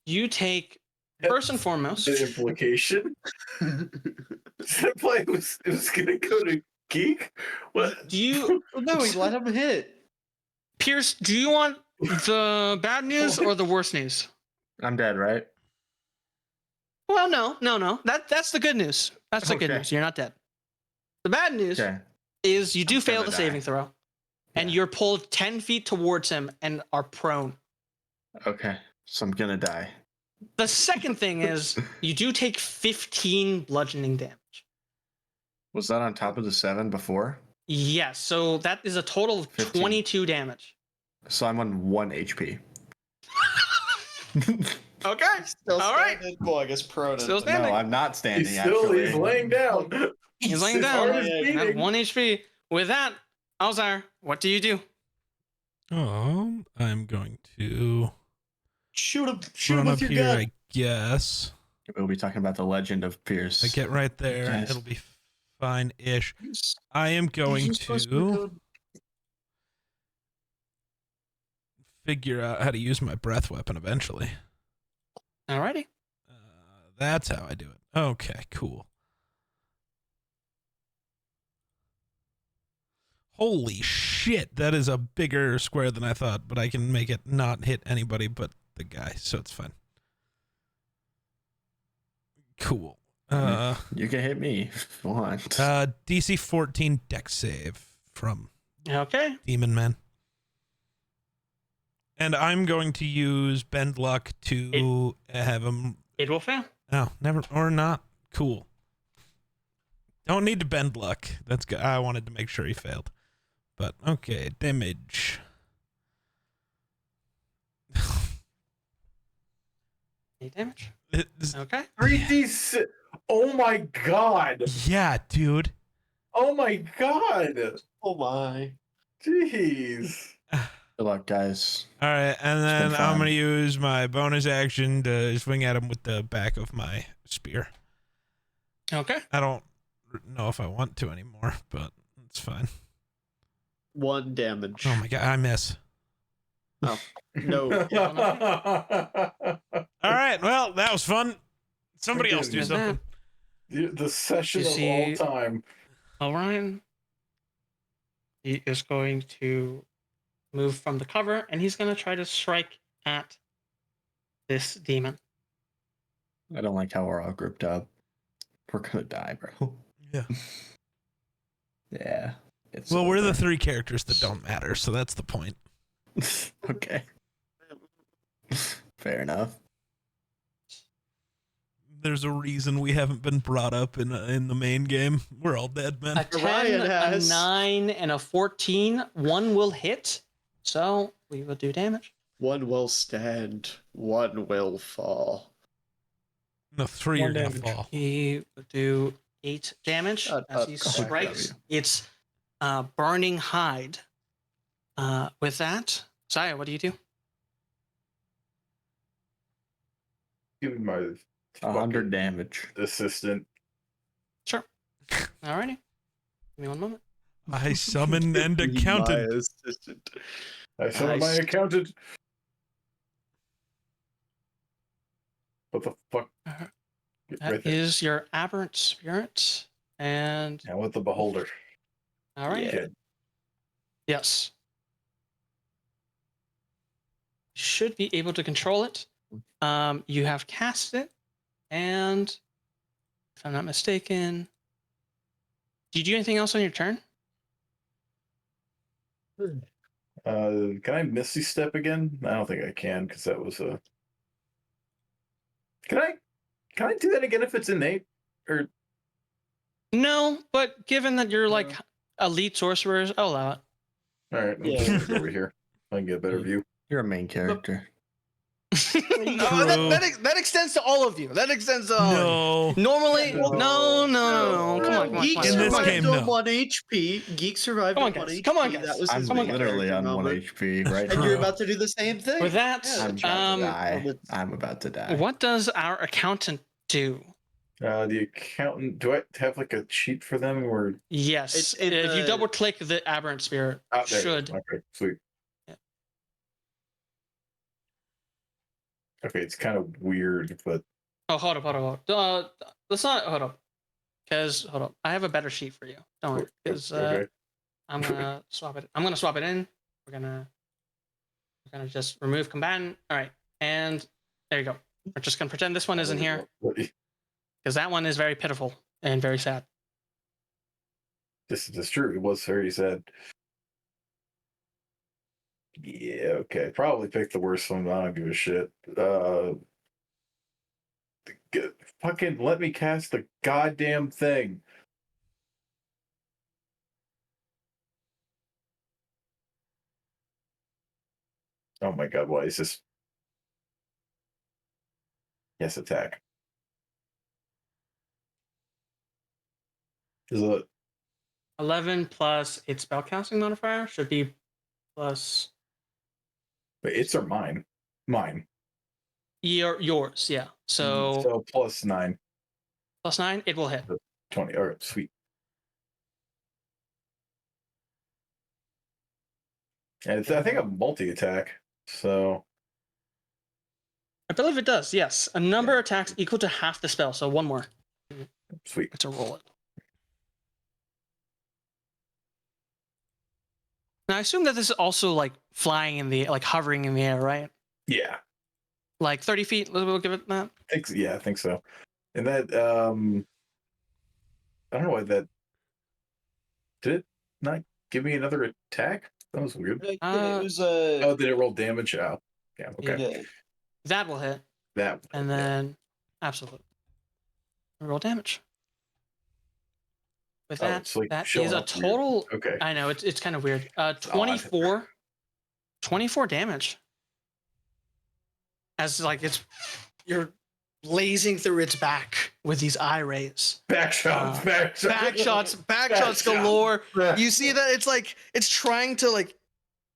You take first and foremost. The implication. That play was gonna go to Geek? What? Do you, No, he let him hit. Pierce? Do you want the bad news or the worst news? I'm dead, right? Well, no. That's the good news. That's the good Okay. news. You're not dead. The bad news Okay. is you do I'm fail gonna the die. saving throw, and Yeah. you're pulled 10 feet towards him and are prone. Okay. So I'm gonna die. The second thing is you do take 15 bludgeoning damage. Was that on top of the 7 before? Yes, so that is a total of 15. 22 damage. So I'm on 1 HP. Okay. Still All right. standing. Well, I guess prone. Still No, standing. I'm not He's standing. still actually. he's laying down. He's laying His down. heart is And have beating. 1 HP. With that, Alzar, what do you do? I'm going to Shoot him. Shoot him run with up your here, gun. I guess. We'll be talking about the legend of Pierce. I get right there. Yes. It'll be fine-ish. I am going to figure out how to use my breath weapon eventually. Alrighty. That's how I do it. Okay, cool. Holy shit, that is a bigger square than I thought, but I can make it not hit anybody but the guy, so it's fine. Cool. You can hit me if you want. DC 14 dex save from Okay. Demon Man. And I'm going to use Bend Luck to have him. It will fail. Oh, never or not. Cool. Don't need to Bend Luck. That's good. I wanted to make sure he failed. But okay, damage. 8 damage. It's- Okay. 3d6. Oh my god. yeah, dude. Oh my god. Oh my. Jeez. Good luck, guys. All right, and then been I'm fun. going to use my bonus action to swing at him with the back of my spear. Okay. I don't know if I want to anymore, but it's fine. 1 damage. Oh my god, I miss. No. All right, well, that was fun. Somebody else do With something. The session You of see- all time. Orion. He is going to move from the cover, and he's going to try to strike at this demon. I don't like how we're all grouped up. We're gonna die, bro. Yeah. Yeah. It's Well, we're the over. 3 characters that don't matter, so that's the point. Okay. Fair enough. There's a reason we haven't been brought up in the main game. We're all dead, man. A 10, Orion a has- 9, and a 14. 1 will hit, so we will do damage. 1 will stand. 1 will fall. No, 3 are 1 gonna damage. fall. He will do 8 damage Shut as up, he Colin. strikes W. its burning hide. With that, Zaya, what do you do? Give me my 100 fucking damage. assistant. Sure. Alrighty. Give me 1 moment. I summon and Be accountant. my assistant. I summon my Nice. accountant. What the fuck? Uh-huh. Get That right there. is your aberrant spirit. And Now with the beholder. all right. Yeah. Yes. You should be able to control it. You have cast it, and if I'm not mistaken, do you do anything else on your turn? Can I Misty Step again? I don't think I can because that was a. Can I do that again if it's innate? Or No, but given that you're like elite sorcerers, I'll allow it. all right, Yeah. let's go over here. I can get a better view. You're a main character. that extends to all of you. That extends to all of you. No. Normally, no. Come on, come on. Geek come on. In this survived game, on no. 1 HP. Geek survived Come on on, 1 guys. HP. Come on, guys. That was I'm his literally character on 1 moment. HP right And now. you're about to do the same thing. With that, I'm about to die. I'm about to die. what does our accountant do? The accountant. Do I have like a sheet for them or? Yes, It's in if you the- double click the aberrant spirit, Oh, there it should. is. Okay, sweet. Yeah. Okay, it's kind of weird, but Oh, hold up. Let's not hold up, because hold up. I have a better sheet for you. Don't worry, because okay. I'm gonna swap it. I'm gonna swap it in. We're gonna just remove combatant. All right, and there you go. We're just gonna pretend this one isn't here, because that one is very pitiful and very sad. This is true. It was very sad. Yeah, okay. Probably picked the worst one. I don't give a shit. Fucking let me cast the goddamn thing. Oh my god, what is this? Yes, attack. Is it 11 plus its spellcasting modifier should be plus wait, it's or mine? Mine. yours, yeah. So So plus 9. plus 9, it will hit. 20. Alright, sweet. And it's, I think, a multi-attack. So I believe it does, yes. A number of attacks equal to half the spell, so one more. sweet. It's a roll it. Now I assume that this is also like flying in the like hovering in the air, right? Yeah. Like 30 feet, we'll give it that. I think so. And that I don't know why that did it not give me another attack? That was weird. It was Oh, did it roll damage? Oh. Yeah, okay. yeah. That will hit. That And then absolutely. Roll damage. With Oh, that, it's like that showing is a up weird. total. Okay. I know it's kind of weird. 24 damage. As like you're blazing through its back with these eye rays. Back shots, back shots. Back Back shots shots. galore. You see that it's like it's trying to like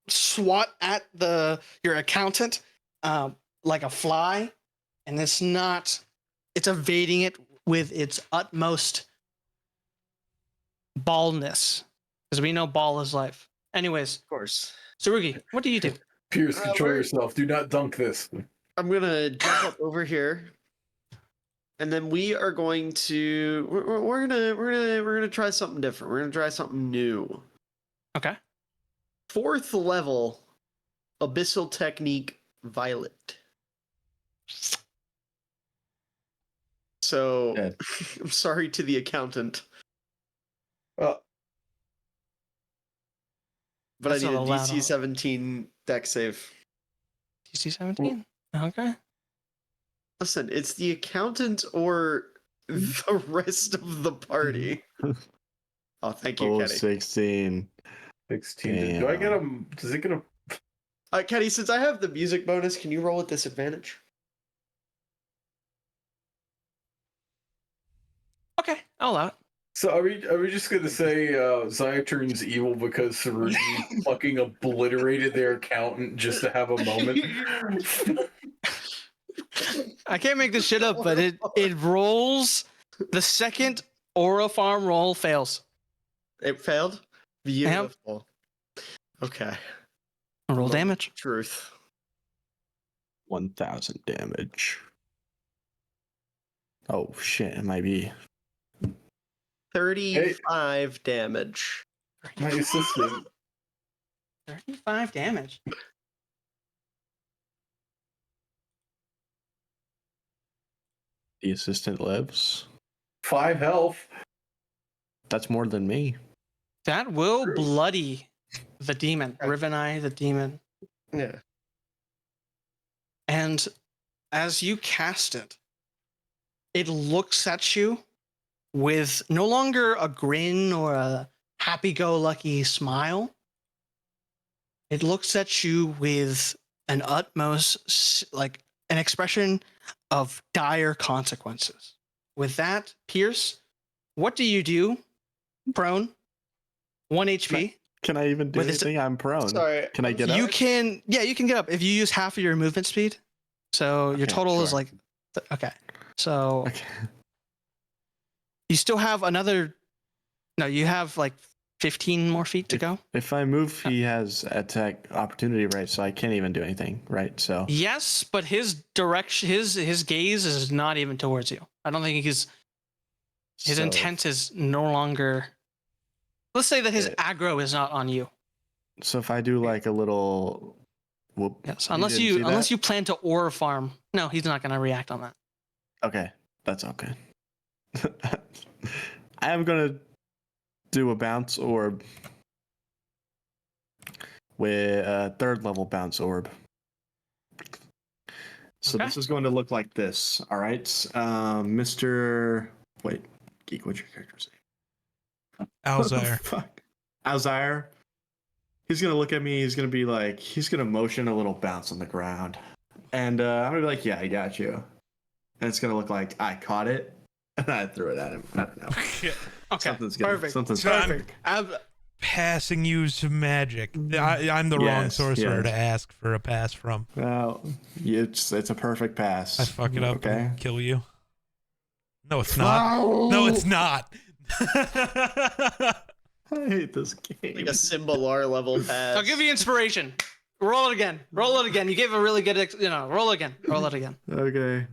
swat at your accountant like a fly, and it's not. It's evading it with its utmost ballness. Because we know ball is life. Anyways, Of course. Sarugi, what do you do? Pierce, control we're- yourself. Do not dunk this. I'm gonna jump up over here, and then we are going to we're gonna try something different. We're gonna try something new. Okay. 4th level, abyssal technique, violet. So Yeah. I'm sorry to the accountant, Oh, but That's I need a not allowed DC on- 17 deck save. DC 17? Okay. Listen, it's the accountant or the rest of the party. Oh, thank you, Oh, Kenny. 16. 16. Do I get him? Does it get a Kenny, since I have the music bonus, can you roll at disadvantage? Okay, I'll allow it. So are we just gonna say Zaya turns evil because Sarugi fucking obliterated their accountant just to have a moment? I can't make this shit up, but it rolls. The second Aura Farm roll fails. It failed? Beautiful. Okay. Roll Love damage. Truth. 1,000 damage. Oh, shit. It might be. 35 damage. My assistant. 35 damage. The assistant lives. 5 health. That's more than me. That will True. bloody the demon. Rivenai the demon. Yeah. And as you cast it, it looks at you with no longer a grin or a happy-go-lucky smile. It looks at you with an utmost, like, an expression of dire consequences. With that, Pierce, what do you do? Prone, 1 HP. Can I even do With this- anything? I'm prone. Sorry. Can I get You up? can, yeah, you can get up if you use half of your movement speed. So your Okay, total is sure. like, okay. So Okay. you still have another, no, you have like 15 more feet to go. If I move, he has attack opportunity, right? So I can't even do anything, right? So Yes, but his direction, his gaze is not even towards you. I don't think his so intent is no longer. Let's say that his Yeah. aggro is not on you. So if I do like a little whoop. Yes, you unless didn't you see unless that? you plan to aura farm. No, he's not going to react on that. Okay, that's okay. I am gonna do a bounce orb with a 3rd level bounce orb. So Okay. this is going to look like this. All right, Mr. Wait, Geek, what's your character's name? Alzire. Fuck. Alzire. he's gonna look at me. He's gonna be like, he's gonna motion a little bounce on the ground, and I'm gonna be like, "Yeah, I got you." And it's gonna look like I caught it and I threw it at him. I don't know. Okay, Something's perfect. Something's Perfect. Passing you some magic. I'm the wrong Yes, sorcerer yes. to ask for a pass from. Well, it's a perfect pass. I fuck it up Okay. and kill you. No, it's not. No, it's not. I hate this game. Like a Symbalar level pass. I'll give you inspiration. Roll it again. Roll it again. You gave a really good, roll again. Roll it again. Okay.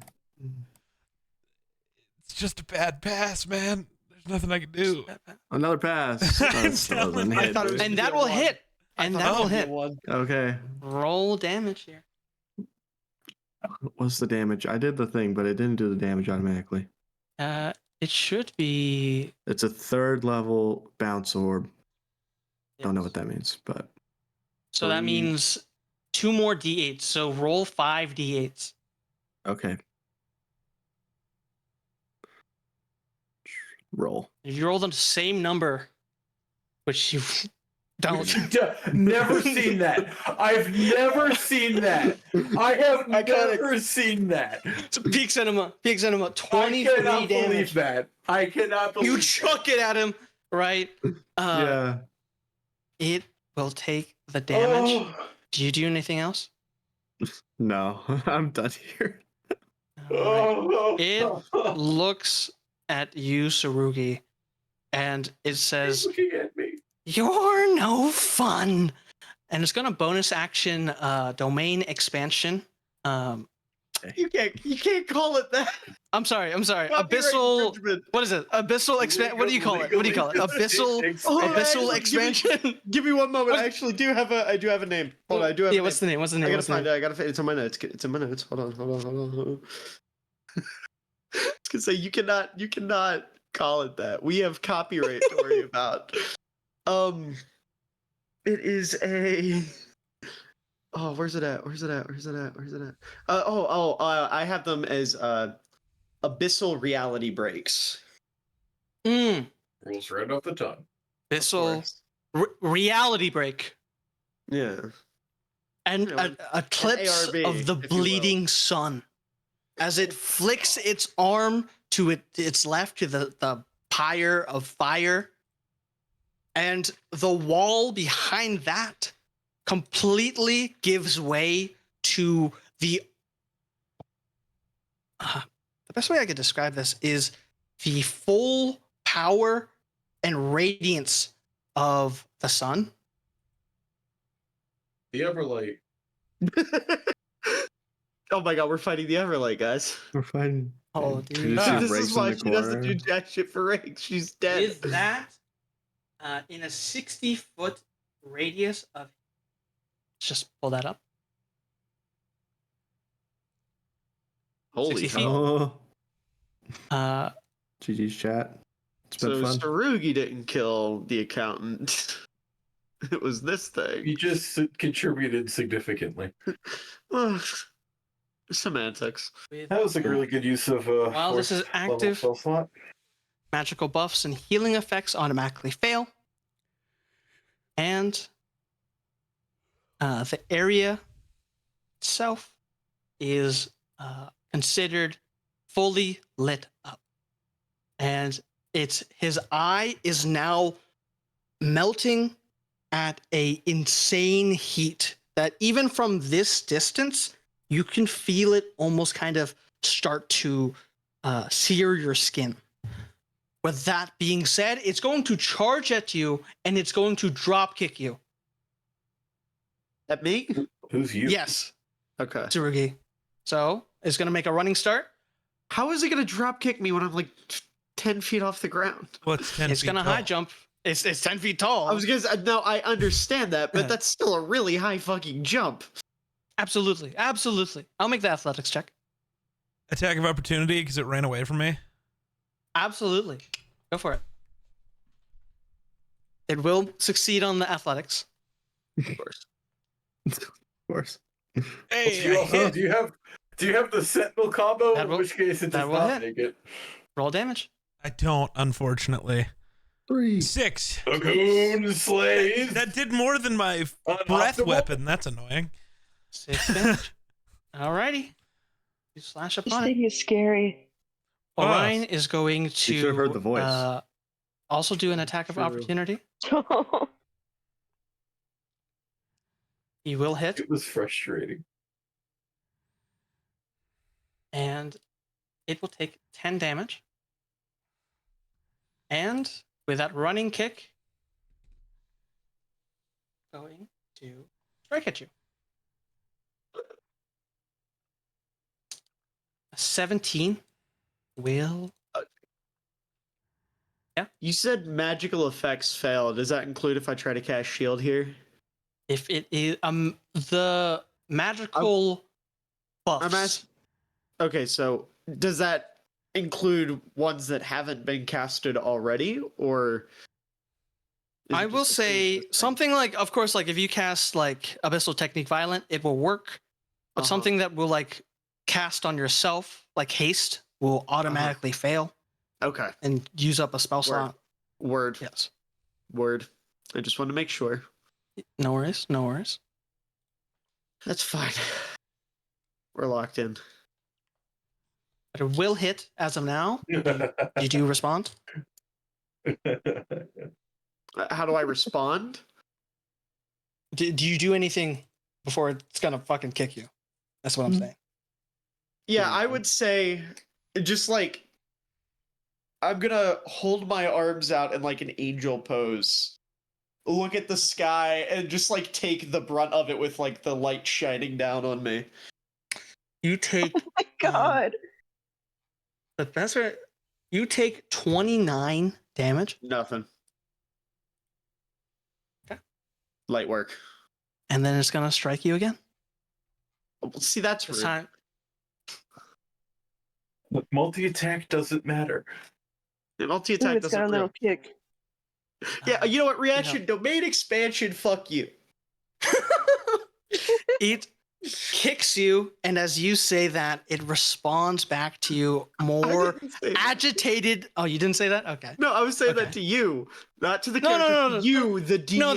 It's just a bad pass, man. There's nothing I can do. Another pass. Oh, that still doesn't I hit. thought it was- And that will hit. And that will hit. Okay. Roll damage here. What's the damage? I did the thing, but it didn't do the damage automatically. It should be. It's a 3rd level bounce orb. Don't know what that means, but So that means 2 more d8s. So roll 5 d8s. okay. Roll. If you roll them the same number, which you don't. Never seen that. I've never seen that. I have never seen that. It's a peak cinema. Peak cinema. I 23 cannot damage. believe that. I cannot believe You that. chuck it at him, right? Yeah. It will take the damage. Oh, Do you do anything else? No, I'm done here. All right. oh, It looks at you, Sarugi, and it He's says, looking at me. "You're no fun." And it's gonna bonus action domain expansion. You can't call it that. I'm sorry. Copyright Abyssal. infringement. What is it? Abyssal expansion. What do you call it? What do you call it? Abyssal. Abyssal expansion. Give me 1 moment. I actually do have a name. Hold on, I do have. Yeah. a What's name. the name? What's the name? I gotta What's the find name? it. I gotta. It's in my notes. It's in my notes. Hold on. I was gonna say you cannot call it that. We have copyright to worry about. It is a. Oh, where's it at? I have them as abyssal reality breaks. Mm. Rolls right off the tongue. Abyssal reality break. Yeah. And You know, an eclipse ARB, of the if you will. bleeding sun as it flicks its arm to its left to the pyre of fire, and the wall behind that completely gives way to the best way I could describe this is the full power and radiance of the sun. The Everlight. Oh my god, we're fighting the Everlight, guys. We're fighting. Oh, Did dude. you see This Rakes is in why the she doesn't do corner? jack shit for Rakes. She's dead. Is that in a 60-foot radius of? Just pull that up. Holy 60 feet. fuck. Oh, Uh, GG's chat. It's been So fun. Sarugi didn't kill the accountant. It was this thing. He just contributed significantly. Ugh. Semantics. That was a really good use of While this is fourth level active- spell slot. magical buffs and healing effects automatically fail, and the area itself is considered fully lit up, and his eye is now melting at a insane heat that even from this distance you can feel it almost kind of start to sear your skin. With that being said, it's going to charge at you and it's going to drop kick you. At me? Who's you? Yes, Okay. Tsurugi. So it's going to make a running start. How is it gonna drop kick me when I'm like 10 feet off the ground? What's 10 It's feet going to tall? high jump. It's 10 feet tall. I was gonna say, no, I understand that, Yeah. but that's still a really high fucking jump. Absolutely. I'll make the athletics check. Attack of opportunity because it ran away from me. Absolutely. Go for it. It will succeed on the athletics. Of course. Of course. Hey, Do you, I also, hit. do you have the Sentinel combo? That In will- which case it that does will not hit. make it. Roll damage. I don't, unfortunately. 3. 6. The goon slays. That did more than my breath Unoptimal. weapon. That's annoying. 6 damage. Alrighty. You slash This upon it. thing is scary. Orion is going You should have heard the to voice. also do an attack of True. opportunity. He will hit, It was frustrating. and it will take 10 damage. And with that running kick, going to strike at you. A 17 will. You said magical effects fail. Does that include if I try to cast shield here? If it is the magical buffs. I'm asking. Okay, so does that include ones that haven't been casted already, or? is I it will just a thing? say something like, of course, like if you cast like Abyssal Technique Violent, it will work. But Uh-huh. something that will like cast on yourself, like haste, will automatically fail Okay. and use up a spell slot. Word. Yes. Word. I just want to make sure. No worries. No worries. That's fine. We're locked in. But it will hit as of now. Did you respond? How do I respond? Do you do anything before it's gonna fucking kick you? That's what I'm saying. Yeah, I would say just like I'm gonna hold my arms out in like an angel pose, look at the sky, and just like take the brunt of it with like the light shining down on me. You take My God. the best way. You take 29 damage, Nothing. Okay. Light work. and then it's gonna strike you again. Well, see, that's This rude. time, Multi-attack doesn't matter. The multi Ooh, attack it's got a doesn't. little kick. Yeah, you know what? Reaction domain expansion. Fuck you. it kicks you, and as you say that, it responds back to you more I didn't say that. agitated. Oh, you didn't say that? Okay. No, I was saying Okay. that to you, not to the No, no, character. no, to no, you, the DM. No,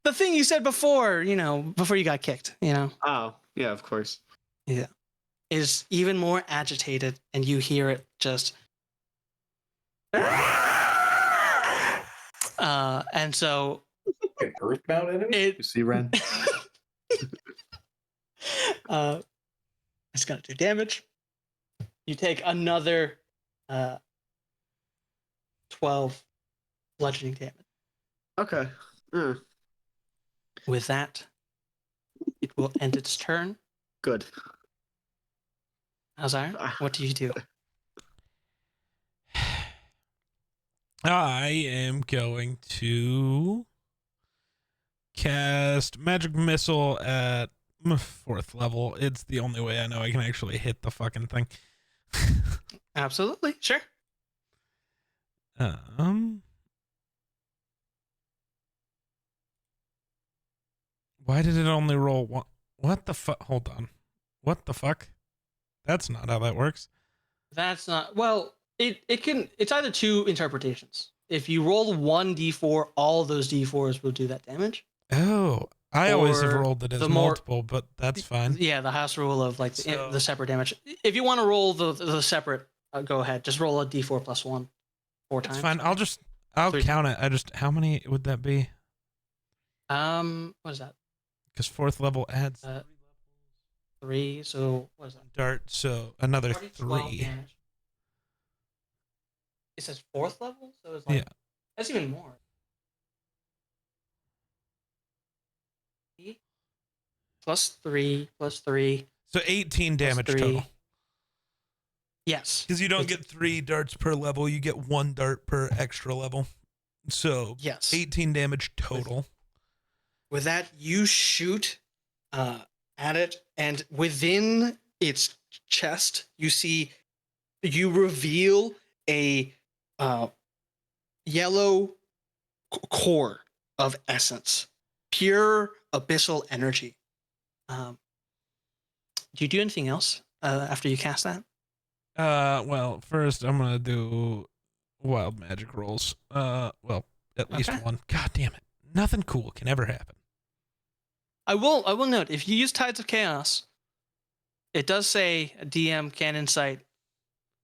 the thing you said before, before you got kicked, Oh, yeah, of course. is even more agitated, and you hear it just. And so An earthbound enemy? You it see, Ren? it's gonna do damage. You take another 12 bludgeoning damage. Okay. With that, it will end its turn. Good. Azar, what do you do? I am going to cast Magic Missile at 4th level. It's the only way I know I can actually hit the fucking thing. Absolutely, sure. Why did it only roll one? What the fuck? Hold on. What the fuck? That's not how that works. That's not well. It's either two interpretations. If you roll 1d4, all those d4s will do that damage. Oh, I always have Or rolled it as the more- multiple, but that's fine. Yeah, the house rule of like So- the separate damage. If you want to roll the separate, go ahead. Just roll a d4 plus 1 4 times. It's fine. I'll Three. count it. How many would that be? What is that? Because 4th level adds 3. So what is that? dart, so another Already 12 3. damage. It says 4th level, so it's like Yeah. that's even more. Plus 3, plus 3. So 18 plus damage 3. total. Yes. Because you don't It's- get 3 darts per level, you get 1 dart per extra level. So Yes. 18 damage total. With that, you shoot at it, and within its chest, you reveal a yellow core of essence, pure abyssal energy. Do you do anything else after you cast that? Well, first I'm gonna do wild magic rolls. Well, at least Okay. one. God damn it! Nothing cool can ever happen. I will note, if you use Tides of Chaos, it does say a DM can incite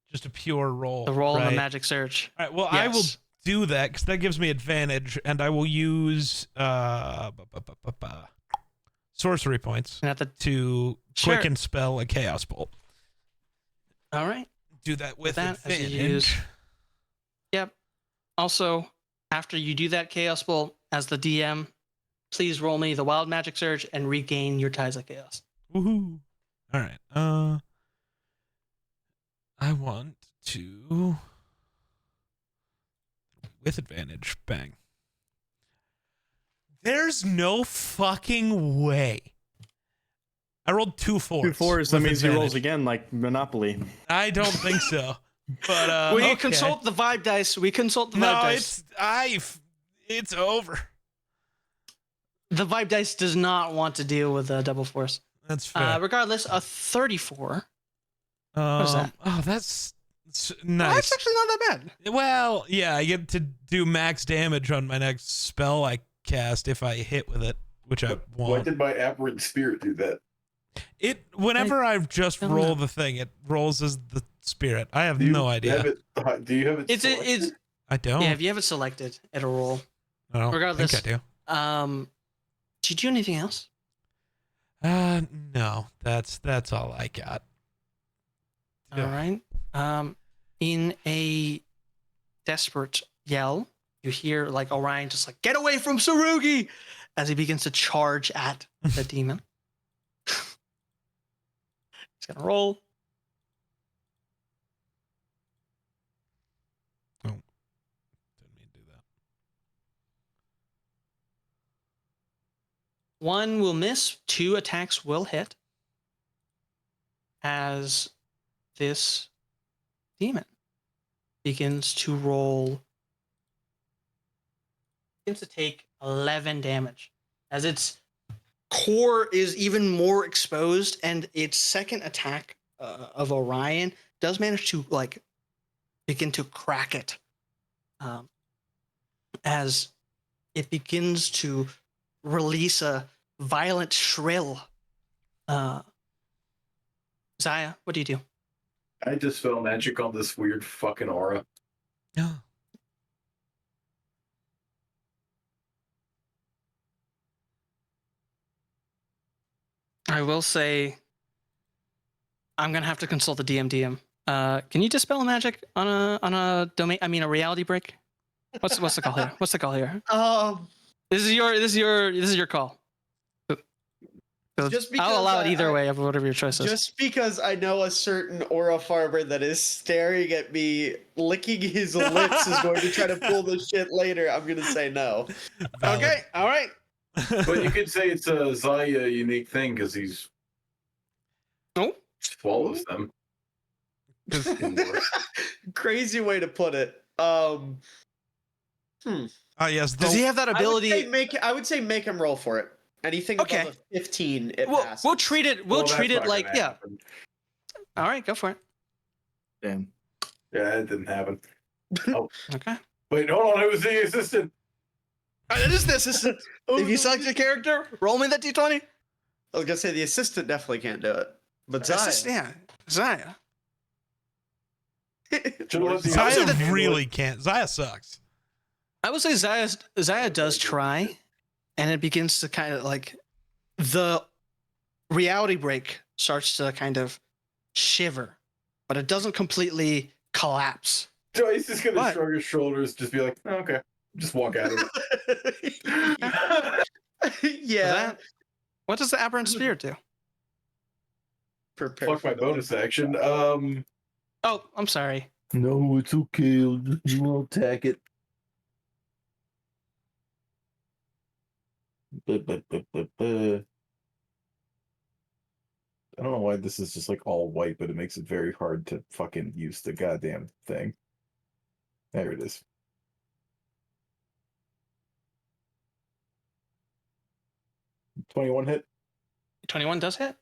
Just a pure roll. the roll of right? a magic surge. All right. Well, I will Yes. do that because that gives me advantage, and I will use sorcery points And at the to Sure. quicken spell a chaos bolt. all right. Do that with that, as you advantage. use- Yep. Also, after you do that Chaos Bolt, as the DM, please roll me the Wild Magic Surge and regain your Tides of Chaos. Woohoo! All right. I want to with advantage. Bang. There's no fucking way. I rolled 2 4s. 2 4s. That with means he rolls advantage. again like Monopoly. I don't think so. But We okay. consult the vibe dice. We consult the vibe No, dice. it's over. The vibe dice does not want to deal with double force. That's fair. Regardless, a 34. what is that? Oh, that's Well, nice. that's actually not that bad. Well, yeah, I get to do max damage on my next spell I cast if I hit with it, which I Why won't. did my aberrant spirit do that? Whenever I just don't roll know. the thing, it rolls as the spirit. I have Do you no idea. Have it, do you have it? It's selected? I don't. Yeah, if you have it selected, it'll roll. I don't regardless. think I do. Did you do anything else? No, that's all I got. All right. In a desperate yell, you hear like Orion just like, "Get away from Sarugi!" as he begins to charge at the demon. He's gonna roll. Didn't mean to do that. 1 will miss, 2 attacks will hit. As this demon begins to roll, begins to take 11 damage. As its core is even more exposed, and its second attack of Orion does manage to like begin to crack it, as it begins to release a violent shrill. Zaya, what do you do? I dispel magic on this weird fucking aura. No. I will say, I'm gonna have to consult the DM. Can you dispel magic on a domain? I mean, a reality break. What's the call here? What's the call here? This is your call. So Just because I'll allow it I- either I- way, whatever your choice is. Just because I know a certain aura farmer that is staring at me, licking his lips, is going to try to pull this shit later, I'm going to say no. Valid. Okay, all right. But you could say it's a Zaya unique thing because he's Oh, swallows them. Crazy way to put it. Yes. does he have that ability? I would say make him roll for it. Anything Okay. above a 15, it We'll passes. treat it. We'll treat it like yeah. All right, go for it. Damn. Yeah, it didn't happen. Okay. Wait, hold on. It was the assistant. It is the assistant. If you select your character, roll me that d20. I was gonna say the assistant definitely can't do it, but Zaya. Yeah, Zaya. Should've let the Zaya assistant handle really it. can't. Zaya sucks. I would say Zaya does try, and it begins to kind of like the reality break starts to kind of shiver, but it doesn't completely collapse. Joyce is gonna What? shrug his shoulders, just be like, oh, okay, just walk out of it. Yeah. What does the aberrant spirit do? Prepare Fuck for my the- bonus action. Oh, I'm sorry. No, it's okay. You won't attack it. I don't know why this is just like all white, but it makes it very hard to fucking use the goddamn thing. There it is. $21 hit. 21 does hit.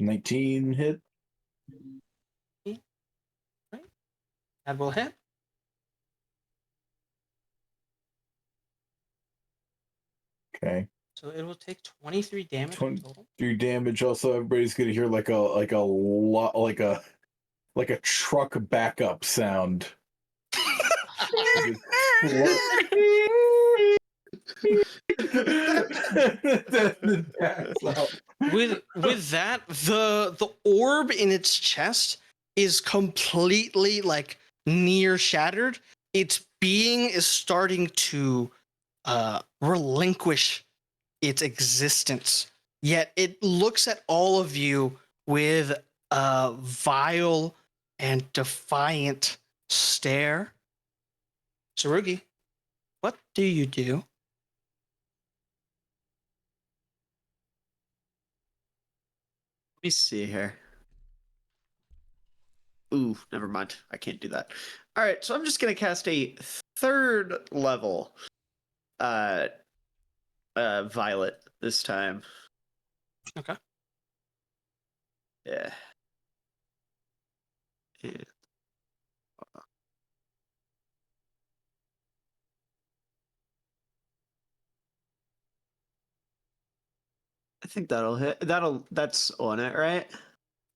19 hit. That will hit. Okay. So it will take 23 damage in total. 3 damage. Also, everybody's gonna hear like a truck backup sound. With that, the orb in its chest is completely like near shattered. Its being is starting to relinquish its existence. Yet it looks at all of you with a vile and defiant stare. Sarugi, what do you do? Let me see here. Ooh, never mind. I can't do that. All right, so I'm just gonna cast a third level violet this time. Okay. Yeah. I think that'll hit. That's on it, right?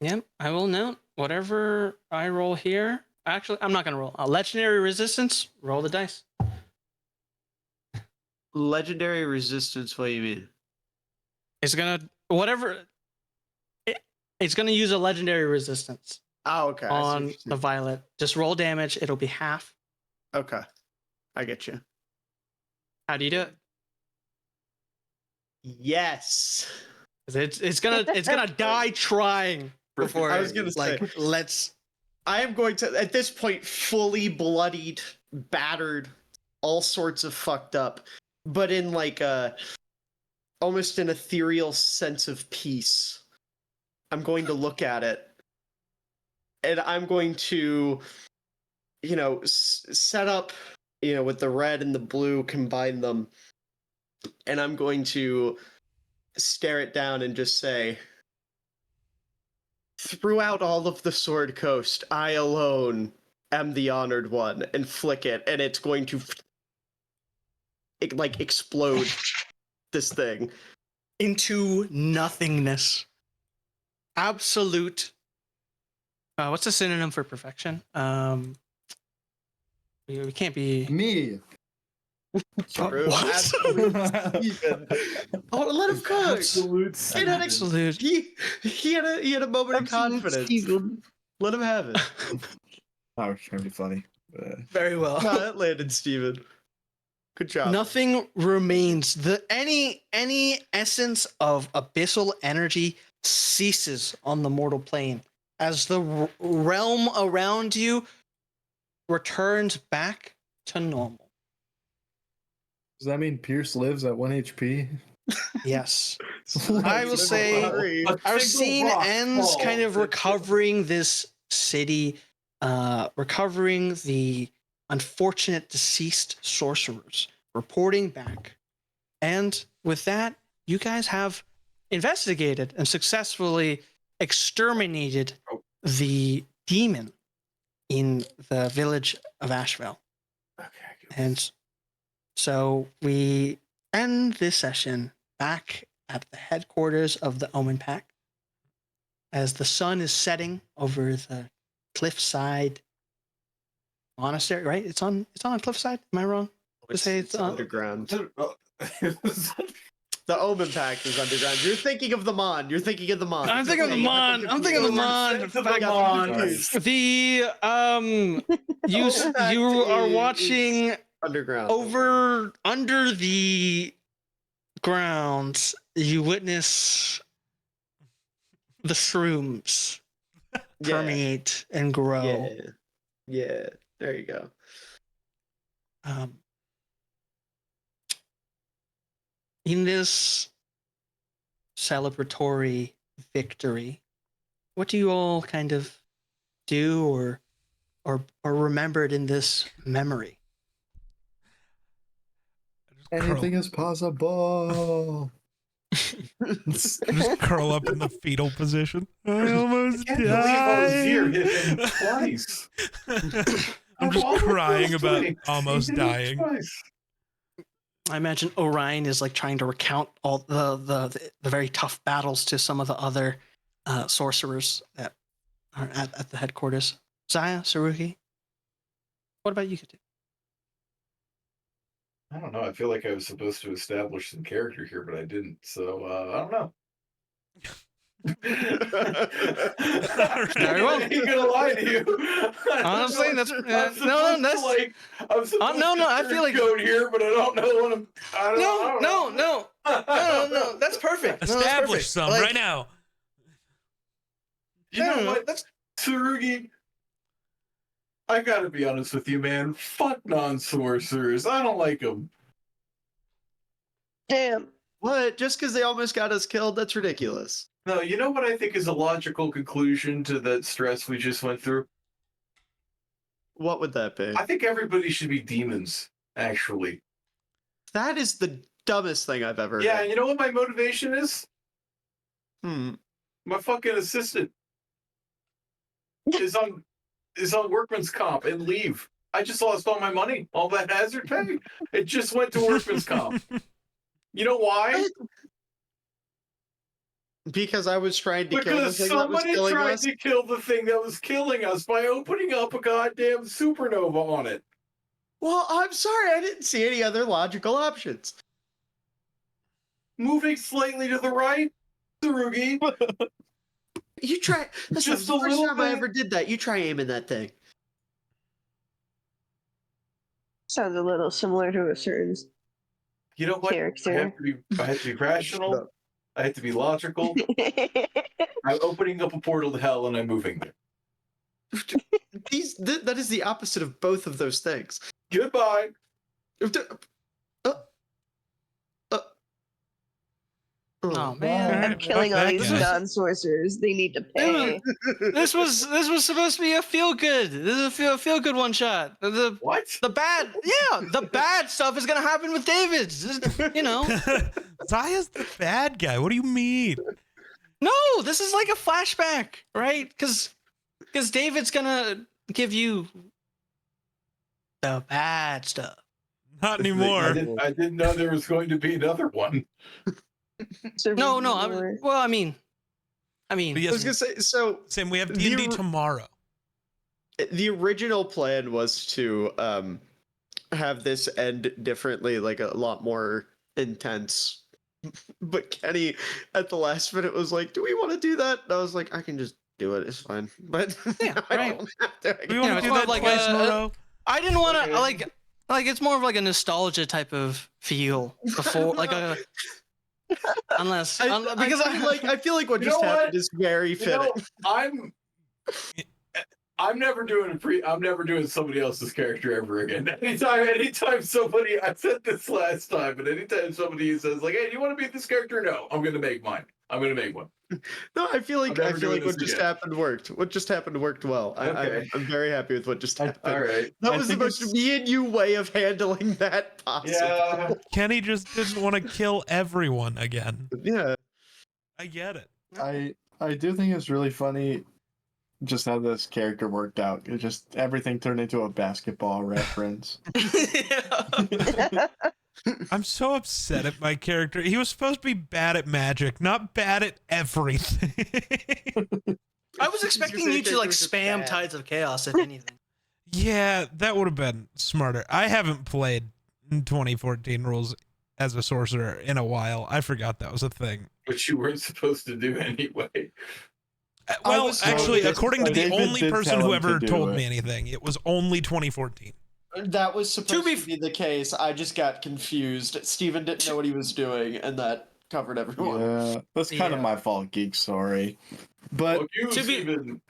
Yep, I will note whatever I roll here. Actually, I'm not gonna roll. Legendary resistance. Roll the dice. Legendary resistance. What do you mean? It's gonna whatever. It's gonna use a legendary resistance Oh, okay. on the violet. Just roll damage. It'll be half. Okay, I get you. How do you do it? Yes. It's gonna die trying before. I was gonna say, let's. I am going to at this point fully bloodied, battered, all sorts of fucked up, but in like a almost an ethereal sense of peace. I'm going to look at it, and I'm going to, set up, with the red and the blue, combine them, and I'm going to stare it down and just say, throughout all of the Sword Coast, I alone am the honored one, and flick it, and it's going to explode this thing into nothingness. Absolute. What's a synonym for perfection? We can't be Me. True. What? Absolute. Oh, let him cook. Absolute. absolute. He had a moment of confidence. Let him have it. That was trying to be funny. Very well. No, that landed, Steven. Good job. Nothing remains. Any essence of abyssal energy ceases on the mortal plane as the realm around you returns back to normal. Does that mean Pierce lives at 1 HP? Yes. I will say our scene ends kind of recovering this city, recovering the unfortunate deceased sorcerers, reporting back. And with that, you guys have investigated and successfully exterminated the demon in the village of Asheville. And so we end this session back at the headquarters of the Omen Pack as the sun is setting over the cliffside monastery, right? It's on a cliffside. Am I wrong? It's underground. The Omen Pact is underground. You're thinking of the Mon. I'm thinking of the Mon. I'm thinking of the Mon. You are watching underground. Under the ground. You witness the shrooms permeate and grow. Yeah. There you go. In this celebratory victory, what do you all kind of do or remembered in this memory? Anything is possible. Just curl up in the fetal position. I almost I can't believe Ozir hit him died. twice. I'm just Of all crying those about twins, almost he hit him dying. twice. I imagine Orion is like trying to recount all the very tough battles to some of the other sorcerers that are at the headquarters. Zaya, Saruki, what about you? I don't know. I feel like I was supposed to establish some character here, but I didn't. So I don't know. Very well. I ain't gonna lie to you. Honestly, that's I'm no, supposed that's to, like, I'm supposed no. to I feel like go here, but I don't know what I'm. I don't know. no. That's perfect. No, that's Establish perfect. some Like, right now. You know what? That's Tsurugi, I gotta be honest with you, man. Fuck non-sorcerers. I don't like them. Damn. What? Just because they almost got us killed? That's ridiculous. No, you know what I think is a logical conclusion to that stress we just went through? What would that be? I think everybody should be demons, actually. That is the dumbest thing I've ever Yeah, heard. and you know what my motivation is? Hmm. My fucking assistant is on workman's comp and leave. I just lost all my money, all that hazard pay. It just went to workman's comp. You know why? Because I was trying to kill the Because thing that was somebody killing tried us. to kill the thing that was killing us by opening up a goddamn supernova on it. Well, I'm sorry, I didn't see any other logical options. Moving slightly to the right, Tsurugi. You try. Listen, Just the a first little time I bit. ever did that, you try aiming that thing. Sounds a little similar to a certain You know what? character. I have to be rational. I have to be logical. I'm opening up a portal to hell and I'm moving there. That is the opposite of both of those things. Goodbye. oh man, Alright, I'm killing fuck all that these guy. non-sorcerers. They need to pay. this was supposed to be a feel good. This is a feel good one shot. What? The bad stuff is gonna happen with David. You know, Zaya's the bad guy. What do you mean? no, this is like a flashback, right? Because David's gonna give you the bad stuff. Not I anymore. didn't know there was going to be another one. No, Survivor. I mean, But I yes, was gonna say, so Sam, we have D&D the- tomorrow. the original plan was to have this end differently, like a lot more intense. But Kenny, at the last minute, was like, "Do we want to do that?" And I was like, "I can just do it. It's fine." But Yeah, I right. don't have to. Do we You want know, to do it's more that like twice in a row? I didn't want to Okay. like it's more of like a nostalgia type of feel before like a unless because I feel like what You just know happened what? is very You fitting. know, I'm never doing somebody else's character ever again. Anytime somebody, I said this last time, but anytime somebody says like, "Hey, do you want to be this character?" No, I'm gonna make mine. I'm gonna make one. No, I feel like I'm never doing what this just again. happened worked. What just happened worked well. Okay. I'm very happy with what just happened. All right. That I was the think most it's- me and you way of handling that possible. Yeah. Kenny just didn't want to kill everyone again. Yeah. I get it. I do think it's really funny just how this character worked out. It just everything turned into a basketball reference. I'm so upset at my character. He was supposed to be bad at magic, not bad at everything. I was expecting you to like Just spam bad. Tides of Chaos if anything. Yeah, that would have been smarter. I haven't played 2014 rules as a sorcerer in a while. I forgot that was a thing. Which you weren't supposed to do anyway. Well, was actually, told- according to the David only did person tell who him to ever do told it. me anything, it was only 2014. That was supposed be to be the case. I just got confused. Steven didn't know what he was doing, and that covered everyone. Yeah, that's kind of Yeah. my fault, geek. Sorry, but Well, you To be- even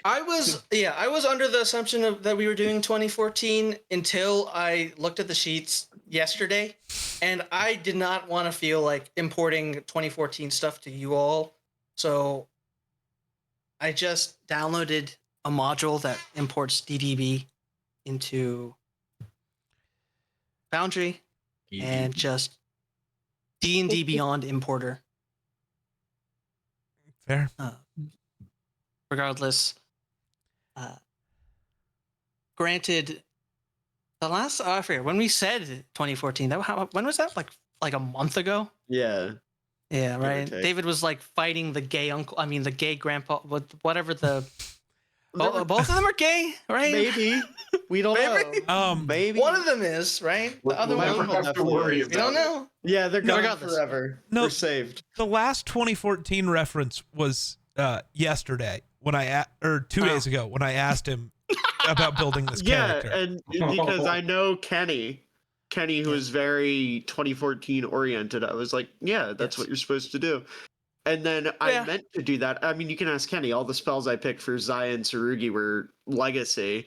I was under the assumption that we were doing 2014 until I looked at the sheets yesterday, and I did not want to feel like importing 2014 stuff to you all. So I just downloaded a module that imports DDB into Foundry and just D&D Beyond importer. Fair. Regardless, granted, the last I forget when we said 2014. When was that? Like a month ago. Yeah. Yeah, Give or right. take. David was like fighting the gay uncle. I mean, the gay grandpa. Whatever the. There were- Both of them are gay, right? Maybe. We don't Maybe. know. Maybe. One of them is right. The other we'll one, never have to worry we don't know. Yeah, they're gone Regardless. forever. No. We're saved. The last 2014 reference was yesterday when or 2 days ago when I asked him about building this character. Yeah, and because I know Kenny, who is very 2014 oriented, I was like, yeah, that's what you're supposed to do. And then I meant to do that. I mean, you can ask Kenny. All the spells I picked for Zaya and Tsurugi were legacy.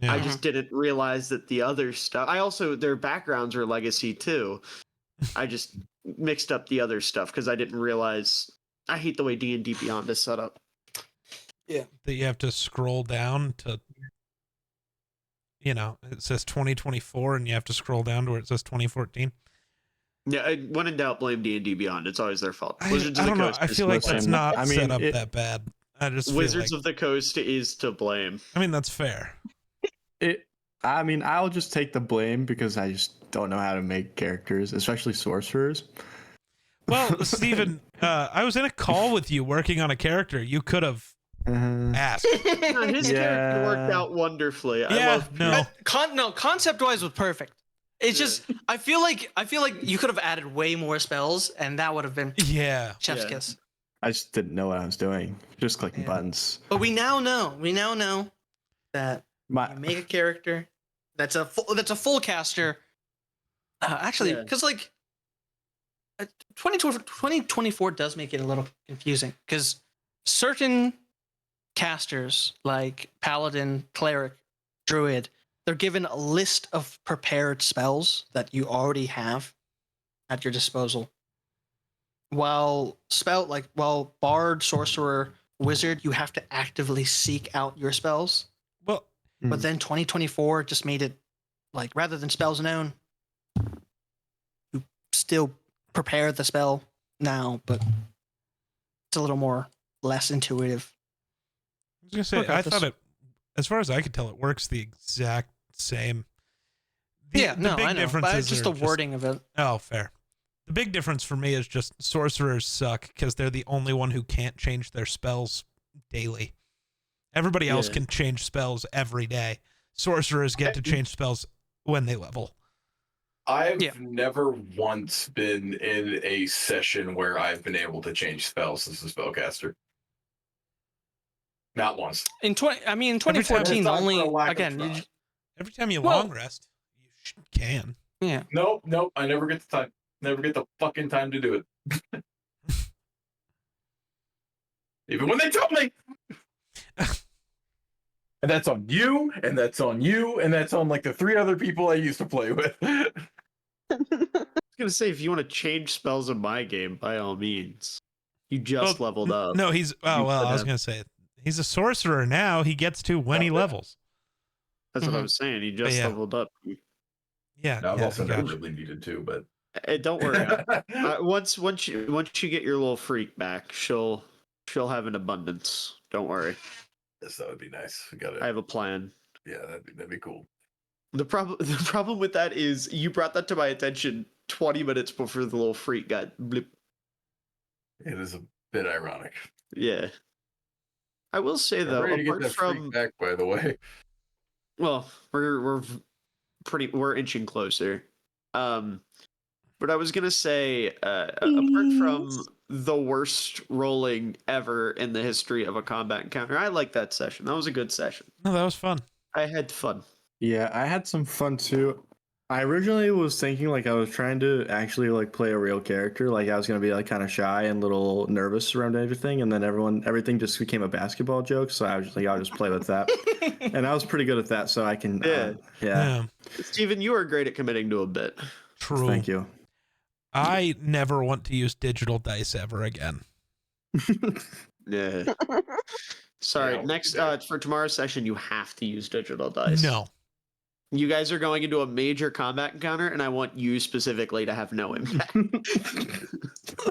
Yeah. I just didn't realize that the other stuff. Their backgrounds are legacy too. I just mixed up the other stuff because I didn't realize. I hate the way D&D Beyond is set up. Yeah. That you have to scroll down to, it says 2024 and you have to scroll down to where it says 2014. Yeah, when in doubt, blame D&D Beyond. It's always their fault. I Wizards of don't the know. Coast. I is feel like to that's blame. not set up that bad. I just Wizards feel of the Coast is to blame. I mean, that's fair. I'll just take the blame because I just don't know how to make characters, especially sorcerers. Well, Steven, I was in a call with you working on a character. You could have asked. No, his character worked out wonderfully. Concept wise was perfect. It's just I feel like you could have added way more spells and that would have been chef's kiss. I just didn't know what I was doing. Just clicking buttons. But we now know that you make a character that's a full caster. Actually, because 2024 does make it a little confusing because certain casters like paladin, cleric, druid, they're given a list of prepared spells that you already have at your disposal. While bard, sorcerer, wizard, you have to actively seek out your spells. Well, but then 2024 just made it like rather than spells known, you still prepare the spell now, but it's a little more less intuitive. I was gonna say, I thought it, as far as I could tell, it works the exact same. I know, but it's just the wording of it. Oh, fair. The big difference for me is just sorcerers suck because they're the only one who can't change their spells daily. Everybody else can change spells every day. Sorcerers get to change spells when they level. I've never once been in a session where I've been able to change spells as a spellcaster. Not once. In 2014, only again. Every time you long rest, you can. Yeah. Nope. I never get the time. Never get the fucking time to do it. Even when they tell me. And that's on you, and that's on you, and that's on like the 3 other people I used to play with. I was gonna say, if you want to change spells in my game, by all means. You just leveled up. No, he's I was gonna say he's a sorcerer now. He gets to when he levels. That's what I was saying. He just leveled up. Yeah. I've also never really needed to, but don't worry. Once you get your little freak back, she'll have an abundance. Don't worry. Yes, that would be nice. I have a plan. Yeah, that'd be cool. The problem with that is you brought that to my attention 20 minutes before the little freak got blip. It is a bit ironic. Yeah. I will say though, ready to get apart that freak from back, by the way. Well, we're inching closer. But I was gonna say, apart from the worst rolling ever in the history of a combat encounter, I like that session. That was a good session. No, that was fun. I had fun. Yeah, I had some fun too. I originally was thinking like I was trying to actually like play a real character. Like I was gonna be like kind of shy and a little nervous around everything, and then everything just became a basketball joke. So I was just like, I'll just play with that, and I was pretty good at that. So I can, yeah. Steven, you are great at committing to a bit. True. Thank you. I never want to use digital dice ever again. Yeah. Sorry. Next, for tomorrow's session, you have to use digital dice. No. You guys are going into a major combat encounter, and I want you specifically to have no impact.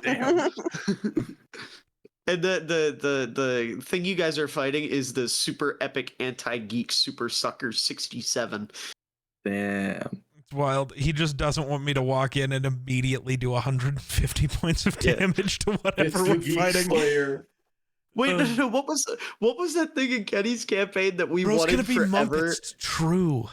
Damn. And the thing you guys are fighting is the super epic anti-geek Super Sucker 67. Damn. It's wild. He just doesn't want me to walk in and immediately do 150 points of Yeah. damage to It's whatever the we're Geek fighting. Slayer. Wait, no. What was that thing in Kenny's campaign that we Bro's wanted gonna be forever? Muppets. True.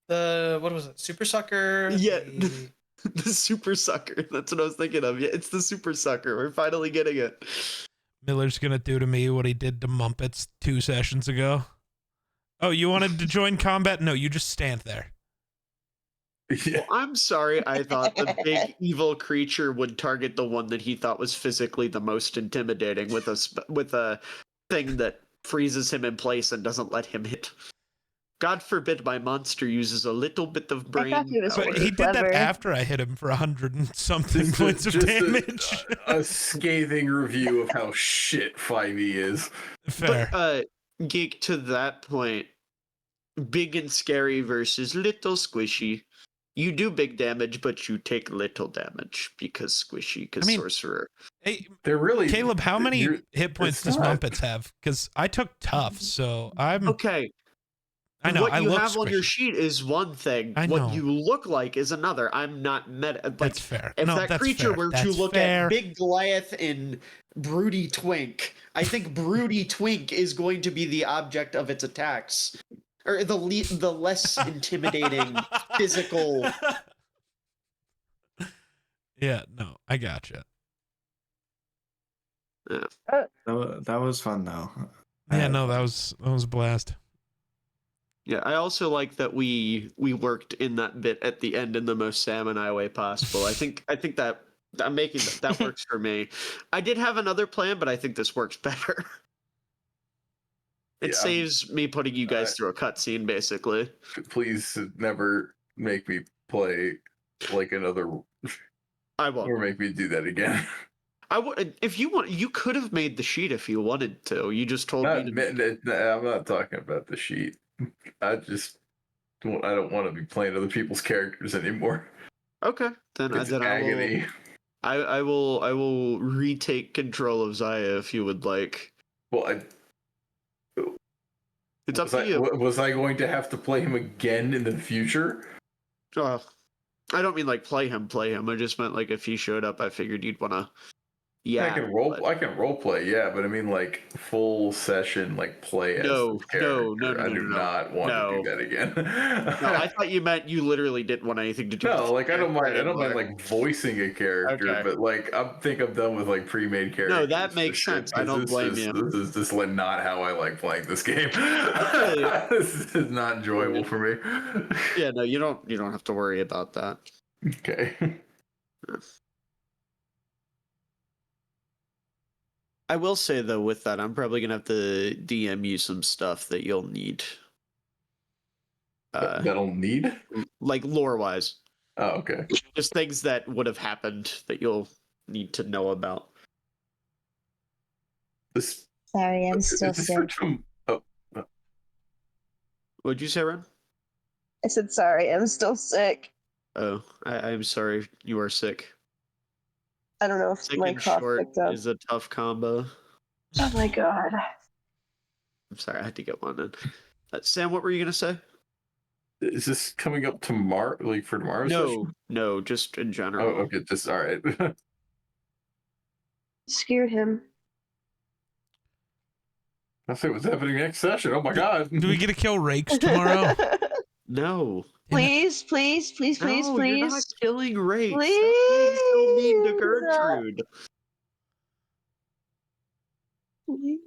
The what was it? Super Sucker. Yeah. the- The Super Sucker. That's what I was thinking of. Yeah, it's the Super Sucker. We're finally getting it. Miller's gonna do to me what he did to Muppets 2 sessions ago. Oh, you wanted to join combat? No, you just stand there. Yeah. Well, I'm sorry. I thought the big evil creature would target the one that he thought was physically the most intimidating with a thing that freezes him in place and doesn't let him hit. God forbid my monster uses a little bit of I brain thought he was power. But he did Clever. that after I hit him for 100 and something Just points of damage. a scathing review of how shit 5e is. Fair. But Geek, to that point, big and scary versus little squishy. You do big damage, but you take little damage because squishy, because I mean, sorcerer. Hey, They're really Caleb, how many you're- hit points it's does not- Muppets have? Because I took tough, so I'm. Okay, I know. what I you look have on your squishy. sheet is one thing. I What know. you look like is another. I'm not meta. Like, That's fair. if No, that that's creature fair. were to That's look fair. at Big Goliath and Broody Twink, I think Broody Twink is going to be the object of its attacks, or the less intimidating physical. Yeah, no, I gotcha. That was fun though. Yeah, no, that was a blast. Yeah, I also like that we worked in that bit at the end in the most Samurai way possible. I think that I'm making that works for me. I did have another plan, but I think this works better. It Yeah, saves me putting you guys through a cutscene, basically. Please never make me play like another I won't. or make me do that again. I would if you want. You could have made the sheet if you wanted to. You just told Not, me to. I'm not talking about the sheet. I don't want to be playing other people's characters anymore. Okay, then It's then I will. agony. I will retake control of Zaya if you would like. Well, It's up to you. Was I going to have to play him again in the future? I don't mean like play him. I just meant like if he showed up, I figured you'd want to. Yeah, I can role play, yeah, but I mean like full session like play as No, this character. no, I do no. not want to do that again. No, I thought you meant you literally didn't want anything to do. No, with like I don't mind anymore. like voicing a character, Okay. but like I'm done with like pre-made characters. that makes for sense. shit, I don't 'cause blame this you. This is just like not how I like playing this game. Okay. This is not enjoyable for me. Yeah, no, you don't have to worry about that. Okay. I will say though, with that, I'm probably gonna have to DM you some stuff that you'll need. That'll need? Like lore wise. Oh, okay. Just things that would have happened that you'll need to know about. This Sorry, I'm still is this for sick. What'd you say, Ren? I said sorry, I'm still sick. Oh, I'm sorry you are sick. I don't know if Sick my and cough short picked up. is a tough combo. Oh my god. I'm sorry, I had to get one in. Sam, what were you gonna say? Is this coming up tomorrow? Like for tomorrow's session? No, just in general. Oh, okay. Just all right. Scared him. That's what's happening next session. Oh my god. Do we get to kill rakes tomorrow? No. Please, please, please, No, please, you're not please. killing Rakes. Please. So mean to Gertrude. Please.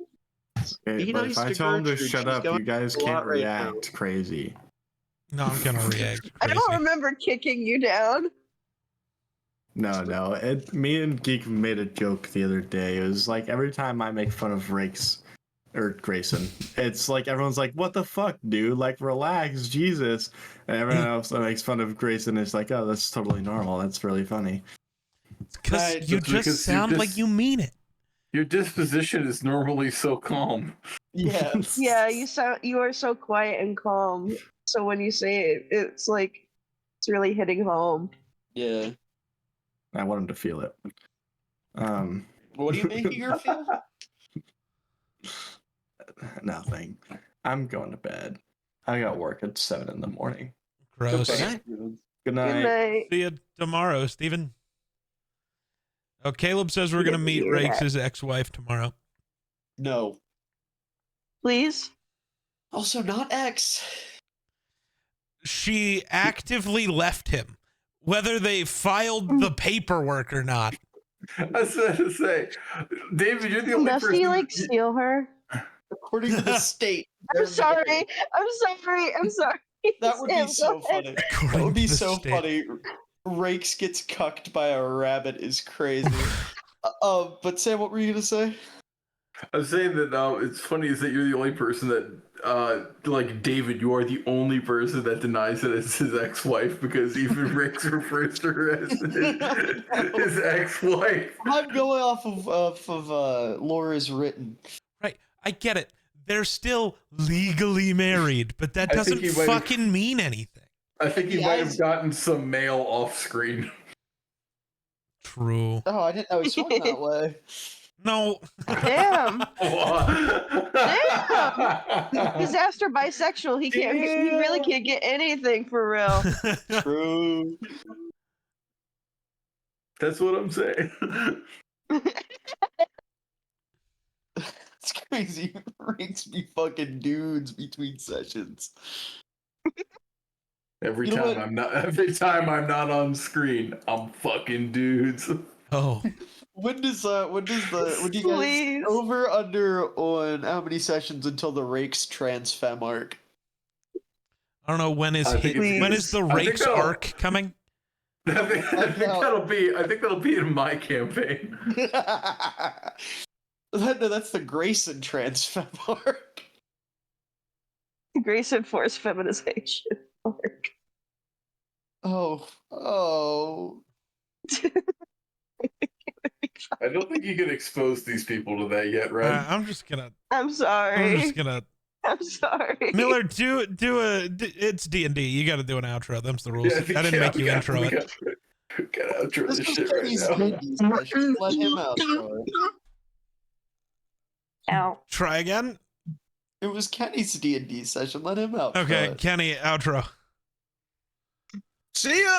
Okay, Be but nice if I to tell him to Gertrude, shut she's up, going you guys through a can't lot right now. react crazy. No, I'm gonna react I crazy. don't remember kicking you down. No. Me and Geek made a joke the other day. It was like every time I make fun of Rakes or Grayson, it's like everyone's like, "What the fuck, dude? Like, relax, Jesus." And everyone else that makes fun of Grayson is like, "Oh, that's totally normal. That's really funny." Because Right, you that's just because sound like you mean it. Your disposition is normally so calm. Yeah. Yeah, you are so quiet and calm. So when you say it, it's like it's really hitting home. Yeah. I want him to feel it. What are you making her feel? Nothing. I'm going to bed. I got work at 7 in the morning. Gross. Goodbye. Good Good night. night. See you tomorrow, Steven. Oh, Caleb says we're gonna Didn't meet hear that. Rakes' ex-wife tomorrow. No. Please. Also, not X. She actively left him, whether they filed the paperwork or not. I was about to say, David, you're the only Does person. he like steal her? According to the state. I'm sorry. I'm sorry. I'm sorry. That would be Sam, so go ahead. funny. That According would be to the so state. funny. Rakes gets cucked by a rabbit is crazy. But Sam, what were you gonna say? I was saying that it's funny is that you're the only person that, like David, you are the only person that denies that it's his ex-wife because even Rick refers to her as his ex-wife. I'm going off of Laura's written. Right, I get it. They're still legally married, but that I think doesn't he might have- fucking mean anything. I think he might have gotten some mail off screen. True. Oh, I didn't know he swung that way. No. Damn. He's after bisexual. He can't. He really can't get anything for real. True. That's what I'm saying. It's crazy. Rakes be fucking dudes between sessions. Every You know time what? every time I'm not on screen, I'm fucking dudes. Oh. When do you guys Please. over under on how many sessions until the Rakes trans femme arc? I don't know when is I think when is the I think Rakes that'll- arc coming? I think that'll be in my campaign. No, that's the Grayson trans femme arc. Grace and forced feminization. Oh. I don't think you can expose these people to that yet, right? I'm just gonna. I'm sorry. I'm just gonna. I'm sorry. Miller, do it's D&D. You got to do an outro. Them's the rules. Yeah, I didn't make you intro it. Gotta outro This this was shit right Kenny's now. D&D session. Let him outro it. Ow. Try again. It was Kenny's D&D session. Let him outro Okay, it. Kenny, outro. See ya!